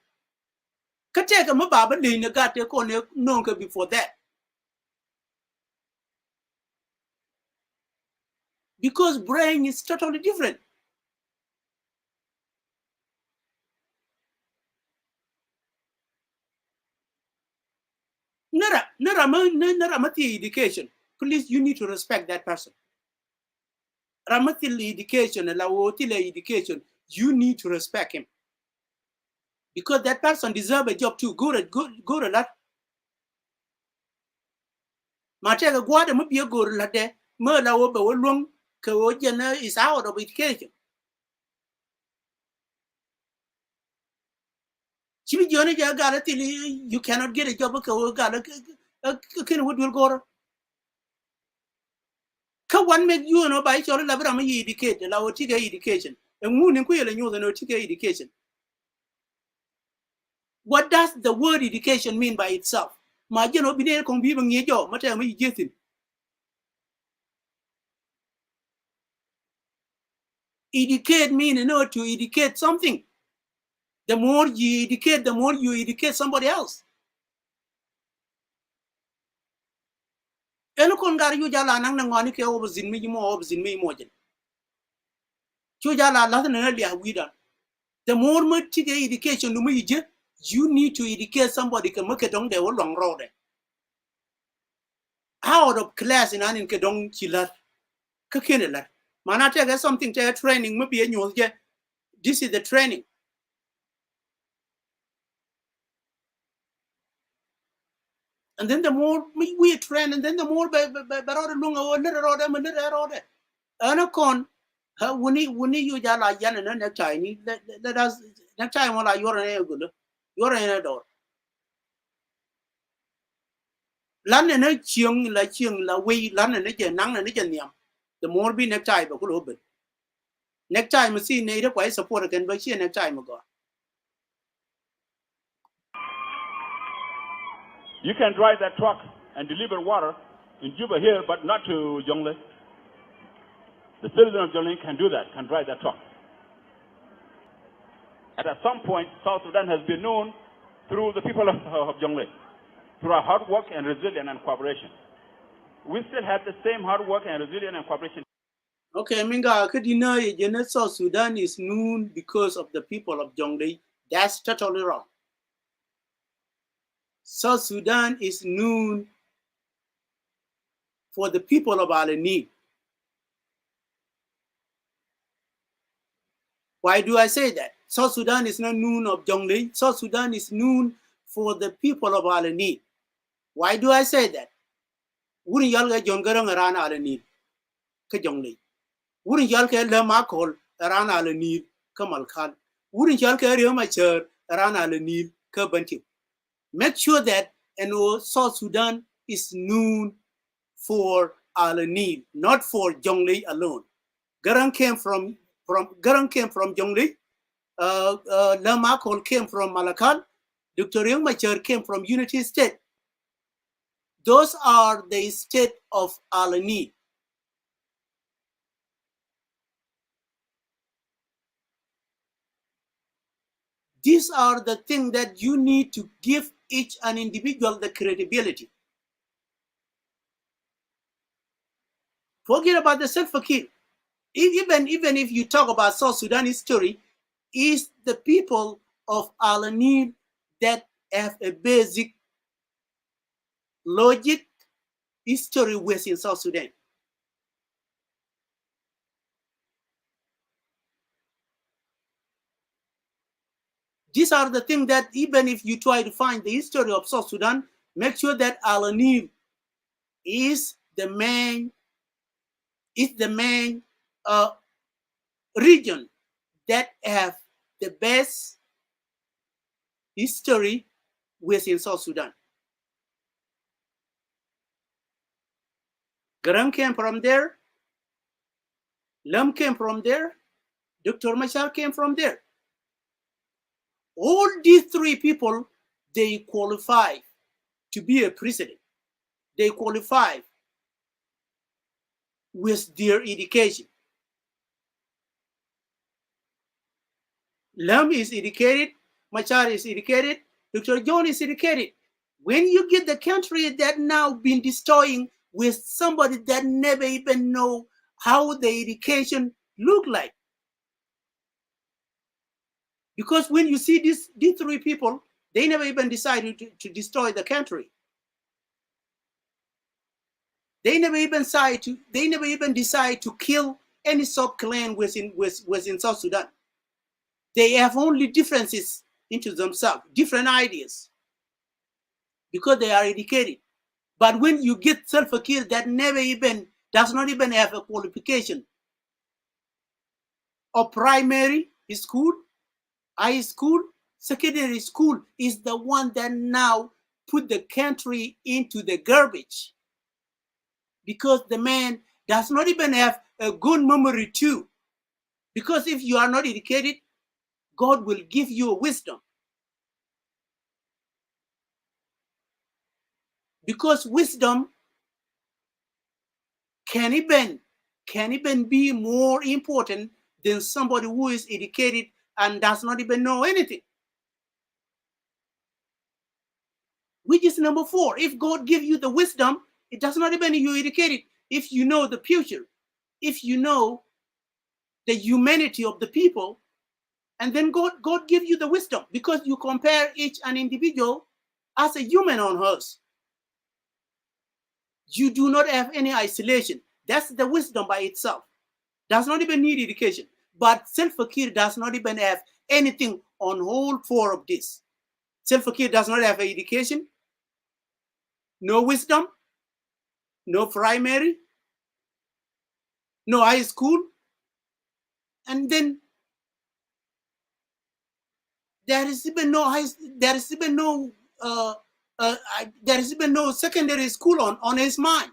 Speaker 1: Kateka Mababa Lina got a corner nonga before that. Because brain is totally different. Naramati education. Please, you need to respect that person. Ramatil education, Lawotila education, you need to respect him. Because that person deserves a job too. Good at that. Matega Guada might be a good at that. Murder over long, Kawojana is out of education. Chibi Johnny Jagara, you cannot get a job of Kawagala. What will go? One make you know by your Labrama educated, Lawotika education, and Moon and Quail and you the Notica education. What does the word education mean by itself? My general be there conviving your job, Matami getting. Educate mean in order to educate something. The more you educate somebody else. eno kon gar yu jala nang na ngani ke obzin mi mo jen chu jala la na li awida the more much education no je you need to educate somebody can make it on the long road out of class in anin ke dong chilat ka kenela mana take something to training maybe you je this is the training and then the more we train and then the more by lunga or little road and little road ana kon wuni you jala yan na Chinese let us next time wala yore ne gulo yore ne do lan ne chiang la we lan ne je nang ne je niam the more be next time ko lo next time see ne de kwai support again but she next time go
Speaker 2: You can drive that truck and deliver water in Juba here, but not to Jonglei. The citizen of Jonglei can do that, can drive that truck. And at some point, South Sudan has been known through the people of Jonglei, through our hard work and resilience and cooperation. We still have the same hard work and resilience and cooperation.
Speaker 1: Okay, Minga, could you know South Sudan is known because of the people of Jonglei? That's totally wrong. South Sudan is known for the people of Al-Nil. Why do I say that? South Sudan is not known of Jonglei. South Sudan is known for the people of Al-Nil. Why do I say that? Wouldn't y'all get Jongarang around Al-Nil? Ka Jonglei. Wouldn't y'all get Lamakol around Al-Nil? Ka Malkan. Wouldn't y'all get Riomachar around Al-Nil? Ka Bantu. Make sure that South Sudan is known for Al-Nil, not for Jonglei alone. Garang came from Jonglei. Lamakol came from Malakal. Dr. Young Machar came from Unity State. Those are the state of Al-Nil. These are the things that you need to give each an individual the credibility. Forget about the self-fakir. Even if you talk about South Sudan history, is the people of Al-Nil that have a basic logic history within South Sudan. These are the things that even if you try to find the history of South Sudan, make sure that Al-Nil is the main region that have the best history within South Sudan. Garang came from there. Lam came from there. Dr. Machar came from there. All these three people, they qualify to be a president. They qualify with their education. Lam is educated, Machar is educated, Dr. John is educated. When you get the country that now been destroying with somebody that never even know how the education look like. Because when you see these three people, they never even decided to destroy the country. They never even decide to kill any sub-clan within South Sudan. They have only differences into themselves, different ideas, because they are educated. But when you get self-fakir that does not even have a qualification of primary school, high school, secondary school, is the one that now put the country into the garbage. Because the man does not even have a good memory too. Because if you are not educated, God will give you a wisdom. Because wisdom can even be more important than somebody who is educated and does not even know anything. Which is number 4. If God gives you the wisdom, It does not even you educated if you know the future, if you know the humanity of the people, and then God give you the wisdom because you compare each an individual as a human on earth. You do not have any isolation. That's the wisdom by itself. Does not even need education. But Self-Fakir does not even have anything on all four of this. Self-Fakir does not have education, no wisdom, no primary, no high school, and then there is even no high, there is even no there is even no secondary school on his mind.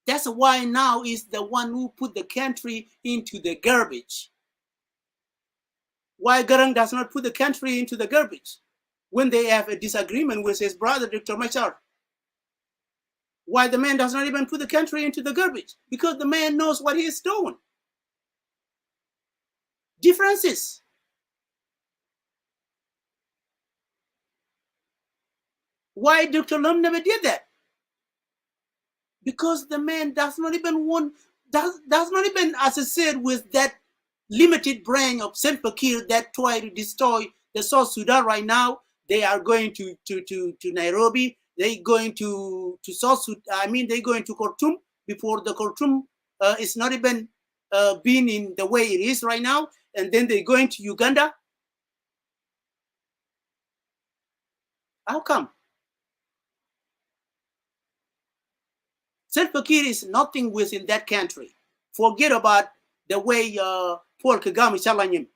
Speaker 1: That's why now is the one who put the country into the garbage. Why Garang does not put the country into the garbage when they have a disagreement with his brother, Dr. Machar? Why the man does not even put the country into the garbage? Because the man knows what he is doing. Differences. Why Dr. Lum never did that? Because the man does not even want, does not even associate with that limited brain of Self-Fakir that try to destroy the South Sudan right now. They are going to Nairobi. They're going to South Sudan. I mean, they're going to Khartoum before the Khartoum is not even being in the way it is right now. And then they're going to Uganda. How come? Self-Fakir is nothing within that country. Forget about the way Paul Kagame challenged him.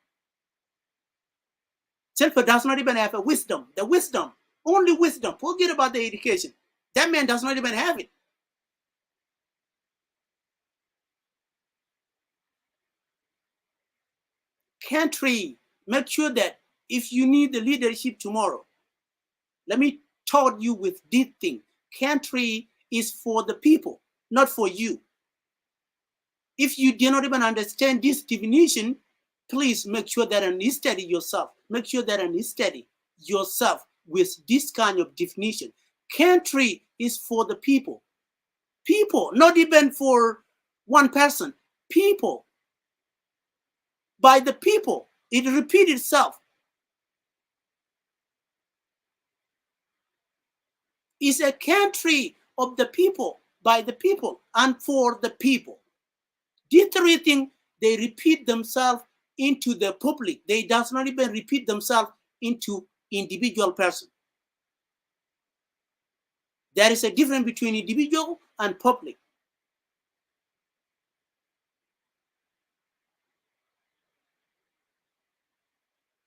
Speaker 1: Self does not even have a wisdom. The wisdom, only wisdom. Forget about the education. That man does not even have it. Country, make sure that if you need the leadership tomorrow, let me taught you with this thing. Country is for the people, not for you. If you do not even understand this definition, please make sure that you study yourself. Make sure that you study yourself with this kind of definition. Country is for the people. People, not even for one person. People. By the people. It repeats itself. It's a country of the people, by the people, and for the people. These three things, they repeat themselves into the public. They does not even repeat themselves into individual person. There is a difference between individual and public.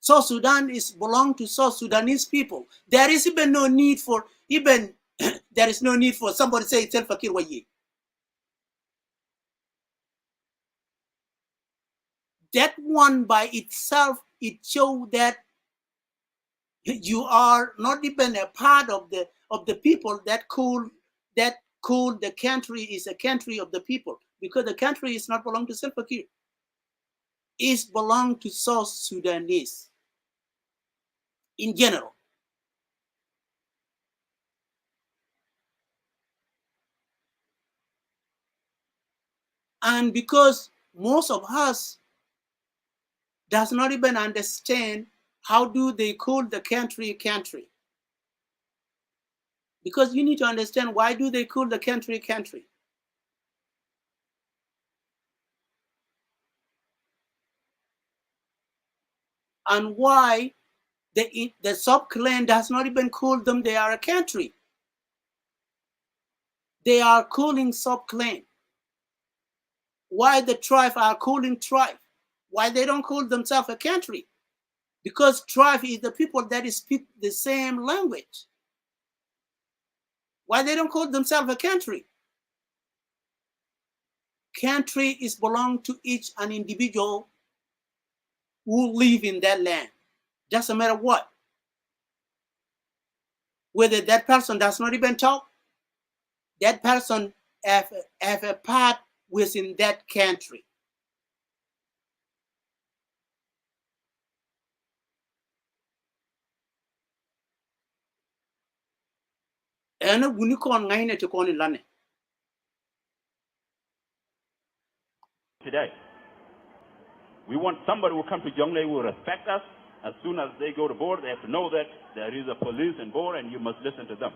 Speaker 1: South Sudan is belong to South Sudanese people. There is even no need for even there is no need for somebody to say Self-Fakir Waye. That one by itself, it shows that you are not even a part of the people that call the country is a country of the people, because the country is not belong to Self-Fakir. It belong to South Sudanese in general. And because most of us does not even understand how do they call the country country. Because you need to understand why do they call the country country. And why the sub-clan does not even call them they are a country. They are calling sub-clan. Why the tribe are calling tribe? Why they don't call themselves a country? Because tribe is the people that speak the same language. Why they don't call themselves a country? Country is belong to each an individual who live in that land. Doesn't matter what. Whether that person does not even talk, that person have a part within that country. ena guni kon ngai ne to kon lane
Speaker 2: today. We want somebody who come to Jonglei who will respect us. As soon as they go to board, they have to know that there is a police in board and you must listen to them.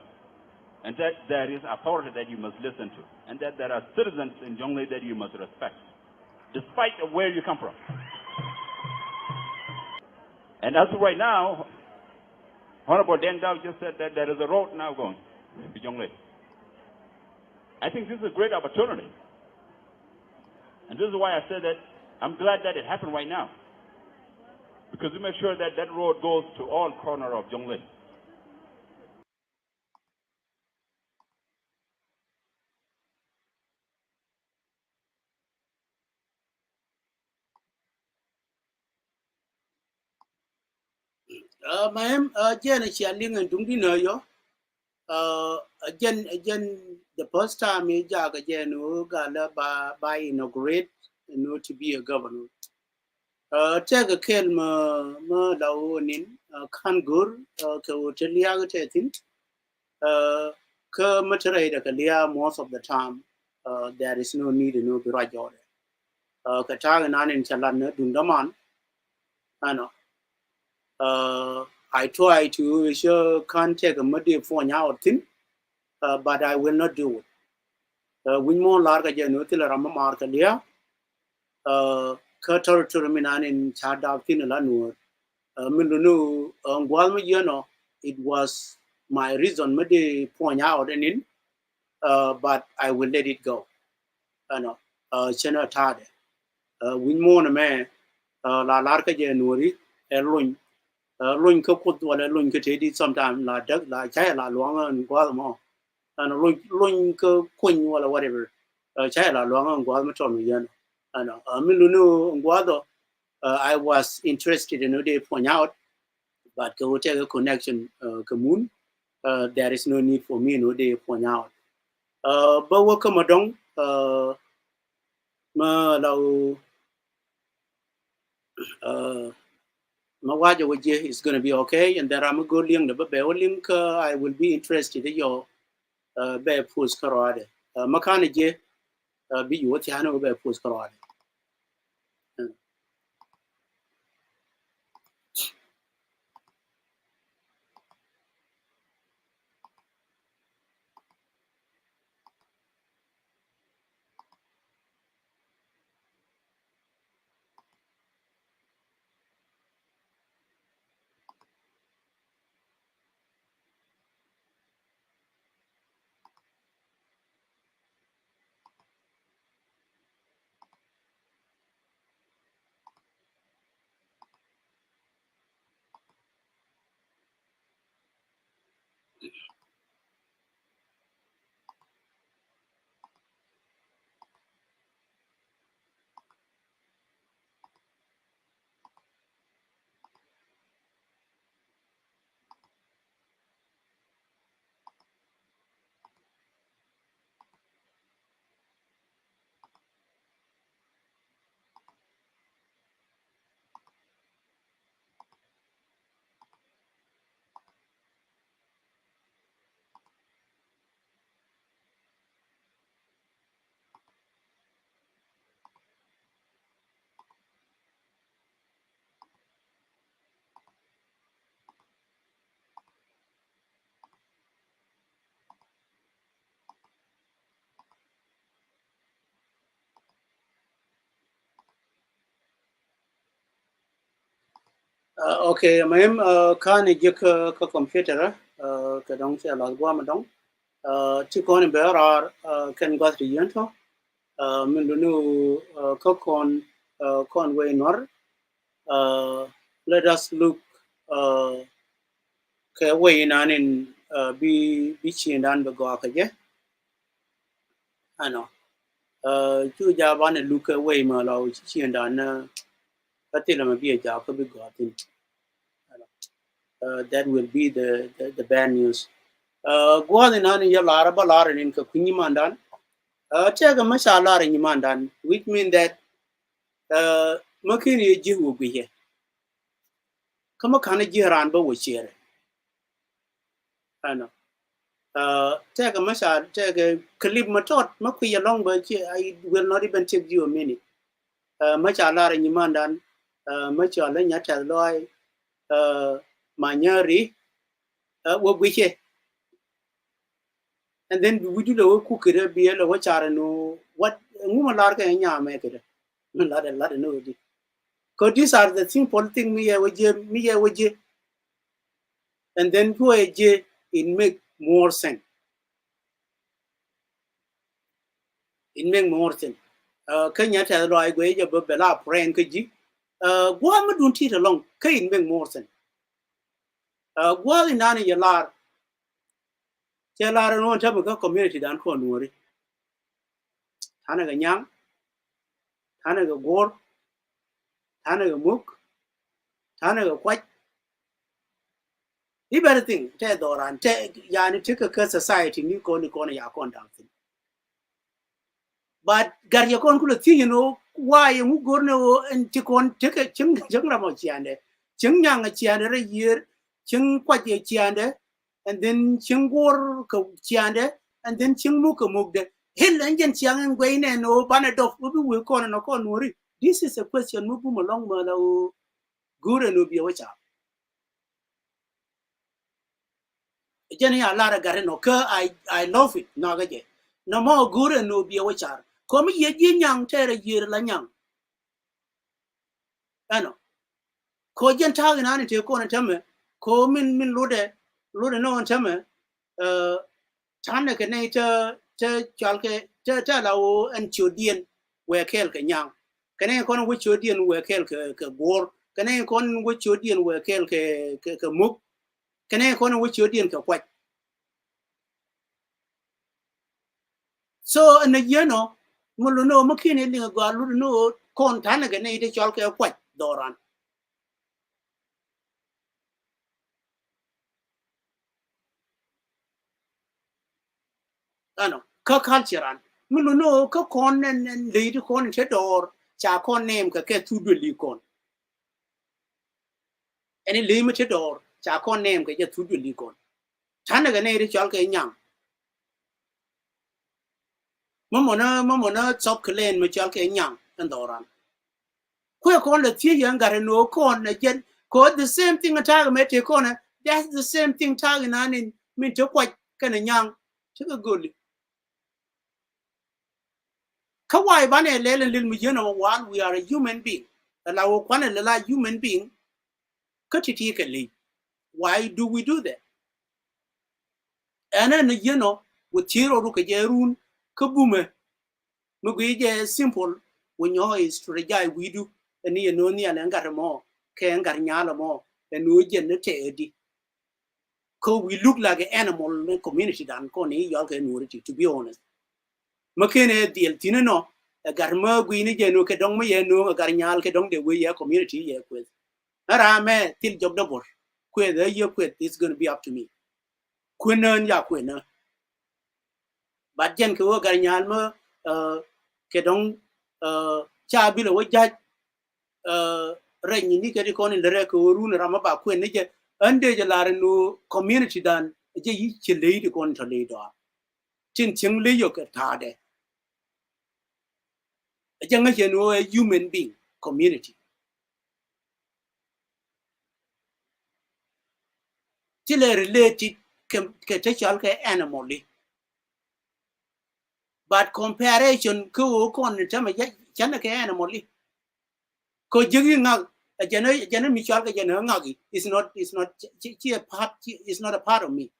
Speaker 2: And that there is authority that you must listen to. And that there are citizens in Jonglei that you must respect, despite of where you come from. And as of right now, Honorable Deng Dao just said that there is a road now going to Jonglei. I think this is a great opportunity. And this is why I said that I'm glad that it happened right now. Because we make sure that that road goes to all corners of Jonglei.
Speaker 1: ma'am jen chialing and dung dinner yo again the first time he jag again who got by inaugurate to be a governor take a kel ma lawonin kangur ke hotelia ga tin ka matare da kalia most of the time there is no need no be right order ka ta na nin chalan na dundaman ano I try to show can't take a muddy for now thing but I will not do it win more larger genotil rama markalia ka territory minan in chada tin la nur minunu ngwalma it was my reason muddy point out and in but I will let it go ano chena tade win more na me la larga jenuri erlun lun ko kut wala lun ko te di sometime la dag la chai la luang an gwa mo and lun ko kun wala whatever chai la luang an gwa mo ton yan and mi lu no gwa do I was interested in the point out but go take a connection commune there is no need for me no day point out but what come along ma law Mawaja Waje is going to be okay, and then I'm going to go the link. I will be interested in your bear post karade. Makana je be you what you know bear post karade. Okay, ma'am. Can you ka computer? Ka dong se la gwa ma dong. Chi kon be ar kan got ri yanto. Min nu ka kon way nor. Let us look ka way nan in bi chin dan be go ka je. Ano. Chu ja ban look away ma la chin dan na ka ti la ma bi ja ka bi go tin. That will be the bad news. Go on in your laraba lar in Kakuni Mandan. Take a masala in Mandan, which means that Makini Ji will be here. Come a kind of Jiran, but we share. I know. take a message, take a clip matot makwi along but I will not even take you a minute. Much a lot in Yamandan, much a lenya tell loy, manyari, what we hear. And then we do the cook it be a watch I know what woman lark and yam make it. Not a lot of know. Because these are the simple thing me with you, and then who a j it make more sense. It make more sense. Kenya tell loy go ya bella prank ji. Guam don't teach along, Kain make more sense. Well in any yalar. Tell no time community than Conway. Hanaga Yang, Hanaga Gore, Hanaga Mook, Hanaga White. You better think, Ted or and Yani take a society, new corner Yakon dancing. But Garyakon could see, why you go no and take a chung jungramo chiande, chung yang a chiander a year, chung quite a chiander, and then chung gore chiander, and then chung muka mugde. Hill engine chiang and Gwain and no Banadoff will call and a worry. This is a question moving along Mala good and will be a watch out. Jenny a lot of garden occur, I love it, Nagaje. No more good and no be a watch out. Come ye young terror year lanyang. I know. Kojan tag in an into corner temme, come in Lude no and temme, Tana Canata, Chalke, Tatao, and Chudian were Kelka young. Can I con which Chudian were Kelka war? Can I con which Chudian were Kelka mook? Can I con which Chudian ka white? So, and the Muluno McKinney, Luno, con Tanagan, a Chalka white, Doran. Ano, culture Muluno, con and lady con or Chacon name ka get 2 billion con. Any limited or Chacon name ka get 2 billion con. Tanagan a Chalka young. Mamona, chop clan, Machalka young and Doran. Queer con the 3 young got no con again, called the same thing a tag met a corner. That's the same thing tagging on in me to quite kind of young. Took a good. Kawai bane lele lil mi while we are a human being. Allow one a human being. Katitikally. Why do we do that? And then with Tiro Rukajerun, Kabume, Muguija simple when your is to regard we do, and near no near and got more, can got nyala more, and no generated. We look like an animal in community than Connie York, to be honest. Makene deal Tinino, a Garma Guinea Genu Kedong Mayenu, a Garnial Kedong the way a community here with. Arame till job double. Whether you quit, it's going to be up to me. Quinern Yaquina. But Jenko Garnialma, Kedong, Chabila, what judge, Rain, Nicodicon in the record, Runa Ramaba, Quinn, under the Larano community done, a jay lady controlator. Chin Ching Leo Tade. A human being community. Till a related animally. But comparison ko con chama chanaka animally. Ko jigging out a general Michalka Janangagi is not a part of me.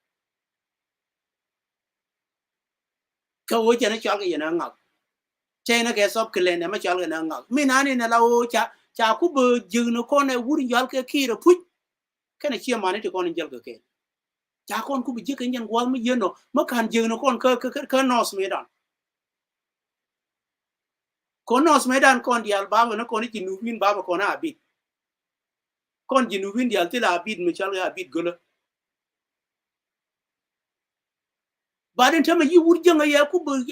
Speaker 1: Ko Janachalka Yananga. China gets up Kalen and Machalka Nanga. Minani and Lao Chakubu, Juno Corner, Woody Yalka Kira put. Can I cheer money to go and Jalka Kane? Chakon could be jigging and Walmy, Makan Juno Con Kernos Medan. Konos Medan con the Albaba no con Jinuvin Baba con a bit. Con Jinuvin the Altila bit Michael bit guller. But in time you would young a Yakubu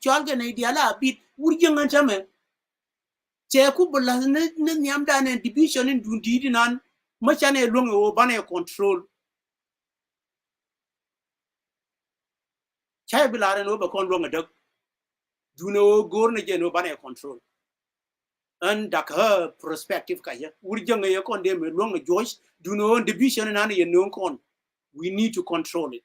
Speaker 1: Chalgan Diala bit, would young and Tame. Jakubala Nyamdan and division in Dundinan, much an a long Obana control. chai bilare no ba kon ronga dak do no gor na je no bane control and dak her perspective ka ya urjanga ya kon de me longa josh do no division na ne no kon we need to control it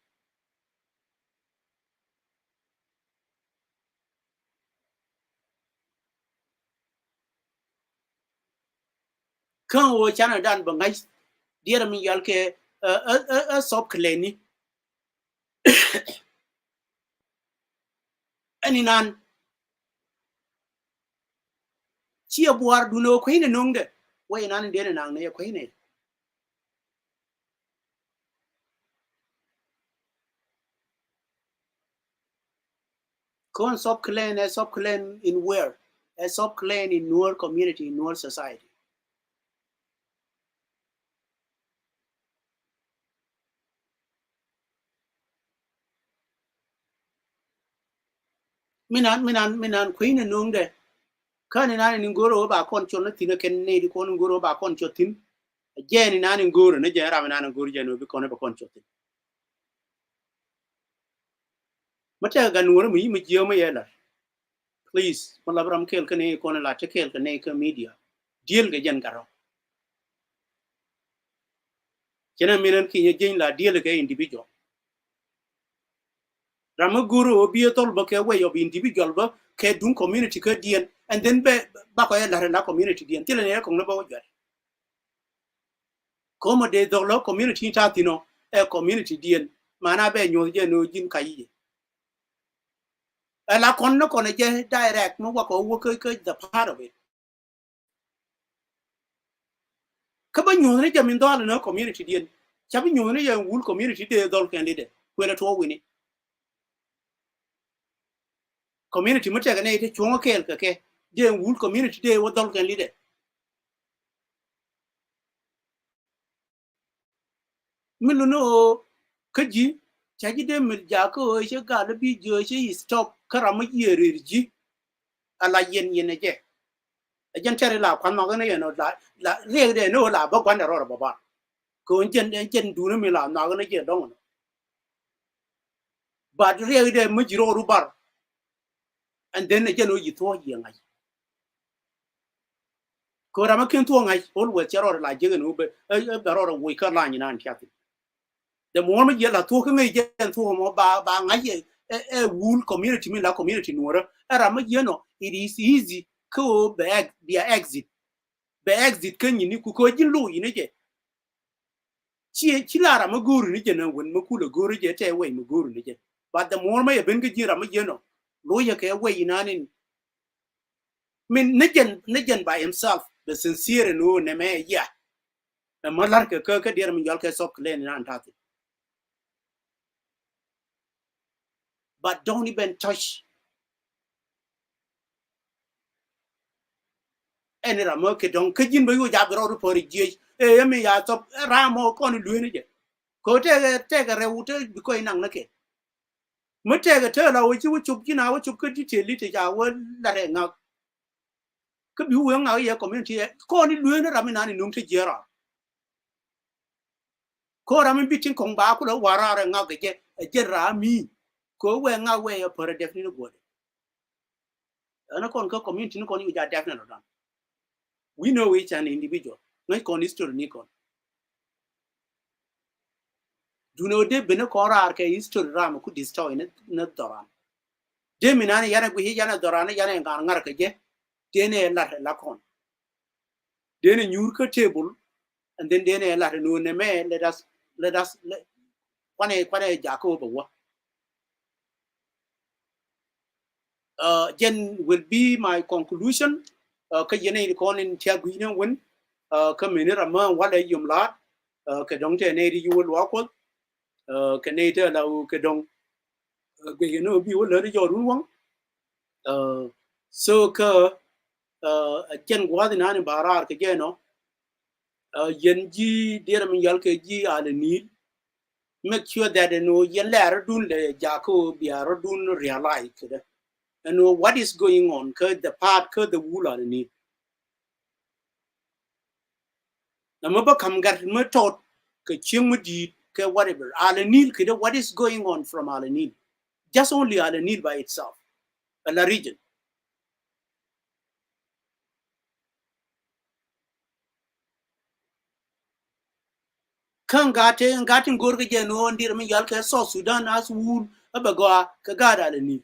Speaker 1: kan wo chana dan ba ngai diera mi yal ke a sop kleni ani nan chia buar du no kwene nongde way nan de nan ne kwene kon sop clan in where a sop clan in Noor community in Noor society minan kwene nongde kan nan ni goro ba kon chon tin ken ne di kon goro ba kon chotin je ni nan goro ne je ra nan goro je no bi kon ba kon chotin mata ga Noor mi jiyo ma yela please malabram kel kane kon la te kel kane ka media deal ga jen garo kena minan ki ye jen la deal ga individual rama guru obi tol ba ke way of individual ba ke dun community ka dien and then be ba ko la na community dien tele ne ko no ba wajare como de do lo community ta tino e community dien mana be nyo je no jin kai e la kon no kon je direct mo wa ko wo ke the part of it ka ba nyo ne jamin do na community dien cha bi nyo ne ya wul community de do candidate ko la to wini community mo tega ne te chongo kel ka ke de wul community de wo do candidate milu no kaji chaji de mil jako che gala bi jo che stop karama yerji ala yen je ajan tere la kwan ma ne no la re de no la ba kwan ro ba ko jen du no mi la na ne je dong ba re de mu jiro ru bar and then je no yi to yi ngai ko rama ken to ngai always chero la je no be ro we ka la ni nan tiati the more me la to ka ngai je to mo ba ngai wool community mi la community nuora era ma no it is easy ko be exit kan ni ku ko jin lu ni je chi la ra ma guru ni je na won ma ku la guru je te we ma guru ni je but the more me ben ga jira ma no lo ya ke we ina ni min nijen by himself the sincere no ne me ya na ma lar ka der mi yal ke sok len na antati but don't even touch any ramo ke don ke jin ba yo ja bro por je e mi ya top ramo kon lu ni je ko te ga rewute bi ko nang na ke mo te ga te la wo chi wo chup ki na wo chup ke ti te li te ja wo la re nga ke bi wo nga ye community ko ni lu ni ramo na ni nung te je ra ko ramo bi tin kong ba ku lo wara ra nga ke je ra mi ko we nga we ya por definitely go ana kon ko community ni kon yu ja definitely don we know each an individual ngai kon history ni kon do no de bene ko rar ke history ram ku destroy ne na doran de minane yana gu yana doran yana ngar ke je de ne la kon de ne nyur ka table and then de ne la no ne me let us kwane jako ba then will be my conclusion ka yene ko nin tia guina won ka minira ma wala yum la ka dong te ne di yul wa ko ka ne te la ka dong ga yeno bi wala ri jorun won so ka jen gwa din han barar ka jeno yen ji dera min yal ka ji ala ni make sure that no yen la dun le jako bi ara dun realize kada and know what is going on the part the wool ala ni na maba kam gar ma tot ka chimu di ka whatever ala nil kida what is going on from ala nil just only Al Nil by itself, a region. Kan gatin gorga je no ndir mi yal ke South Sudan as wool abagoa ka gada Al Nil.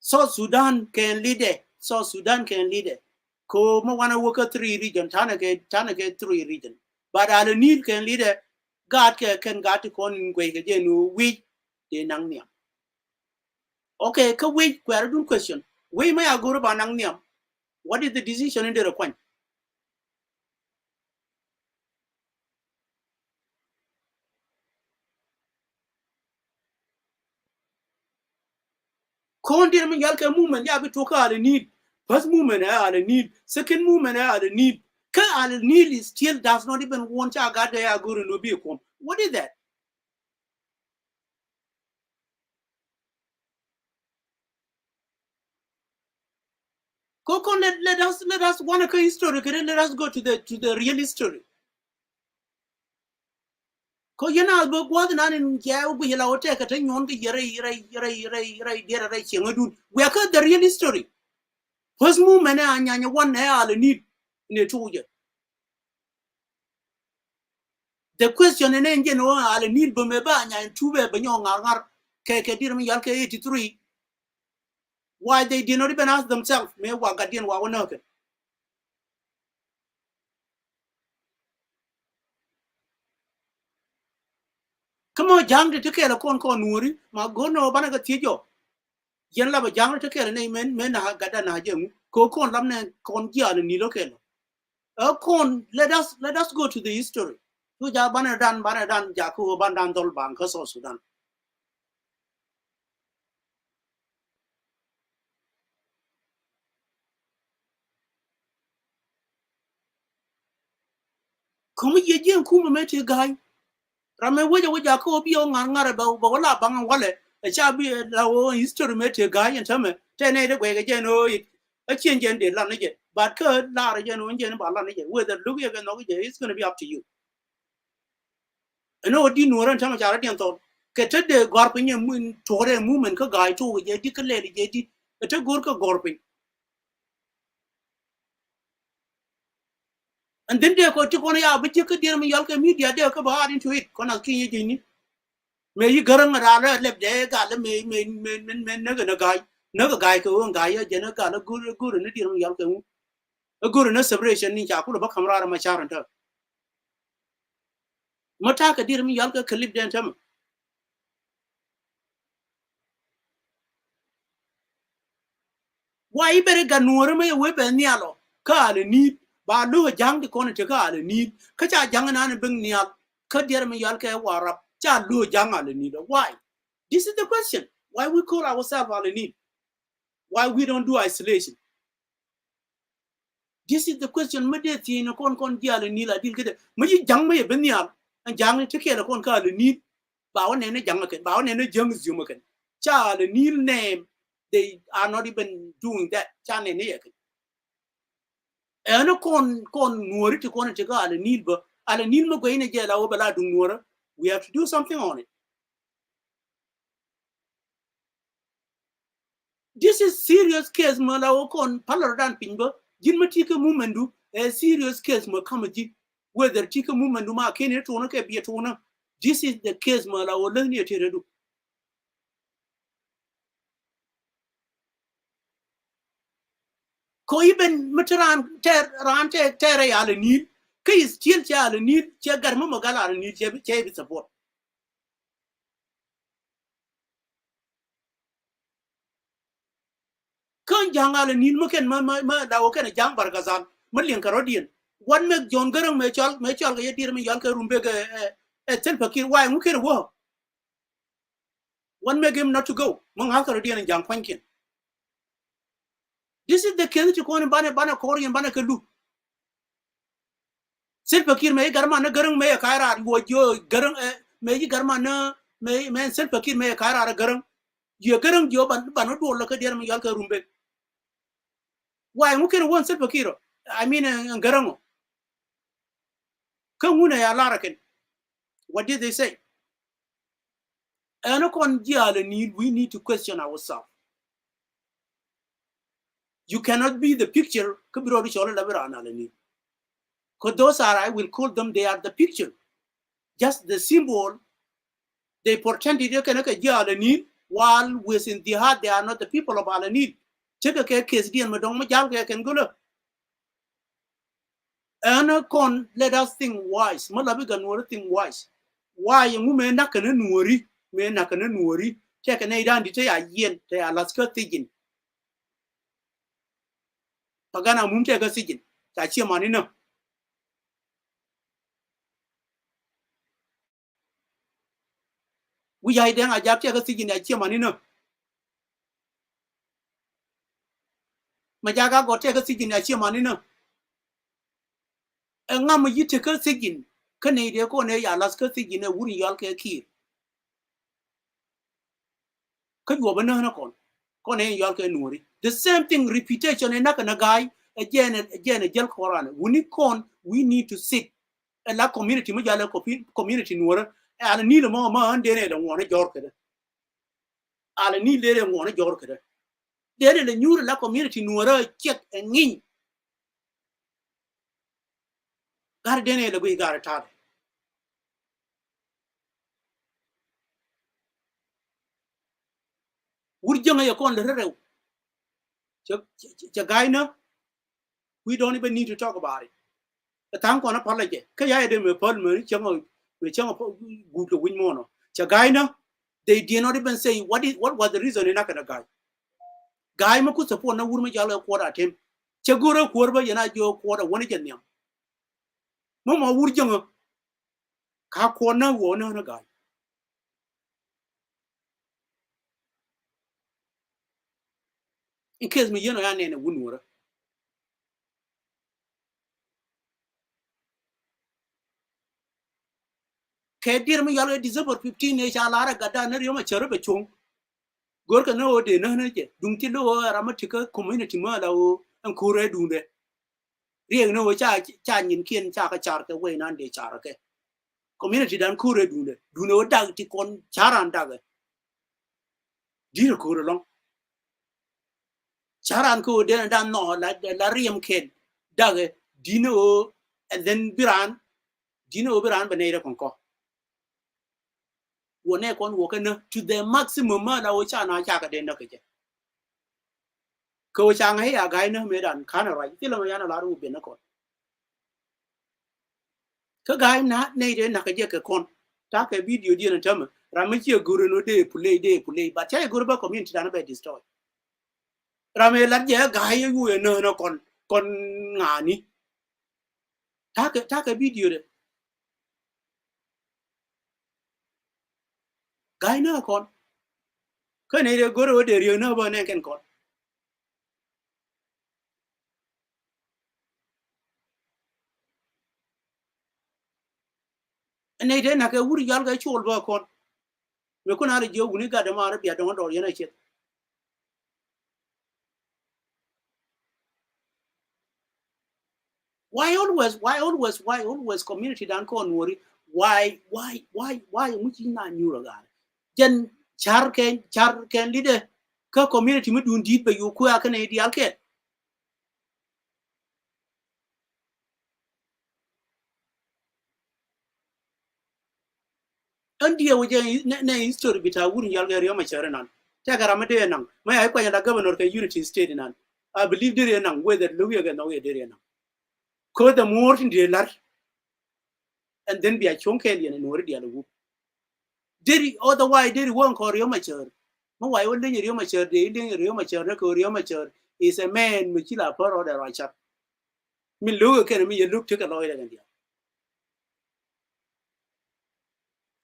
Speaker 1: South Sudan can lead it. South Sudan can lead it. Ko mo wana work 3 region, tana ke 3 region. But Al Nil can lead it. God can got to con ngwe ke je no we de nang niam. Okay, ka we kwara question. We may agoro ba nang niam. What is the decision in the requirement? Kondir mi yalka movement ya bi toka Al Nil. First movement Al Nil, second movement Al Nil. Ka Al Nil still does not even want to got there agoro no be kom. What is that? Coco, let us want a history. Let us go to the real history. Ko yana bo gwad nan in ya bu hila wote ka tan yon ga yare chengadun. We are the real history. First movement anya one Al Nil ne tuje. The question in engine no Al Nil bo me ba anya tube be nyon ngar ke dir mi yal ke 83. Why they did not even ask themselves me wa gadien wa wona ke. Come on jang de ke la kon nuri ma go no bana ga tijo. Yen la ba jang te kele ne men na gada na jemu ko kon lam ne kon dia ni lo kele kon let us go to the history tu ja bana dan ja ko ban dan dol ban ka so Sudan ko mi ye jen ku me te gai rame woja ko bi o ngar ba wala ban wale e cha bi la o history me te gai en tame te ne de gwe ge jen o a chen de la ne je but ka la re jen o jen ba la ne je whether look ye no je it's going to be up to you. No di nuoran tama chara dian to ke te de gor pinye mun tore movement ka gai to je di ka le je di te gor ka gor pin and then de ko ti ko ya bi ka dir mi yal ka media de ka ba into it ko na ki ye ni me yi garang ra le de ga le me na ga na gai ko on gai je na ga na gur ne dir mi yal ka mu gur na separation ni cha ku ba kamra ma charan ta mata ka dir mi yal ka clip den tam why bere ga nuore me we be ni alo ka le ni ba lu jang di kono te ka le ni ka cha jang na ne bing ni al ka der me yal ka warap cha lu jang ale ni why this is the question why we call ourselves ale ni why we don't do isolation this is the question me de ti no kon di ale ni la dil ke de me jang me be ni al an jang te ke kon ka le ni ba wa ne jang ke ba wa ne jang zuma ke cha le ni name they are not even doing that cha ne ne eno kon nuori ti kon ti ga ala nil mo goine je la o bala du nuora we have to do something on it this is serious case mo la o kon palodan pingo jin ma ti ka mumendu a serious case mo kama ji whether ti ka mumendu ma kene to no ke bi to no this is the case mo la o le ni ti redu ko iben matran ter ran te tere ala nil kai still ti ala nil ti garma mo gala ala nil ti bi support kan jangale nin mo ken ma da o ken jang bargazal ma lien karodien wan me jon garang me chal ga yedir me yal ka rumbe ga tel fakir why mu ken wo wan me game not to go mon ha karodien jang kwankin this is the case to kon bana korean bana ka lu tel fakir me garma na garang me kaira wo jo garang me yi garma na me tel fakir me kaira garang je garang jo ban do la ka der me yal ka rumbe why mu ken won tel fakir I mean garang kan wuna ya lara ken what did they say And we need to question ourselves. You cannot be the picture. Because those are, I will call them, they are the picture. Just the symbol. They pretended while within the heart they are not the people of Alanil. Check a case, dear Madonna Jalga can go. And let us think wise. Malabigan were think wise. Why a woman not can worry, may not can worry. Check an aidan detail a yen, they are last thinking. Pagana Muntega Sigin. That's your money no. We are then a jab take a sigin at your money no. Majaga got take a sigin at your money no. And Nama you take a sigin. Canadian Cone, Alaska sigin a woody yalka key. Could you open a con? Cone yalka nuri. The same thing, reputation and not a guy, again, a gel koran. We need to sit. And la community, Majala community nura, and need a more man, they don't want a Yorker. I need they don't want a Yorker. There is a new la community nura check and in. Garden, the way got a target. Would you call the Chagaina? We don't even need to talk about it. A town on apology. Kaya dem a parliament, we good to win mono. Chagaina, they did not even say what was the reason in a guy. Guy Maku support no woman yellow quarter at him. Chagura Kurba Yanajo quarter one again. Mama would young Kakwana won on a guy. In case me, and a wound. Kadir me yellow December 15 age Alara Gada Narioma Cherubachung. Gorka no de Nanaje, Dunkilo Ramatica community mother and Kure Dunde. Real no chan in Kin Chaka Charka way none de Charake. Community dan Kure Dunde. Do no dag tikon Charan Dagger. Dear Kure long. Charan ko then dan no like the Larium kid. Dagger, Dino, and then Dino Biran Beneda Conco. One econ walking to the maximum murder which are not Chaka de Nakaja. Ko Shanghai, a guy no made on Canada, right? Philomayana Laru Benacon. Kagai not native Nakajaka con. Take a video dinner term. Ramachi Guru no day, play, but I go back community than about destroy. Ramela, guy, you no con Nani. Take a video. Guy no con. Canada go there, you know, one can con. And they didn't have a woody yalga chol work on. We couldn't have a joke when you got them out of your don't or United. Why always community don't call worry? Why which is not new again? Jen char can leader community would do deep, but you quack an ideal kid. And dear with a story bit I wouldn't yell at my charan. Take a ramadan. My I quite a governor of unity state in. I believe there is none whether Louis again no way there. Call the more in the lot and then be a chonkellian and already on the whoop. Did he otherwise did one call your mature? No, why would you mature? The Indian mature is a man with Chila or the right shot. Me look at me, you look take a lawyer again.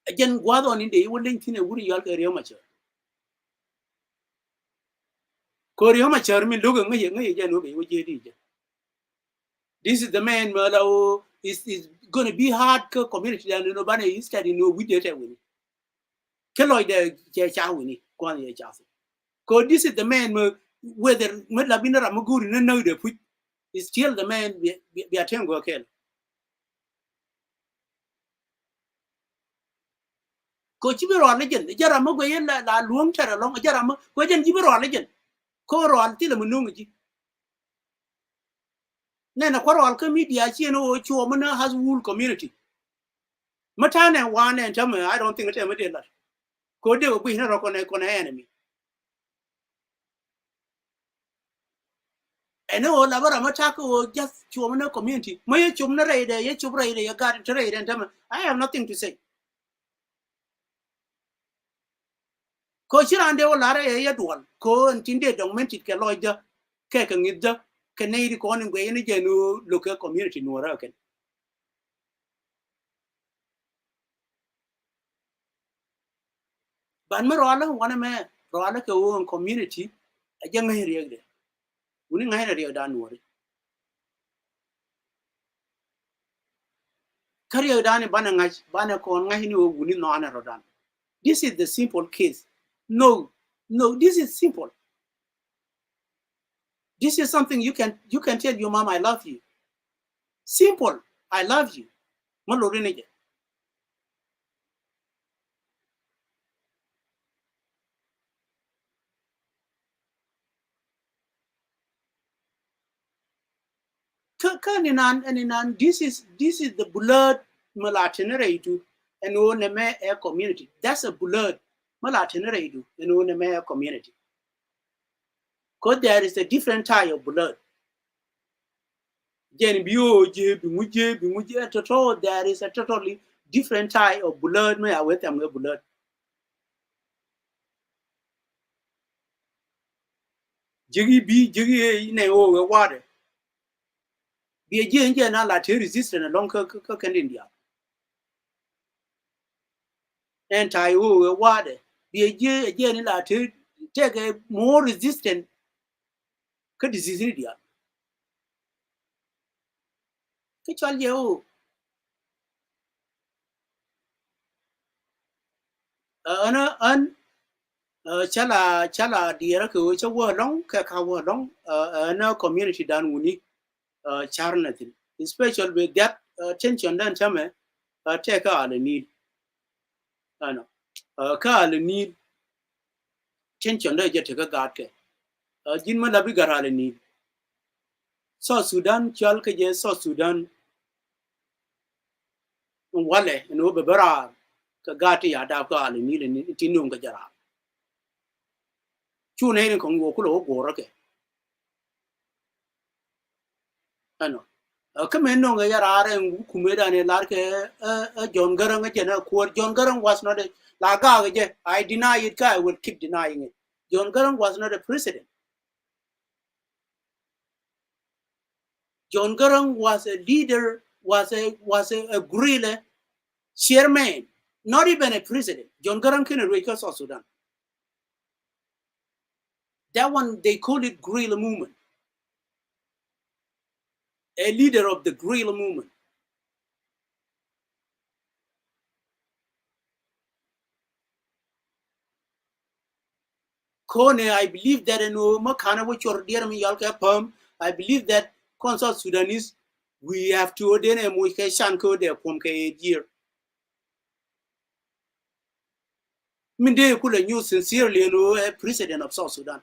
Speaker 1: Again, what on in the wouldn't think a woody yalk a real mature. Korea mature me look at me again, with you. This is the man, Murder, is going to be hard community and nobody is studying no with it. Kelloy the Chawini, Kwani Chassi. Because this is the man whether Medlabina Ramaguri no the put is still the man be a tango kill. ko chibiro legend jara mo goyen la luong tara long jara mo ko jen jibiro legend ko ro al tile munung ji nena ko ro al ka media chieno chuo mana has wool community matane wane tama I don't think it ever did that ko de ko hina ro ko na enemy eno la bara mataka o just chuo mana community mo ye chum na reide ye chum reide ye gar reide tama I have nothing to say ko chirande o lara ye dual ko ntinde documented ke loja ke ngidda ke neiri ko ni gwe ni jenu local community no ra ken ban me rola wana me rola ke o community a janga hiriye de uni ngai riya da nuori kariya da ni bana ngai bana ko ngai ni o uni no ana rodan this is the simple case no this is simple this is something you can tell your mom I love you simple I love you malori ne Kaninan, this is the blood malatinere and on a community. That's a blood malatinere and on a community. Because there is a different type of blood. There is a totally different type of blood. Me away them blood. Jiggy in a water. Be a jing and a resistant along India. Anti water. Be a jing in take a more resistant disease India. Kichwal je o ana an chala diera ko chawo long ka wo long na community dan wuni charnatin especially with that tension dan chame take ala need ano ka ala need tension da je take gat ke jin ma labi garala need so Sudan chal ke je so Sudan wale no be bara ka gati ya da ka ala need ni tinung ka jara chu ne ni ko ngo ko lo go ke ano kame no ga yara kumeda ne larke John Garang jena ko John Garang was not a la ga je I deny it I will keep denying it John Garang was not a president John Garang was a leader was a guerrilla chairman not even a president John Garang can reach us South Sudan that one they call it guerrilla movement a leader of the guerrilla movement Kone, I believe that no makana which or dear me yalka perm. I believe that South Sudanese we have to ordain a muike shanko de pomke year. Minde kula new sincerely no a president of South Sudan.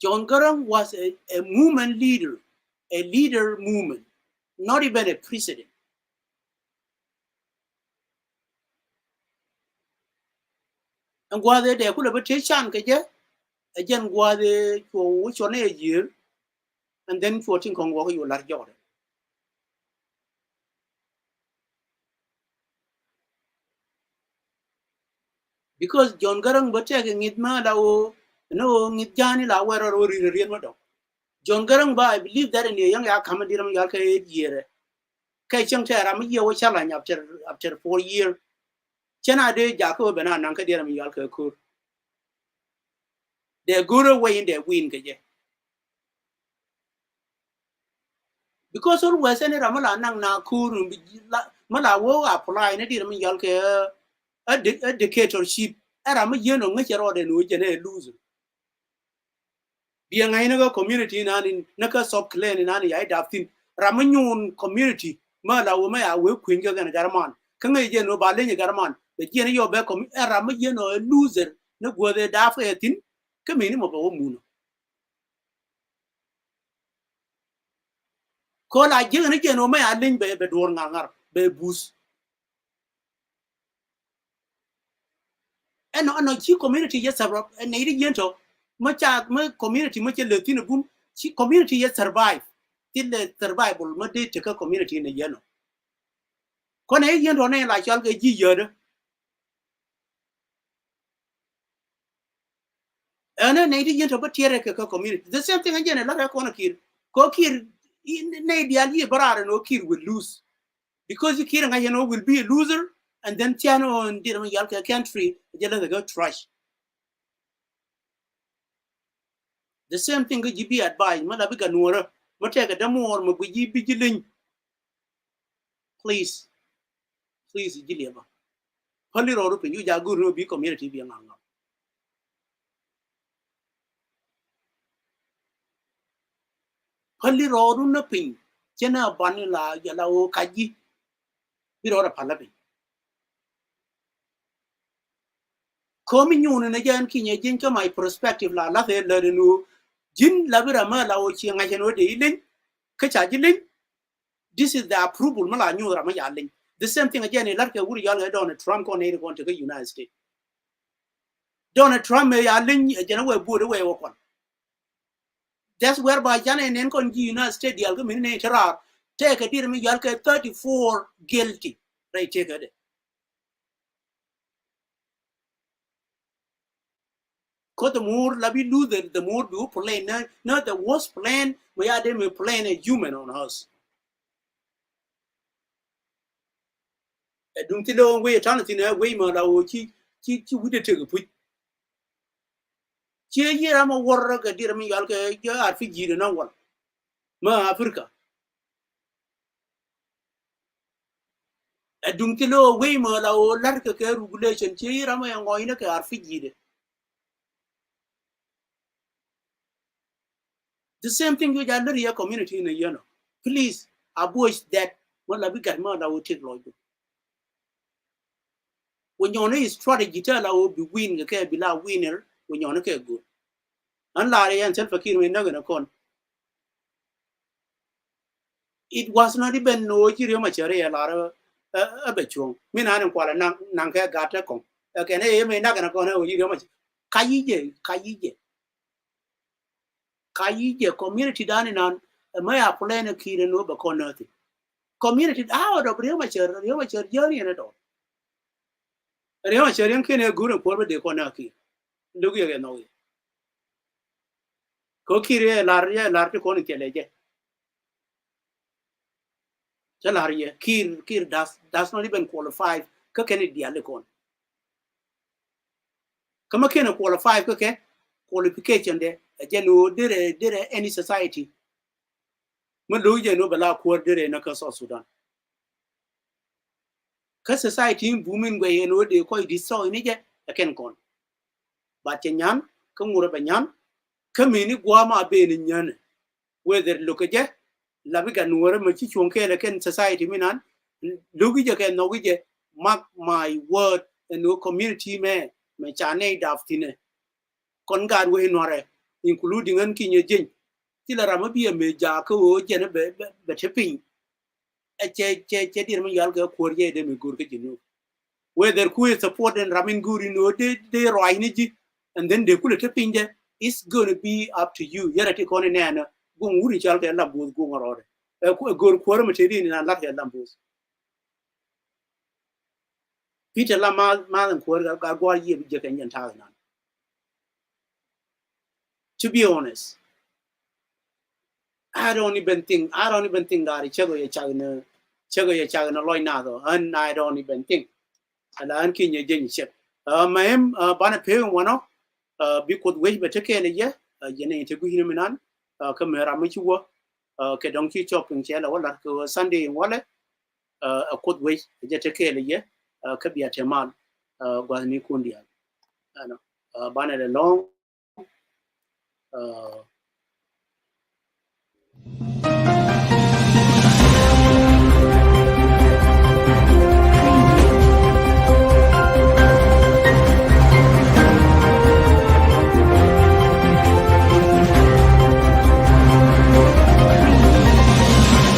Speaker 1: John Garang was a movement leader, a leader movement, not even a president. And whether they could have taken Kaja, again, whether for which one a year, and then 14 Congo, you like Jordan. Because John Garang was taking it, no, Nidjani, la where or real madam. John Garang, I believe that in a young Akamadim Yaka 8 year. Kachang Tara, year was challenge after 4 years. Chena de Jacob and Anka Diram Yalka could. They're good away in their win, because always any Ramala Nang Nakur Malawo apply in a Diram Yalka a dictatorship. And I'm a young nature or the Nujan loser. Biang aina community nani naka sub clan nani ya daftin ramanyun community ma la wo ma ya we queen ga na garman kan ye no ba le ni garman be je yo be kom ram ye no loser na go de daf etin kemini mo ba mu no ko la je no ma ya len be dor ngar be bus no chi community ye sarab ne ri yento ma cha ma community ma che le tin bun chi community ye survive till the survival ma de te ka community ne yeno ko ne yento ne la chal ke ji yede ene ne ri yento ba tiere ka community the same thing again la ko na kir ko kir ne dia li barare no kir will lose because kir nga yeno will be a loser and then tiano and dir ma yal ka country je la go trash. The same thing you be advised, mother bigger nora, Matega Damor, Mabuji Bigiling. Please, Giliaba. Polly Rope, you Jagu Ruby community being on. Polly Rodu Ping, Jenna Banila, Yellow Kaji, Biro Palabi. Coming you and again, Kinya Jinka, my perspective, la Latte Lerinu, Jin Labira Mala, which I can order eating, Kachajiling. This is the approval Mala knew Ramayaling. The same thing again, like a Woody Young Donald Trump on 8 to the United States. Donald Trump may alling a general board away open. That's whereby Jana and Encon United States, the Algominator, take a dear me Yalka 34 guilty. Right, take it. Because the more Labi lose the more we plan, not the worst plan, we are them plan a human on us. Don't you know way eternity way, Mother, chi would take a put. Here I'm a warrior, dear me Yalka, you are figure no one. Ma Africa. Dung kilo way more la larka regulation, Chirama and Goina are figure. The same thing with your community in a year. Please avoid that. Well, I got mother will take like when you know strategy tell I will be win the care below winner when you're not good. And Larry and self fakir may not con. It was not even no Chiriomachari, Lara a betchung. Mean I don't quite a nanka gata con. Okay, I may not gonna go over you much. Kayije. Community down in on a maya plan a kid and over nothing. Community out of Riomacher journey and at all. Riomacher can a good and poor de conaki. Look again, no. Kokiri, Laria, Larty Conicale. Salaria, Kir does not even qualify. Cockany dialecon. Come again, qualify, okay? Qualification there. A general did any society. Maluja no bala quarter in a Casa Sudan. Cause society booming way and what they call this so in it, a can con. But Yan, Kamurabanyan, come in Guama being in Yan. Whether look at ya, Labiga Nura Machichunke, can society minan, Lugija can know with mark my word and no community man, Machane daftine. Congar way nore, including Unkin Jin. Till a Ramabia Majako, Jenna Betchepin. A Chedirman Yalga Courier de Mugurkinu. Whether who is supporting Ramin Guri no they Roiniji, and then they could have there, it's gonna be up to you. You're at Conana, going Uri Chalka Lambos going around. A good quarter material in a lot of Lambos. Peter Lama, Malan Quarter, Gagua Yim Jakan and Talanan. To be honest, I don't even think that Chago Chagana Loinado, and I don't even think. And I'm king a genship. Ma'am, Bana Pay one of because wait, but take care, yeah, Jenny to be him come here, Amichua, Kedonki chopping chair, or like Sunday in Wallet, a could wait, just take care, yeah, Kabia Teman, Guazmi Kundia. I know, Bana long.